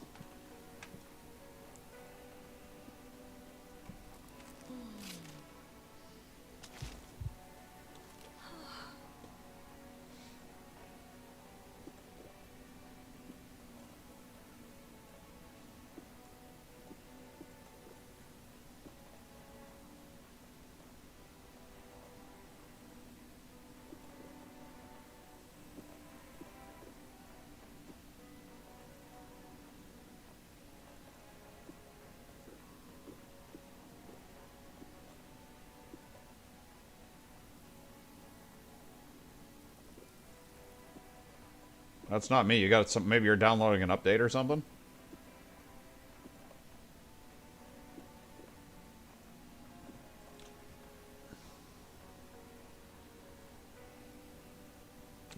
That's not me. You got some. Maybe you're downloading an update or something.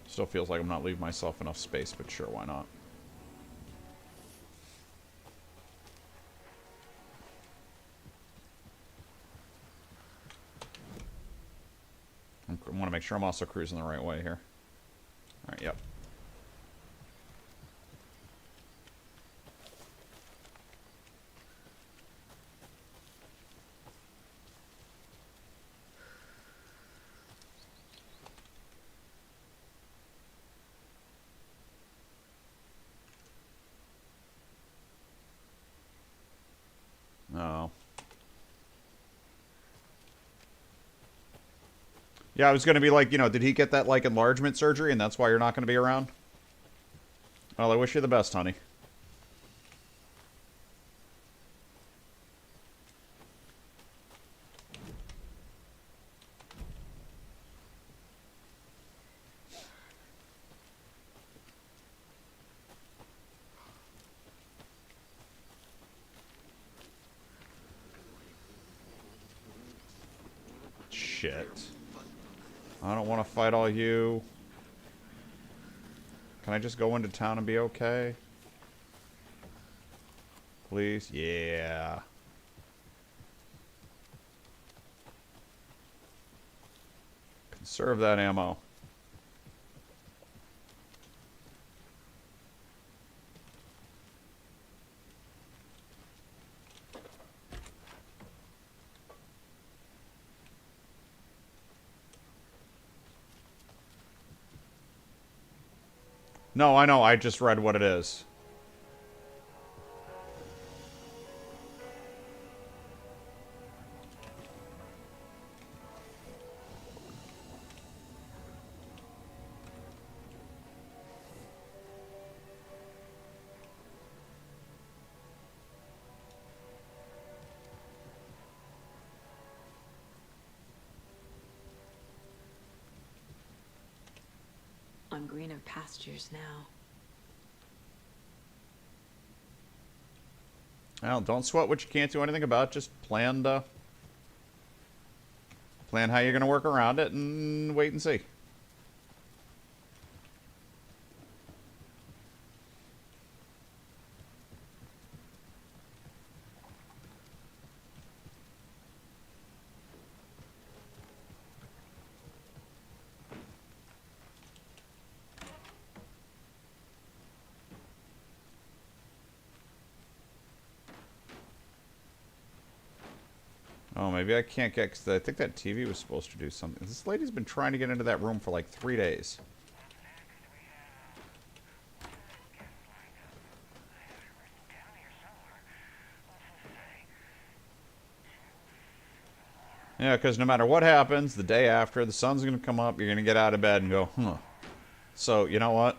Still feels like I'm not leaving myself enough space, but sure, why not? I want to make sure I'm also cruising the right way here. Alright, yep. Oh. Yeah, I was going to be like, you know, did he get that, like, enlargement surgery and that's why you're not going to be around? Well, I wish you the best, honey. Shit. I don't want to fight all you. Can I just go into town and be okay? Please? Yeah. Conserve that ammo. No, I know. I just read what it is. On greener pastures now. Well, don't sweat what you can't do anything about. Just plan how you're going to work around it and wait and see. Oh, maybe I can't get... Cause I think that TV was supposed to do something. This lady's been trying to get into that room for like 3 days. Yeah, because no matter what happens, the day after, the sun's going to come up, you're going to get out of bed and go, huh. So, you know what?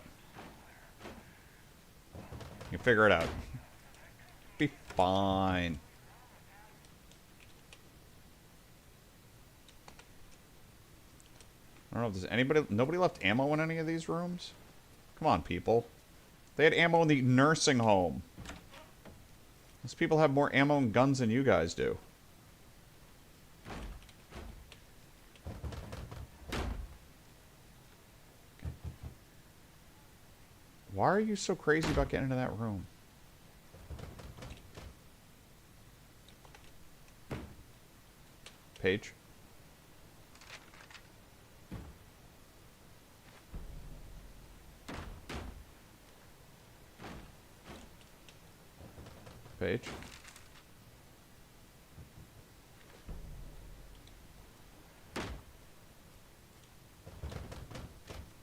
You figure it out. Be fine. I don't know if there's anybody... Nobody left ammo in any of these rooms? Come on, people. They had ammo in the nursing home. These people have more ammo and guns than you guys do. Why are you so crazy about getting into that room? Paige? Paige?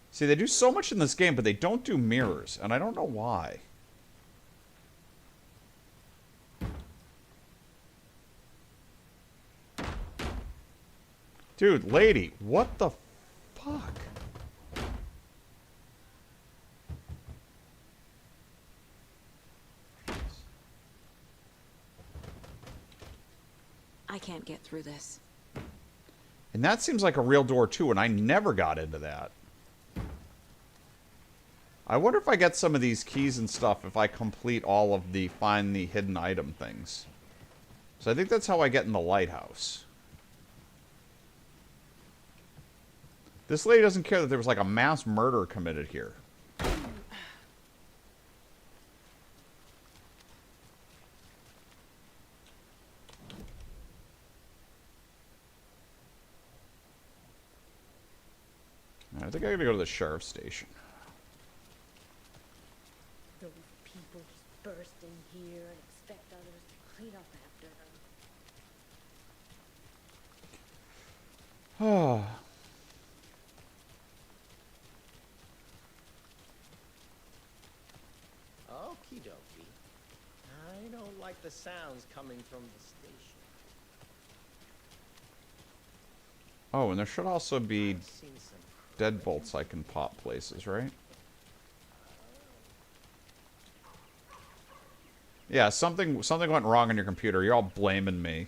See, they do so much in this game, but they don't do mirrors, and I don't know why. Dude, lady, what the fuck? I can't get through this. And that seems like a real door, too, and I never got into that. I wonder if I get some of these keys and stuff if I complete all of the find the hidden item things. So I think that's how I get in the lighthouse. This lady doesn't care that there was like a mass murder committed here. I think I gotta go to the sheriff's station. Those people just burst in here and expect others to clean up after them. Oh. Okie dokie. I don't like the sounds coming from the station. Oh, and there should also be deadbolts I can pop places, right? Yeah, something went wrong on your computer. You're all blaming me.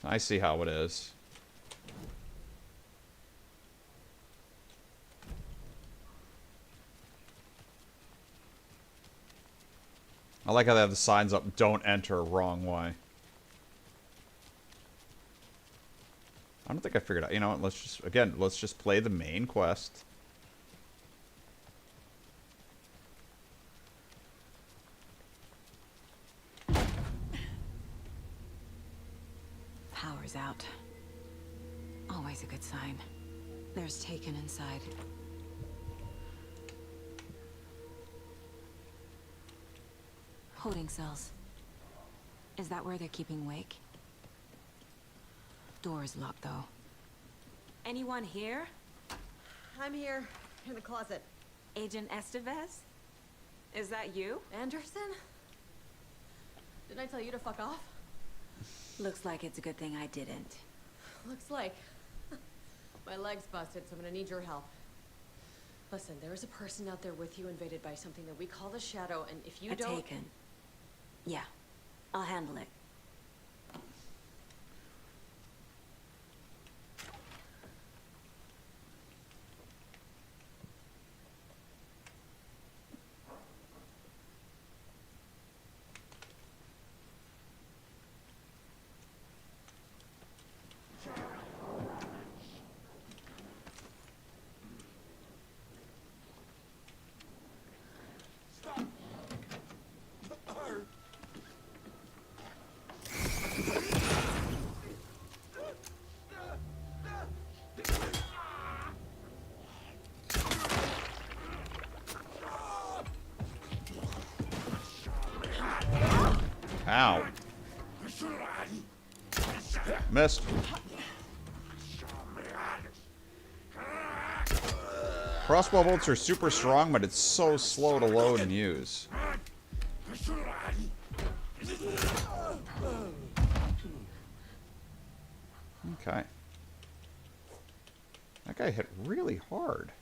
I see how it is. I like how they have the signs up, don't enter, wrong way. I don't think I figured out. You know what, let's just play the main quest. Power's out. Always a good sign. There's Taken inside. Holding cells. Is that where they're keeping Wake? Door is locked, though. Anyone here? I'm here, in the closet. Agent Estevez? Is that you? Anderson? Didn't I tell you to fuck off? Looks like it's a good thing I didn't. Looks like. My leg's busted, so I'm gonna need your help. Listen, there is a person out there with you invaded by something that we call the Shadow, and if you don't... Taken. Yeah, I'll handle it. Ow. Missed. Crossbow bolts are super strong, but it's so slow to load and use. Okay. That guy hit really hard.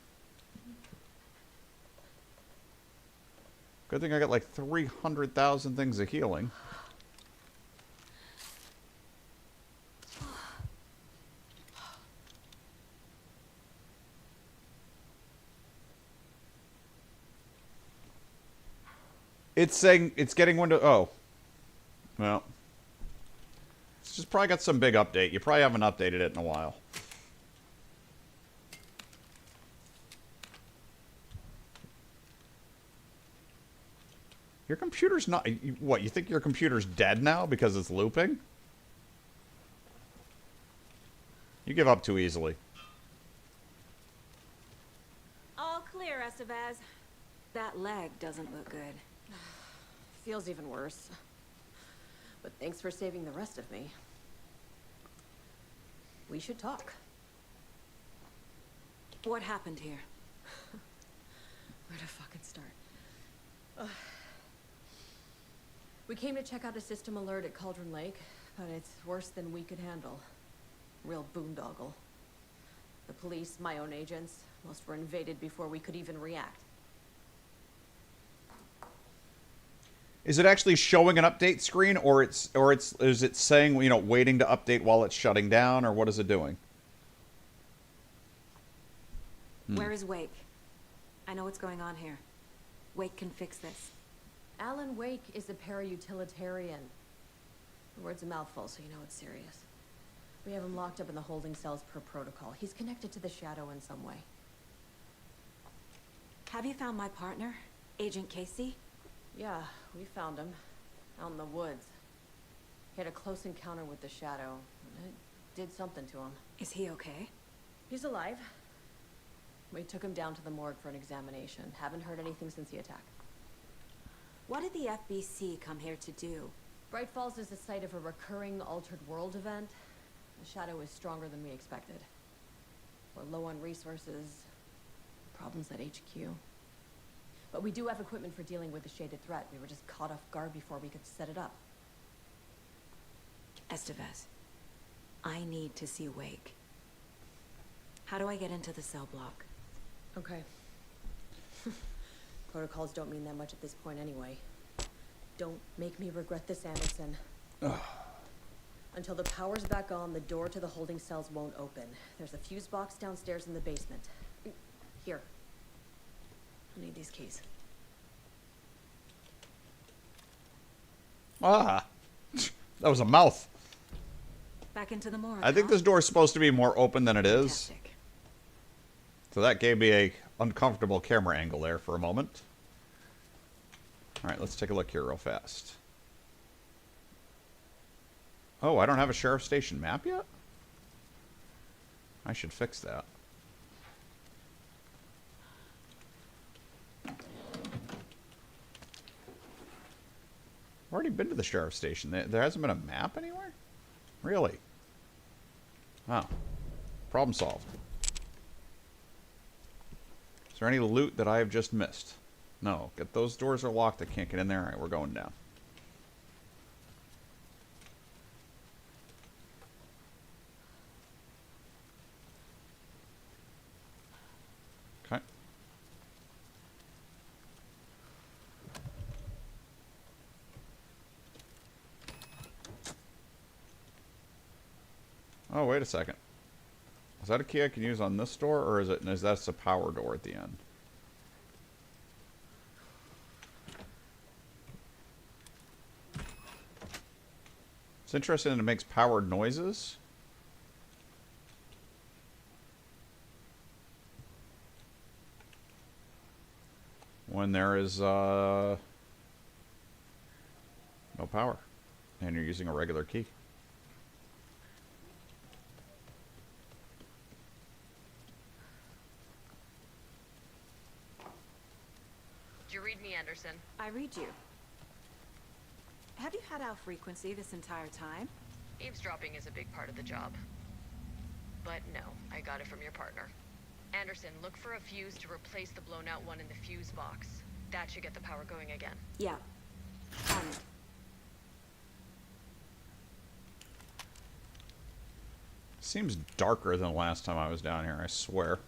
Good thing I got like 300,000 things of healing. It's saying it's getting Windows. Oh. Well. It's just probably got some big update. You probably haven't updated it in a while. Your computer's not... What, you think your computer's dead now because it's looping? You give up too easily. All clear, Estevez. That leg doesn't look good. Feels even worse. But thanks for saving the rest of me. We should talk. What happened here? Where to fucking start? We came to check out a system alert at Cauldron Lake, but it's worse than we could handle. Real boondoggle. The police, my own agents, most were invaded before we could even react. Is it actually showing an update screen, or is it saying, you know, waiting to update while it's shutting down, or what is it doing? Where is Wake? I know what's going on here. Wake can fix this. Alan Wake is a para-utilitarian. The word's a mouthful, so you know it's serious. We have him locked up in the holding cells per protocol. He's connected to the Shadow in some way. Have you found my partner, Agent Casey? Yeah, we found him. Out in the woods. He had a close encounter with the Shadow. And it did something to him. Is he okay? He's alive. We took him down to the morgue for an examination. Haven't heard anything since the attack. What did the FBC come here to do? Bright Falls is the site of a recurring Altered World event. The Shadow is stronger than we expected. We're low on resources. Problems at HQ. But we do have equipment for dealing with the shaded threat. We were just caught off guard before we could set it up. Estevez, I need to see Wake. How do I get into the cell block? Okay. Protocols don't mean that much at this point anyway. Don't make me regret this, Anderson. Until the power's back on, the door to the holding cells won't open. There's a fuse box downstairs in the basement. Here. I'll need these keys. Ah! That was a mouth. Back into the morgue. I think this door is supposed to be more open than it is. Fantastic. So that gave me a uncomfortable camera angle there for a moment. Alright, let's take a look here real fast. Oh, I don't have a sheriff station map yet? I should fix that. I've already been to the sheriff station. There hasn't been a map anywhere? Really? Oh. Problem solved. Is there any loot that I have just missed? No. Those doors are locked. I can't get in there. Alright, we're going down. Okay. Oh, wait a second. Is that a key I can use on this door, or is that a power door at the end? It's interesting that it makes powered noises. When there is no power, and you're using a regular key. Did you read me, Anderson? I read you. Have you had our frequency this entire time? Eavesdropping is a big part of the job. But no, I got it from your partner. Anderson, look for a fuse to replace the blown out one in the fuse box. That should get the power going again. Yeah. On it. Seems darker than the last time I was down here, I swear.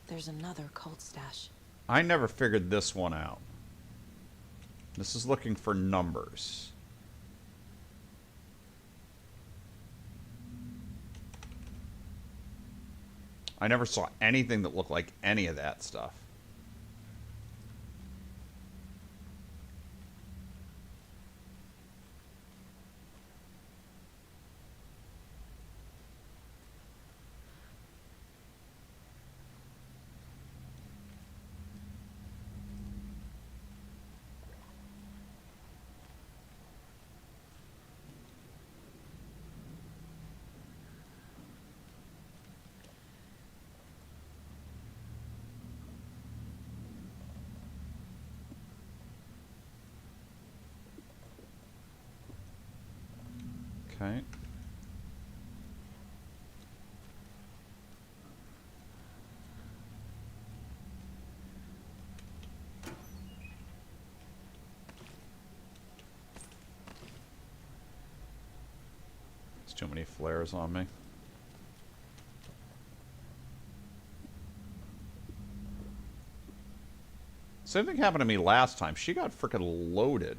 There's another cult stash. I never figured this one out. This is looking for numbers. I never saw anything that looked like any of that stuff. Okay. There's too many flares on me. Same thing happened to me last time. She got freaking loaded.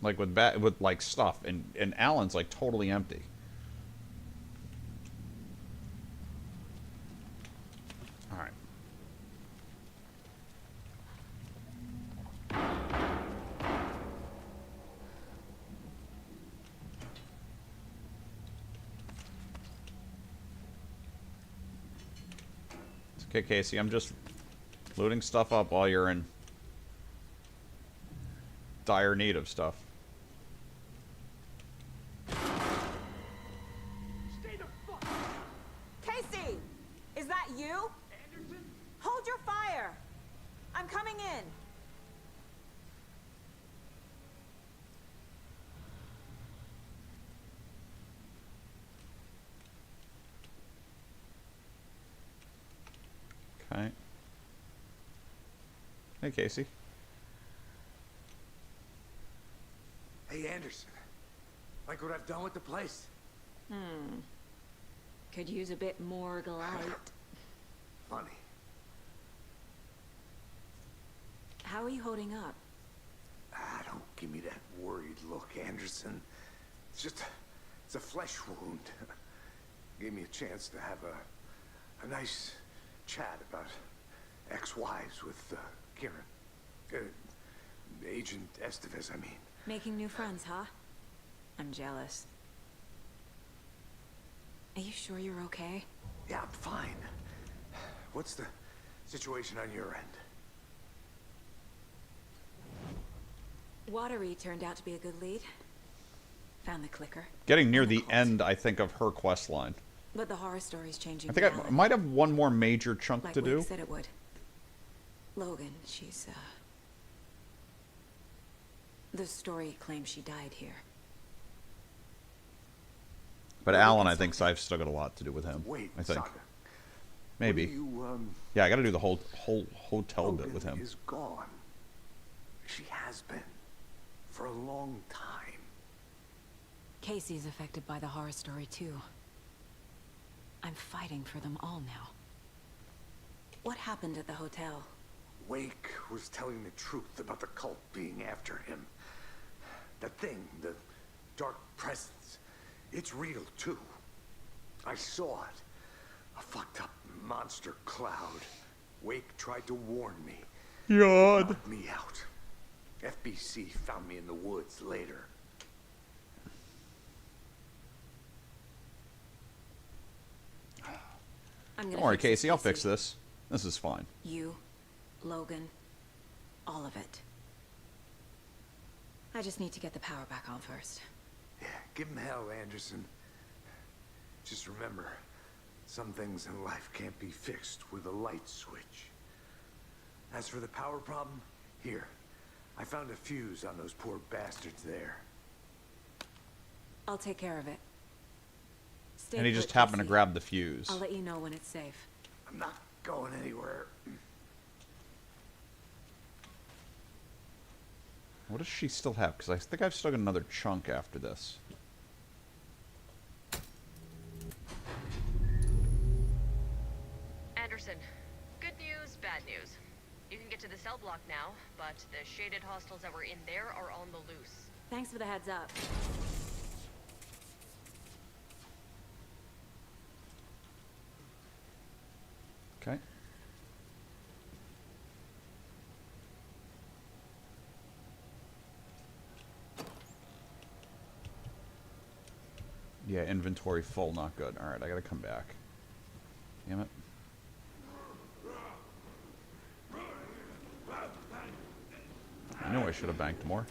Like with like stuff, and Alan's like totally empty. All right. It's okay, Casey. I'm just looting stuff up while you're in dire need of stuff. Casey! Is that you? Anderson? Hold your fire! I'm coming in. Okay. Hey, Casey. Hey, Anderson. Like what I've done with the place? Could use a bit more light. Funny. How are you holding up? Don't give me that worried look, Anderson. It's a flesh wound. Gave me a chance to have a nice chat about ex-wives with Kieran. Agent Estevez, I mean. Making new friends, huh? I'm jealous. Are you sure you're okay? Yeah, I'm fine. What's the situation on your end? Watery turned out to be a good lead. Found the clicker. Getting near the end, I think, of her quest line. But the horror story's changing. I think I might have one more major chunk like to do. Wake said it would. Logan, she's the story claims she died here. But Alan, I think I've still got a lot to do with him. Wait, I think. Saga. Maybe. Yeah, I got to do the whole hotel Logan bit with him. is gone. She has been. For a long time. Casey's affected by the horror story too. I'm fighting for them all now. What happened at the hotel? Wake was telling the truth about the cult being after him. That thing, the dark presence, it's real too. I saw it. A fucked up monster cloud. Wake tried to warn me. God. Knocked me out. FBC found me in the woods later. Don't worry, Casey. I'll fix this. This is fine. You, Logan, all of it. I just need to get the power back on first. Yeah, give him hell, Anderson. Just remember, some things in life can't be fixed with a light switch. As for the power problem, here. I found a fuse on those poor bastards there. I'll take care of it. Stay And he put, just happened to Casey. grab the fuse. I'll let you know when it's safe. I'm not going anywhere. What does she still have? Because I think I've still got another chunk after this. Anderson, good news, bad news. You can get to the cell block now, but the shaded hostiles that were in there are on the loose. Thanks for the heads up. Okay. Yeah, inventory full, not good. Alright, I gotta come back. Damn it. I knew I should have banked more.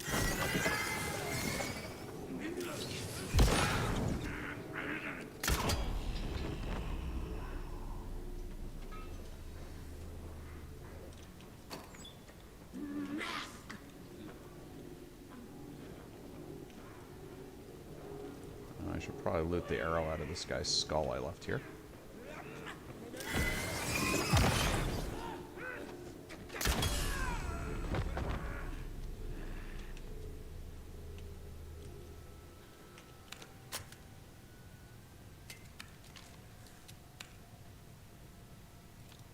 I should probably loot the arrow out of this guy's skull I left here.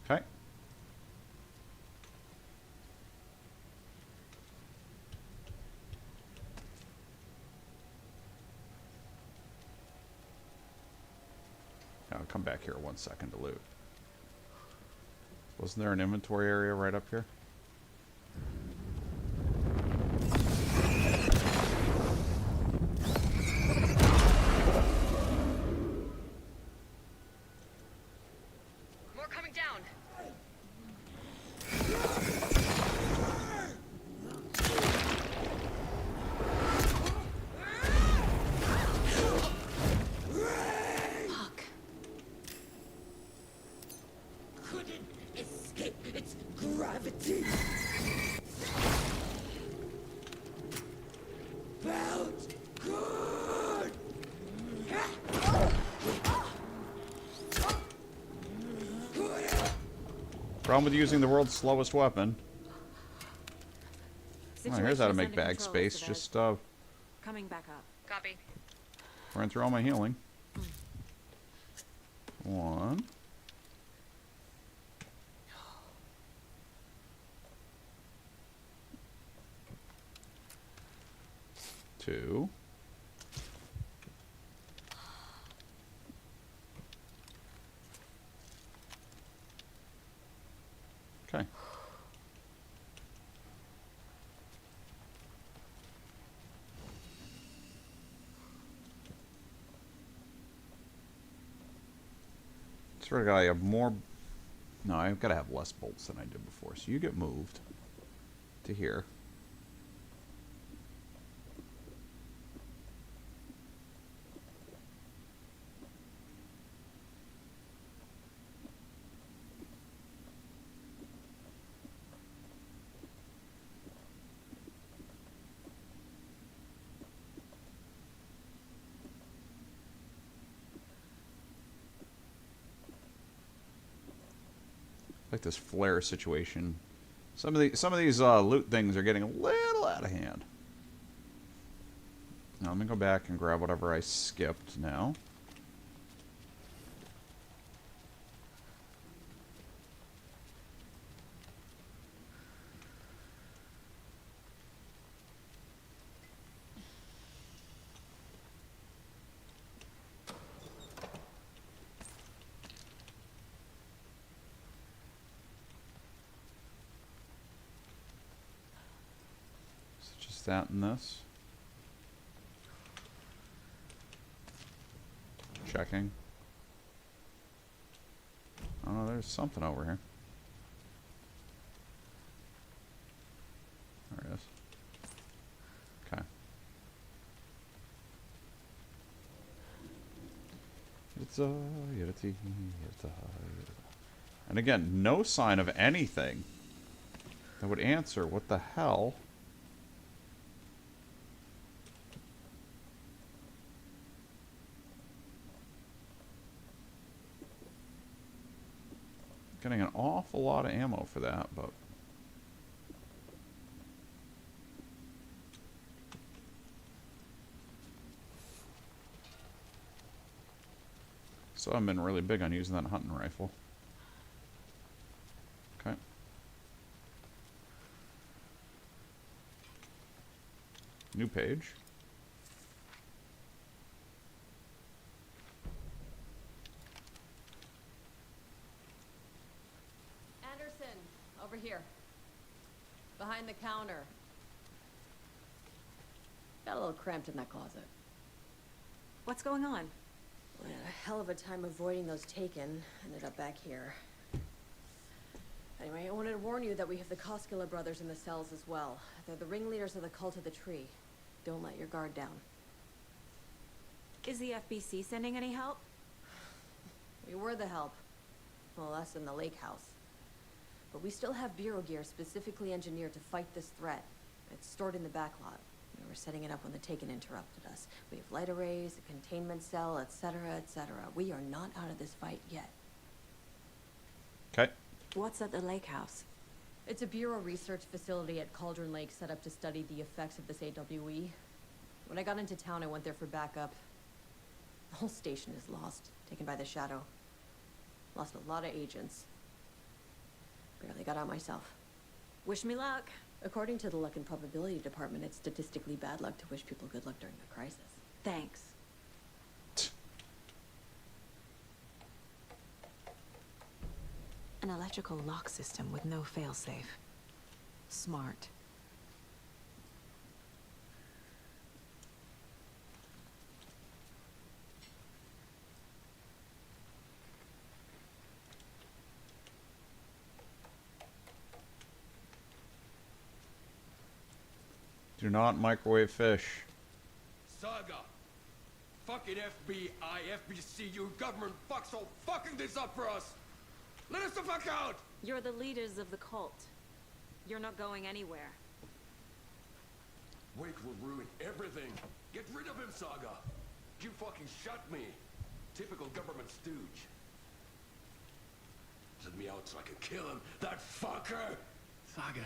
Okay. I'll come back here 1 second to loot. Wasn't there an inventory area right up here? More coming down. Fuck. Couldn't escape its gravity. Felt good. Problem with using the world's slowest weapon. Oh, here's how to Situation is make under bag control, space. Estevez. Just Coming back up. Copy. run through all my healing. 1. 2. Okay. Swear to God, I have more. No, I've got to have less bolts than I did before. So you get moved to here. Like this flare situation. Some of these loot things are getting a little out of hand. Now let me go back and grab whatever I skipped now. That and this. Checking. Oh, there's something over here. There it is. Okay. And again, no sign of anything that would answer what the hell. Getting an awful lot of ammo for that, but so I've been really big on using that hunting rifle. Okay. New page. Over here. Behind the counter. Got a little cramped in that closet. What's going on? We had a hell of a time avoiding those taken. Ended up back here. Anyway, I wanted to warn you that we have the Koskela brothers in the cells as well. They're the ringleaders of the Cult of the Tree. Don't let your guard down. Is the FBC sending any help? We were the help. Well, us in the lake house. But we still have Bureau gear specifically engineered to fight this threat. It's stored in the backlot. We were setting it up when the Taken interrupted us. We have light arrays, a containment cell, etc., etc. We are not out of this fight yet. Okay. What's at the lake house? It's a Bureau research facility at Cauldron Lake set up to study the effects of this AWE. When I got into town, I went there for backup. The whole station is lost, taken by the Shadow. Lost a lot of agents. Barely got out myself. Wish me luck. According to the Luck and Probability Department, it's statistically bad luck to wish people good luck during a crisis. Thanks. electrical lock system with no failsafe. Smart. Do not microwave fish. Saga! Fucking FBI, FBC, you government fucks all fucking this up for us! Let us the fuck out! You're the leaders of the cult. You're not going anywhere. Wake will ruin everything. Get rid of him, Saga! You fucking shot me. Typical government stooge. Let me out so I can kill him, that fucker! Saga.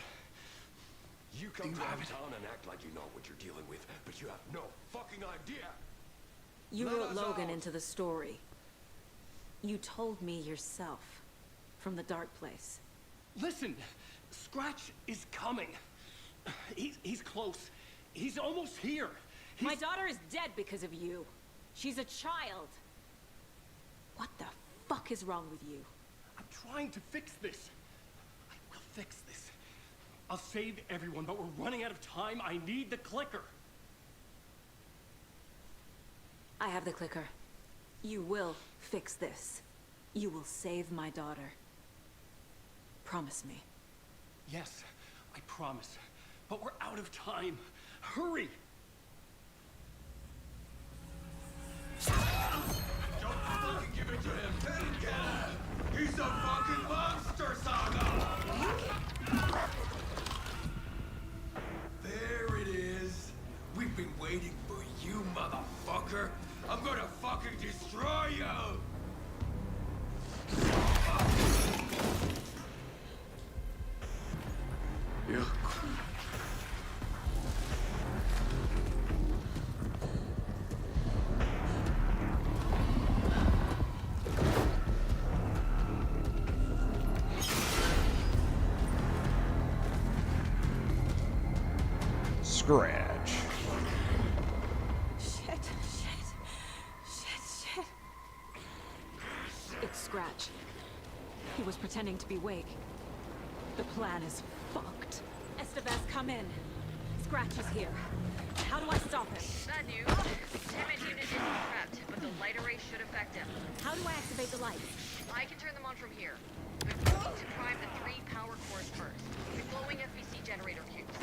You come downtown and act like you know what you're dealing with, but you have no fucking idea! You Let wrote us Logan out. into the story. You told me yourself. From the dark place. Listen, Scratch is coming. He's close. He's almost here. My daughter is dead because of you. She's a child. What the fuck is wrong with you? I'm trying to fix this. I will fix this. I'll save everyone, but we're running out of time. I need the clicker. I have the clicker. You will fix this. You will save my daughter. Promise me. Yes, I promise. But we're out of time. Hurry! Don't fucking give it to him! Get him! He's a fucking monster, Saga! There it is! We've been waiting for you, motherfucker! I'm gonna fucking destroy you! Yeah. Scratch. Shit. It's Scratch. He was pretending to be Wake. The plan is fucked. Estevez, come in. Scratch is here. How do I stop him? Bad news. Timid unit isn't prepped, but the light array should affect him. How do I activate the lights? I can turn them on from here. But we need to prime the 3 power cores first. With glowing FBC generator cubes.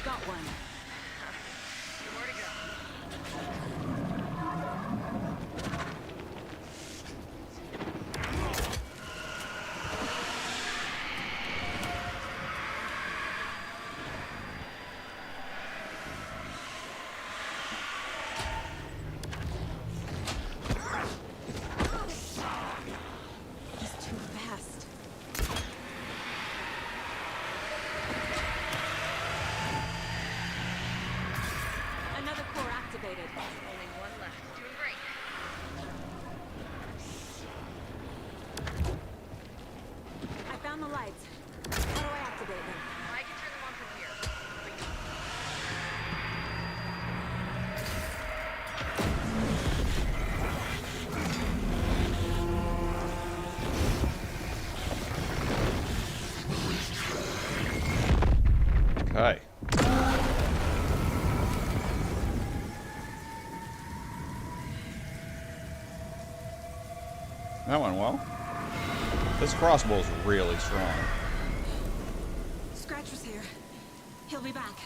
Got one. More to go. He's too fast. Another core activated. Only one left. Doing great. I found the lights. How do I activate them? I can turn them on from here. But you Okay. That went well. This crossbow's really strong. Scratch was here. He'll be back.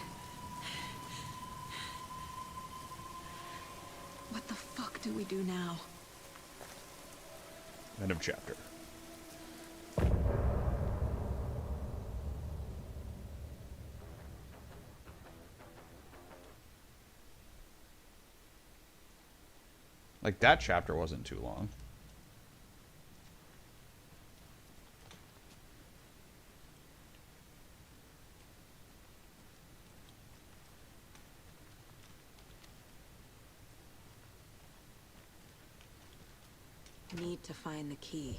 What the fuck do we do now? End of chapter. Like, that chapter wasn't too long. Need to find the key.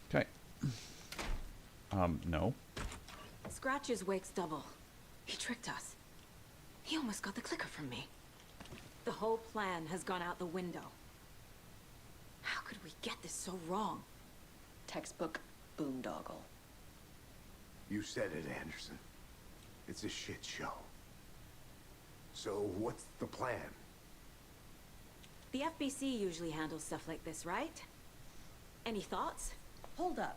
Okay. No. Scratch's Wake's double. He tricked us. He almost got the clicker from me. The whole plan has gone out the window. How could we get this so wrong? Textbook boondoggle. You said it, Anderson. It's a shit show. So what's the plan? The FBC usually handles stuff like this, right? Any thoughts? Hold up.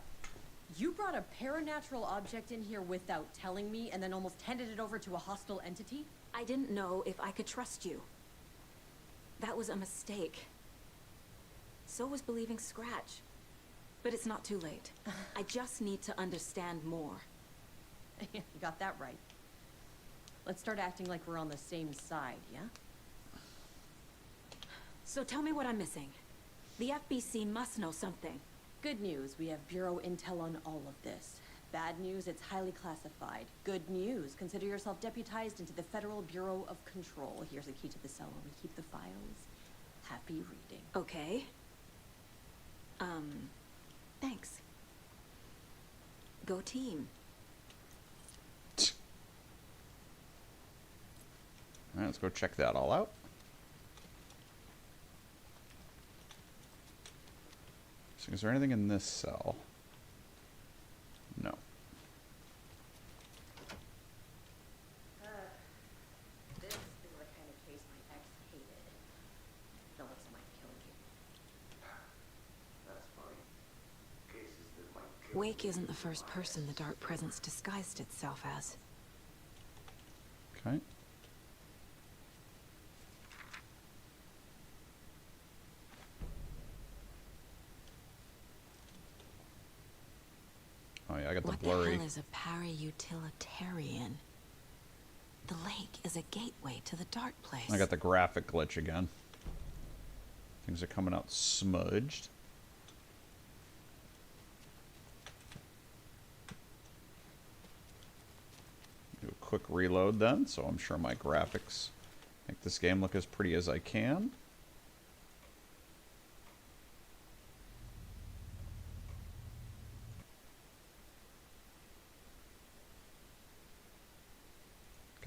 You brought a paranatural object in here without telling me and then almost handed it over to a hostile entity? I didn't know if I could trust you. That was a mistake. So was believing Scratch. But it's not too late. I just need to understand more. You got that right. Let's start acting like we're on the same side, yeah? So tell me what I'm missing. The FBC must know something. Good news, we have Bureau intel on all of this. Bad news, it's highly classified. Good news, consider yourself deputized into the Federal Bureau of Control. Here's a key to the cell where we keep the files. Happy reading. Okay. Thanks. Go team. All right, let's go check that all out. So is there anything in this cell? No. This is the kind of case my ex hated. No one's might kill you. That's funny. Cases that might kill Wake isn't the first person the Dark Presence disguised itself as. Okay. Oh yeah, I got the What blurry. the hell is a para-utilitarian? The lake is a gateway to the dark place. I got the graphic glitch again. Things are coming out smudged. Do a quick reload then, so I'm sure my graphics make this game look as pretty as I can.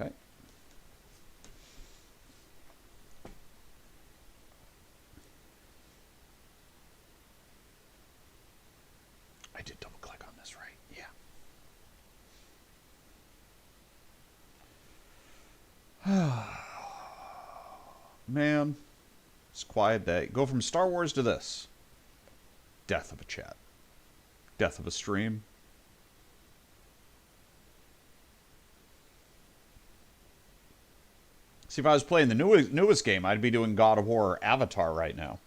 Okay. I did double click on this, right? Yeah. Man, it's a quiet day. Go from Star Wars to this. Death of a chat. Death of a stream. See, if I was playing the newest game, I'd be doing God of War or Avatar right now.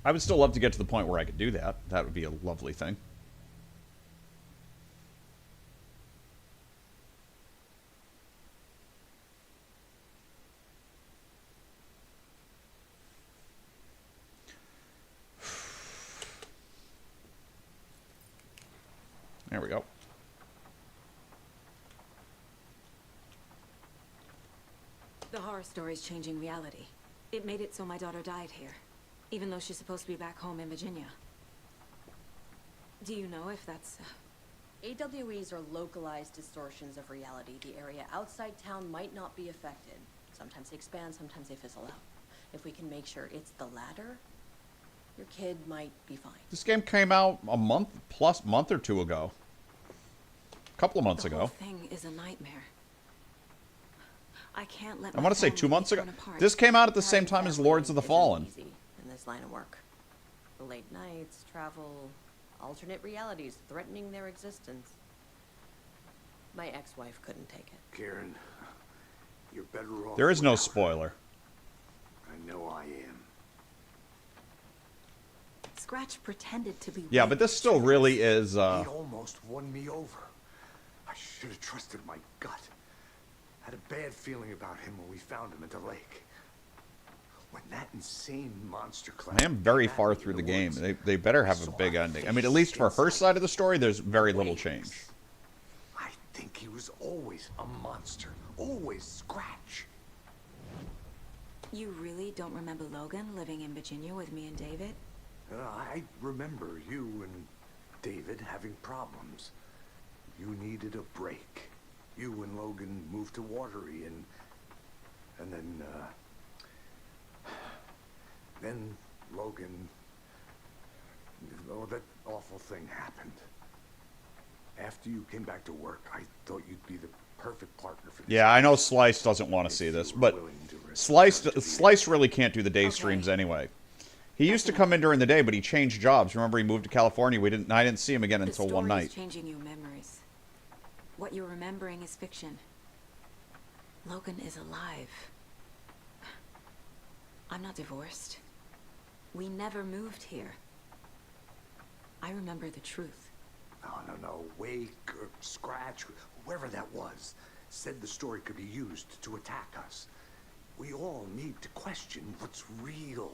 I would still love to get to the point where I could do that. That would be a lovely thing. There we go. The horror story's changing reality. It made it so my daughter died here, even though she's supposed to be back home in Virginia. Do you know if that's... AWEs are localized distortions of reality. The area outside town might not be affected. Sometimes they expand, sometimes they fizzle out. If we can make sure it's the latter, your kid might be fine. This game came out a month or two ago. A couple of months The ago. whole thing is a nightmare. I can't let I want to say 2 months ago. This came out at the same time as Lords of the Fallen. Easy in this line of work. The late nights, travel, alternate realities threatening their existence. My ex-wife couldn't take it. Karen, you're better off. There is no without her. spoiler. I know I am. Scratch pretended to be... Yeah, Wake. but this still really is... He almost won me over. I should have trusted my gut. Had a bad feeling about him when we found him at the lake. When that insane monster class... I am very far through the game. They better have a big ending. I mean, at least for her side of the story, there's very little change. I think he was always a monster. Always Scratch. You really don't remember Logan living in Virginia with me and David? I remember you and David having problems. You needed a break. You and Logan moved to Watery, and then Logan, oh, that awful thing happened. After you came back to work, I thought you'd be the perfect partner for this. Yeah, I know Slice doesn't want to see this, but Slice really can't do the day streams anyway. He used to come in during the day, but he changed jobs. Remember, he moved to California. I didn't see him again until one night. The story is changing your memories. What you're remembering is fiction. Logan is alive. I'm not divorced. We never moved here. I remember the truth. No. Wake or Scratch, whoever that was, said the story could be used to attack us. We all need to question what's real.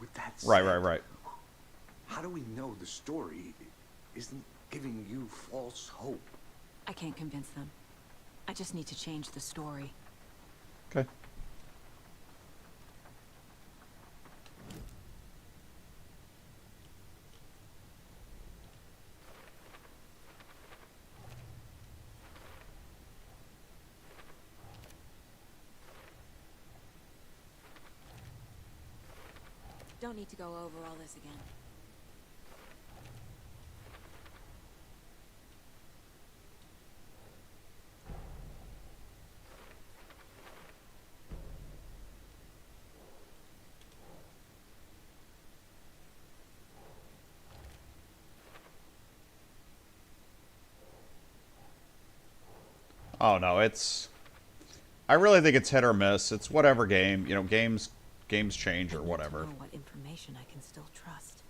With that said, Right. How do we know the story isn't giving you false hope? I can't convince them. I just need to change the story. Okay. Don't need to go over all this again. Oh no, I really think it's hit or miss. It's whatever game. You know, games change or whatever. I need to know what information I can still trust.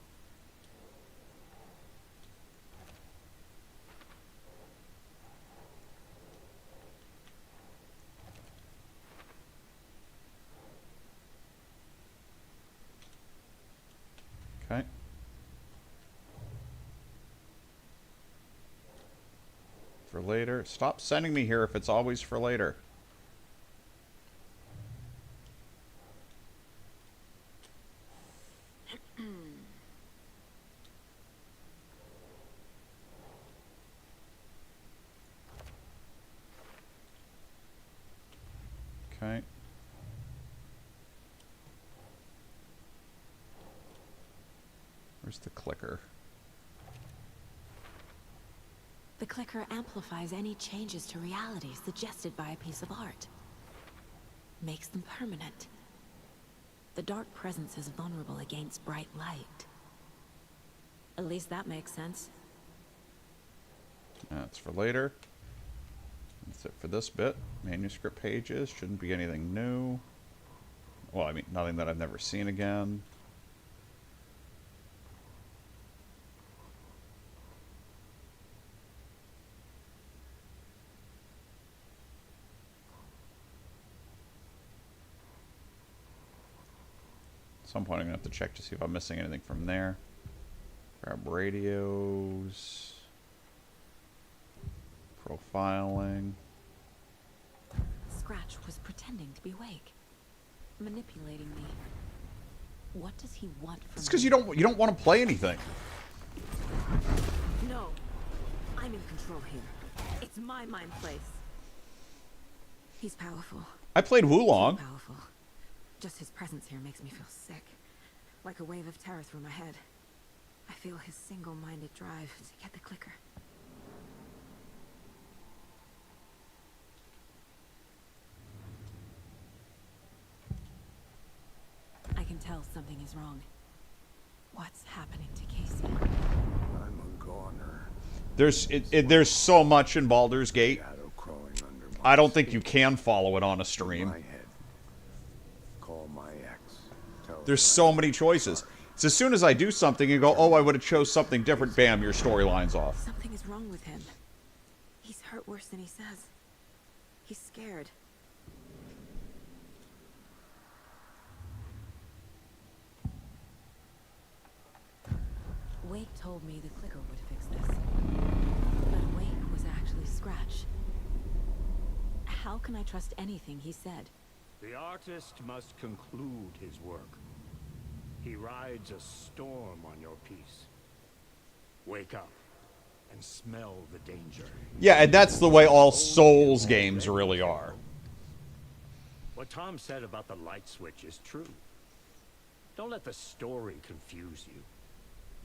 Okay. For later. Stop sending me here if it's always for later. Okay. Where's the clicker? The clicker amplifies any changes to reality suggested by a piece of art. Makes them permanent. The dark presence is vulnerable against bright light. At least that makes sense. That's for later. That's it for this bit. Manuscript pages. Shouldn't be anything new. Well, I mean, nothing that I've never seen again. At some point I'm going to have to check to see if I'm missing anything from there. Grab radios. Profiling. Scratch was pretending to be awake. Manipulating me. What does he want from me? It's because you don't want to play anything. No. I'm in control here. It's my mind place. He's powerful. I played Wulong. Too powerful. Just his presence here makes me feel sick. Like a wave of terror through my head. I feel his single-minded drive to get the clicker. I can tell something is wrong. What's happening to Casey? I'm a goner. There's so much in Baldur's Gate. Shadow crawling under my I don't think you can follow it on a stream. my head. Call my ex. Tell There's so many choices. So as soon as I do something and go, oh, I would have chose something different, bam, your storyline's off. Something is wrong with him. He's hurt worse than he says. He's scared. Wake told me the clicker would fix this. But Wake was actually Scratch. How can I trust anything he said? The artist must conclude his work. He rides a storm on your piece. Wake up and smell the danger. Yeah, and that's the way all Souls games really are. What Tom said about the light switch is true. Don't let the story confuse you.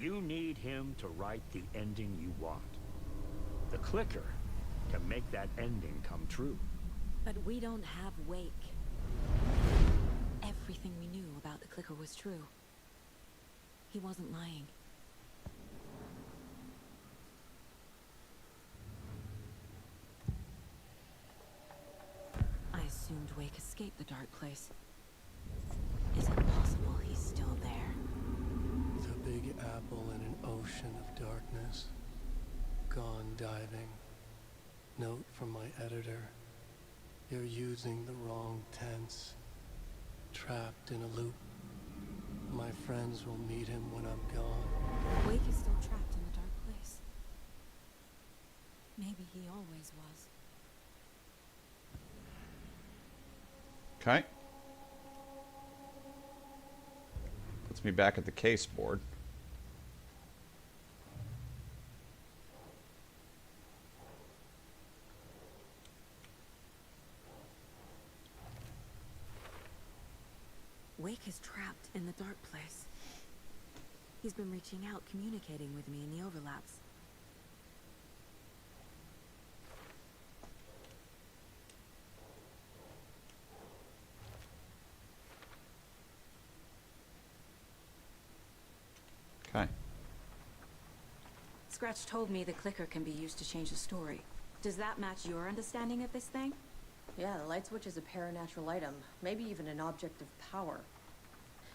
You need him to write the ending you want. The clicker can make that ending come true. But we don't have Wake. Everything we knew about the clicker was true. He wasn't lying. I assumed Wake escaped the dark place. Is it possible he's still there? The Big Apple in an ocean of darkness. Gone diving. Note from my editor. You're using the wrong tense. Trapped in a loop. My friends will meet him when I'm gone. Wake is still trapped in the dark place. Maybe he always was. Okay. Puts me back at the case board. Wake is trapped in the dark place. He's been reaching out, communicating with me in the overlaps. Okay. Scratch told me the clicker can be used to change the story. Does that match your understanding of this thing? Yeah, the light switch is a paranatural item, maybe even an object of power.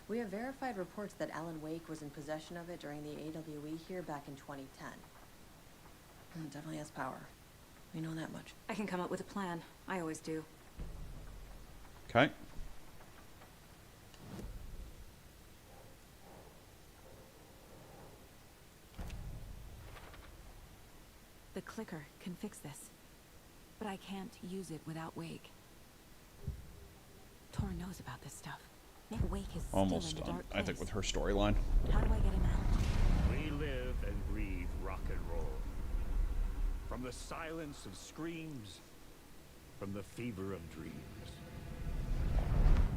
We have verified reports that Alan Wake was in possession of it during the AWE here back in 2010. It definitely has power. We know that much. I can come up with a plan. I always do. Okay. The clicker can fix this. But I can't use it without Wake. Tor knows about this stuff. Wake is Almost still in the done, dark I think, place. with her storyline. How do I get him out? We live and breathe rock and roll. From the silence of screams, from the fever of dreams.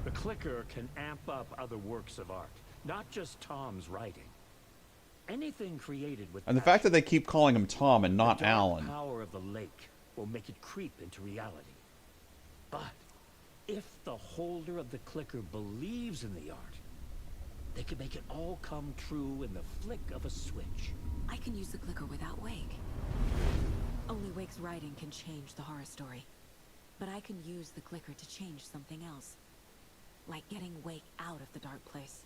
The clicker can amp up other works of art, not just Tom's writing. Anything created with And the fact that they keep calling him Tom and not the dark Alan. power of the lake will make it creep into reality. But if the holder of the clicker believes in the art, they can make it all come true in the flick of a switch. I can use the clicker without Wake. Only Wake's writing can change the horror story. But I can use the clicker to change something else. Like getting Wake out of the dark place.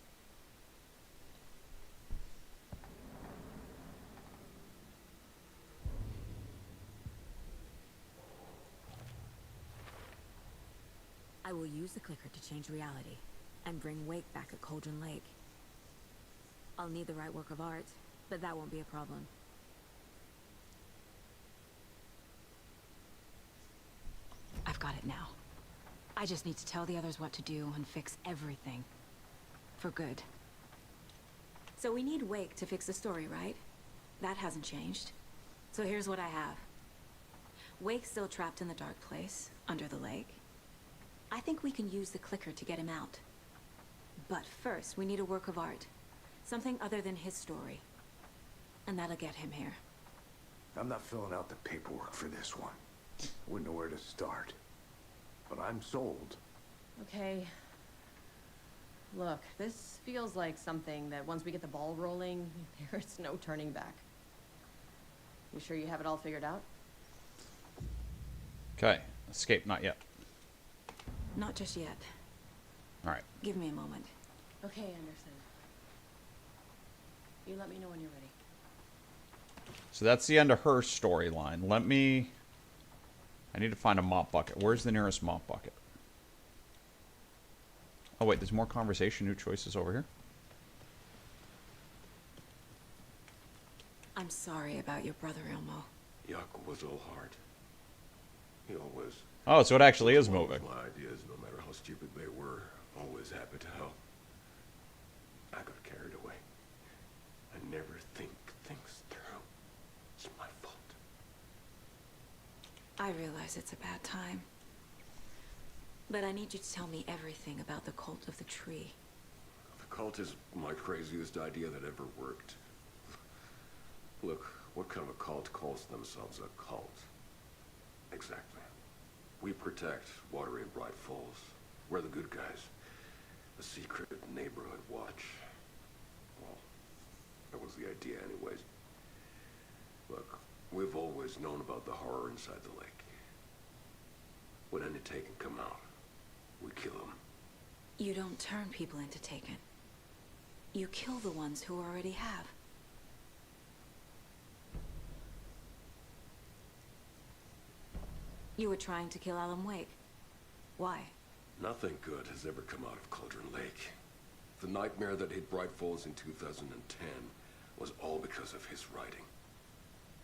I will use the clicker to change reality and bring Wake back at Cauldron Lake. I'll need the right work of art, but that won't be a problem. I've got it now. I just need to tell the others what to do and fix everything. For good. So we need Wake to fix the story, right? That hasn't changed. So here's what I have. Wake's still trapped in the dark place, under the lake. I think we can use the clicker to get him out. But first, we need a work of art. Something other than his story. And that'll get him here. I'm not filling out the paperwork for this one. Wouldn't know where to start. But I'm sold. Okay. Look, this feels like something that once we get the ball rolling, there's no turning back. You sure you have it all figured out? Okay. Escape, not yet. Not just yet. Alright. Give me a moment. Okay, Anderson. You let me know when you're ready. So that's the end of her storyline. I need to find a mop bucket. Where's the nearest mop bucket? Oh wait, there's more conversation, new choices over here. I'm sorry about your brother, Ilmo. Jakob was all heart. He always... Oh, so it actually is moving. My ideas, no matter how stupid they I realize it's a bad time. But I need you to tell me everything about the cult of the tree. The cult is my craziest idea that ever worked. Look, what kind of a cult calls themselves a cult? Exactly. We protect Watery and Bright Falls. We're the good guys. The secret neighborhood watch. Well, that was the idea anyways. Look, we've always known about the horror inside the lake. When any Taken come out, we kill them. You don't turn people into Taken. You kill the ones who already have. You were trying to kill Alan Wake. Why? Nothing good has ever come out of Cauldron Lake. The nightmare that hit Bright Falls in 2010 was all because of his writing.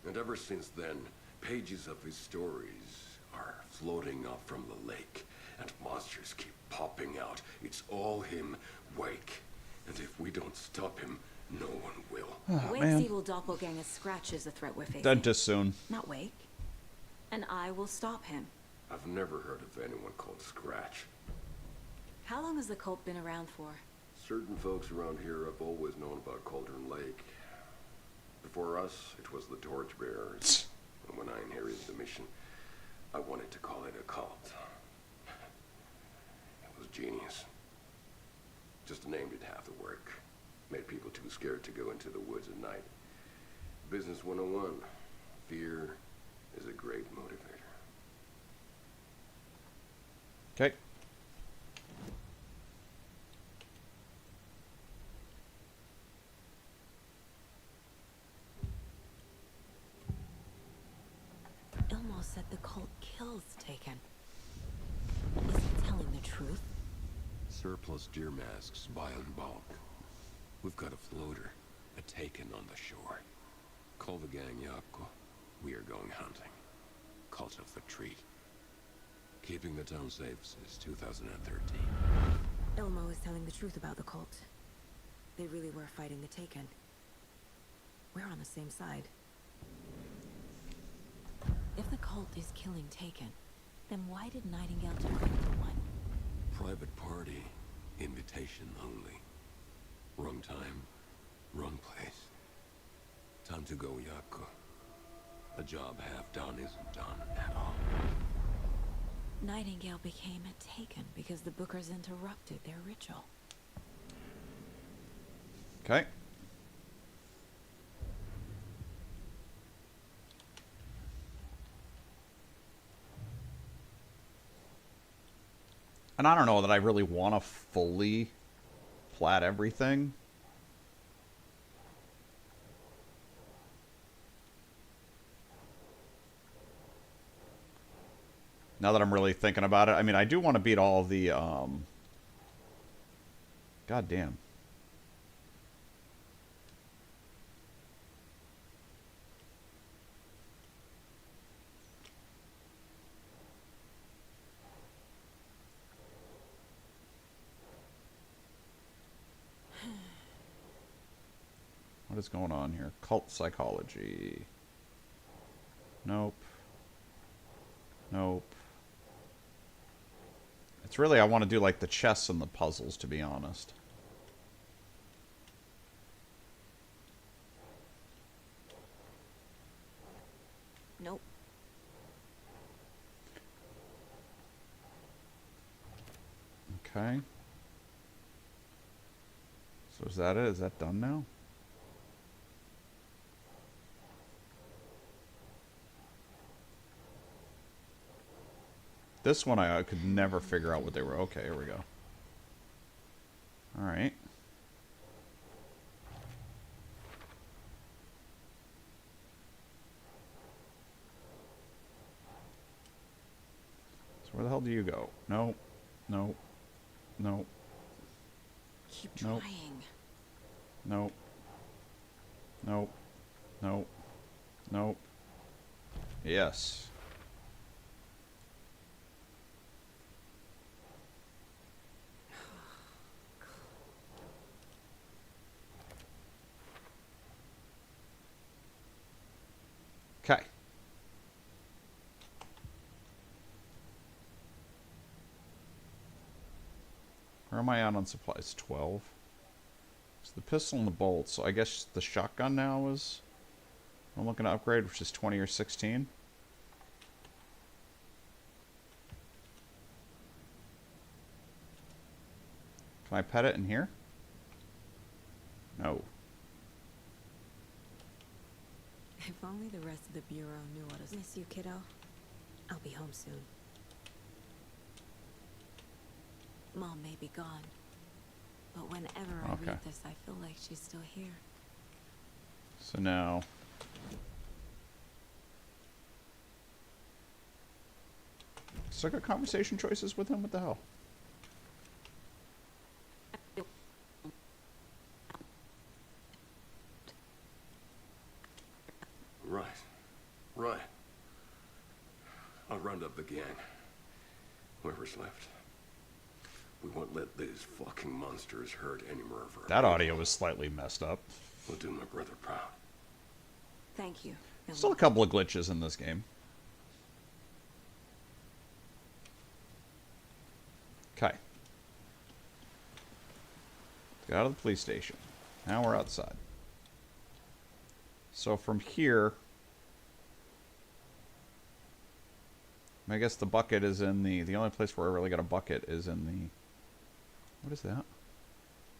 And ever since then, pages of his stories are floating up from the lake, and monsters keep popping out. It's all him, Wake. And if we don't stop him, no one will. Oh, Wake's man. evil doppelganger Scratch is the threat we're facing. Dentist soon. Not Wake. And I will stop him. I've never heard of anyone called Scratch. How long has the cult been around for? Certain folks around here have always known about Cauldron Lake. Before us, it was the Torchbearers. And when I inherited the mission, I wanted to call it a cult. It was genius. Just the name did half the work. Made people too scared to go into the woods at night. Business 101. Fear is a great motivator. Okay. Ilmo said the cult kills Taken. Is he telling the truth? Surplus deer masks buy in bulk. We've got a floater, a Taken on the shore. Call the gang Yakko. We are going hunting. Cult of the Tree. Keeping the town safe since 2013. Ilmo is telling the truth about the cult. They really were fighting the Taken. We're on the same side. If the cult is killing Taken, then why did Nightingale turn into one? Private party. Invitation only. Wrong time. Wrong place. Time to go, Yakko. A job half done isn't done at all. Nightingale became a Taken because the Bookers interrupted their ritual. Okay. And I don't know that I really want to fully plat everything. Now that I'm really thinking about it, I mean, I do want to beat all the, God damn. What is going on here? Cult psychology. Nope. Nope. It's really, I want to do like the chess and the puzzles, to be honest. Nope. Okay. So is that it? Is that done now? This one I could never figure out what they were. Okay, here we go. Alright. So where the hell do you go? No. No. No. Keep Nope. trying. Nope. Nope. Nope. Nope. Yes. Okay. Where am I at on supplies? 12. So the pistol and the bolt. So I guess the shotgun now is... I'm looking to upgrade, which is 20 or 16. Can I pet it in here? No. If only the rest of the Bureau knew what to miss you, kiddo. I'll be home soon. Mom may be gone, but whenever I read this, I feel like she's still here. So now... Still got conversation choices with him? What the hell? Right. I'll round up the gang. Whoever's left. We won't let these fucking monsters hurt any more of our... That audio was slightly messed up. We'll do my brother proud. Thank you. Still a couple of glitches in this game. Okay. Got out of the police station. Now we're outside. So from here... I guess the bucket is in the... The only place where I really got a bucket is in the... What is that?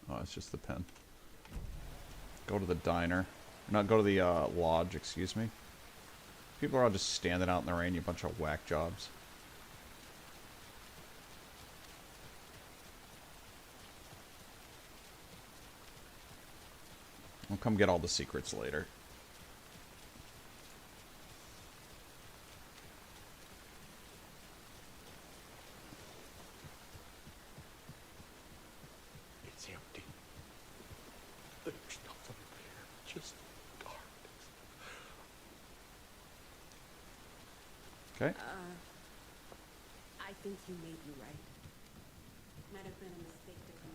Oh, it's just the pen. Go to the diner. Not go to the lodge, excuse me. People are all just standing out in the rain, you bunch of whack jobs. We'll come get all the secrets later. It's empty. There's nothing there. Just darkness. Okay. I think you may be right. Might have been a mistake to come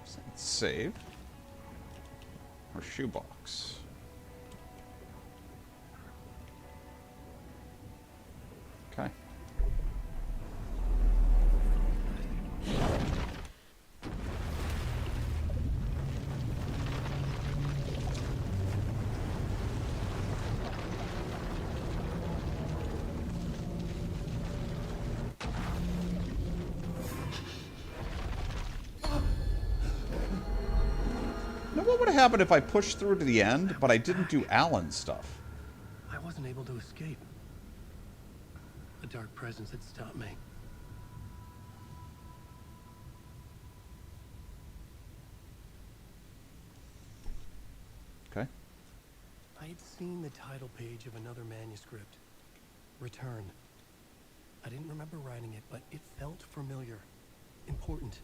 here. Save. Or shoebox. Okay. Now, what would have happened if I pushed through to the end, but I didn't do Alan's stuff? I wasn't able to escape. A dark presence had stopped me. Okay. I had seen the title page of another manuscript. Return. I didn't remember writing it, but it felt familiar. Important.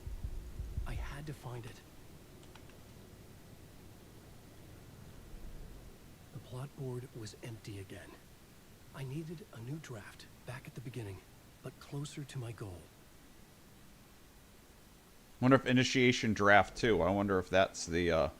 I had to find it. The plot board was empty again. I needed a new draft, back at the beginning, but closer to my goal. Wonder if Initiation Draft 2, I wonder if that's the,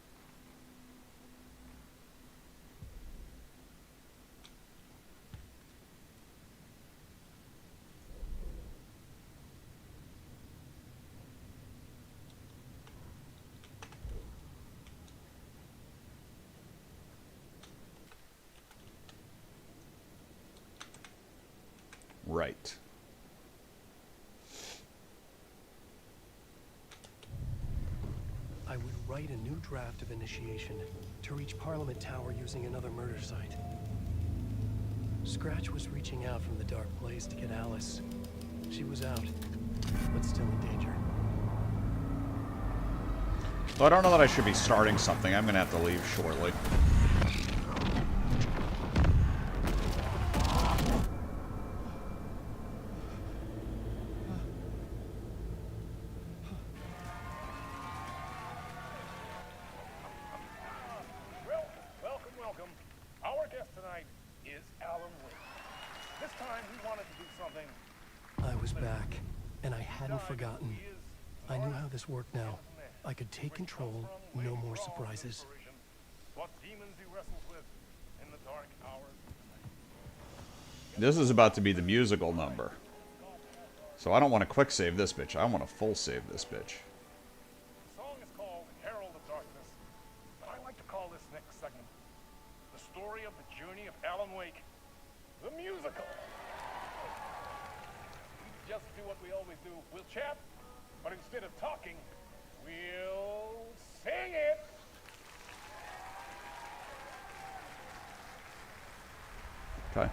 Right. I would write a new draft of Initiation to reach Parliament Tower using another murder site. Scratch was reaching out from the dark place to get Alice. She was out, but still in danger. So I don't know that I should be starting something. I'm going to have to leave shortly. Welcome. Our guest tonight is Alan Wake. This time he wanted to do something. I was back, and I hadn't forgotten. I knew how this worked now. I could take control, no more surprises. What demons he wrestles with in the dark hours of the night. This is about to be the musical number. So I don't want to quick save this bitch. I want to full save this bitch. The song is called Herald of Darkness, but I like to call this next segment the story of the journey of Alan Wake, the musical. We just do what we always do. We'll chat, but instead of talking, we'll sing it. Okay.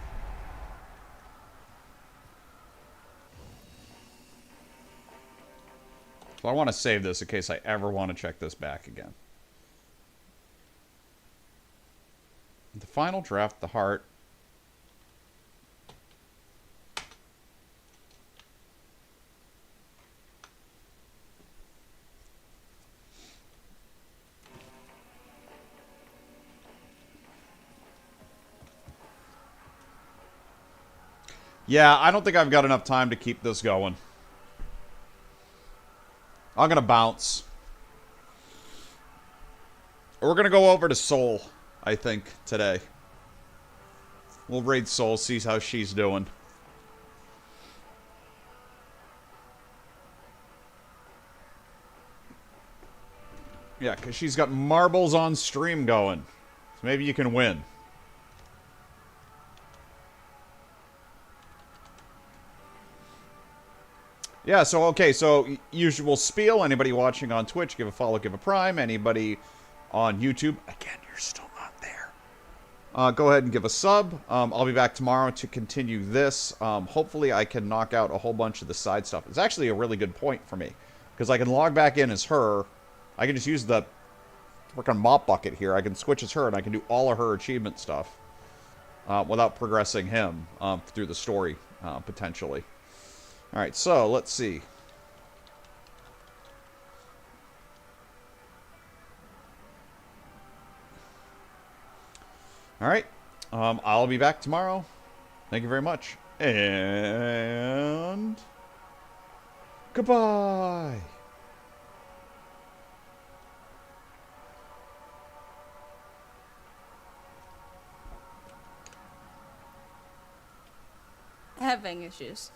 So I want to save this in case I ever want to check this back again. The final draft, the heart. Yeah, I don't think I've got enough time to keep this going. I'm going to bounce. We're going to go over to Soul, I think, today. We'll raid Soul, see how she's doing. Yeah, because she's got marbles on stream going. So maybe you can win. Yeah, so, okay, so usual spiel. Anybody watching on Twitch, give a follow, give a prime. Anybody on YouTube, again, you're still not there. Go ahead and give a sub. I'll be back tomorrow to continue this. Hopefully I can knock out a whole bunch of the side stuff. It's actually a really good point for me, because I can log back in as her. I can just use the frickin' mop bucket here. I can switch as her, and I can do all of her achievement stuff without progressing him through the story, potentially. Alright, so, let's see. Alright, I'll be back tomorrow. Thank you very much. And... goodbye! Having issues.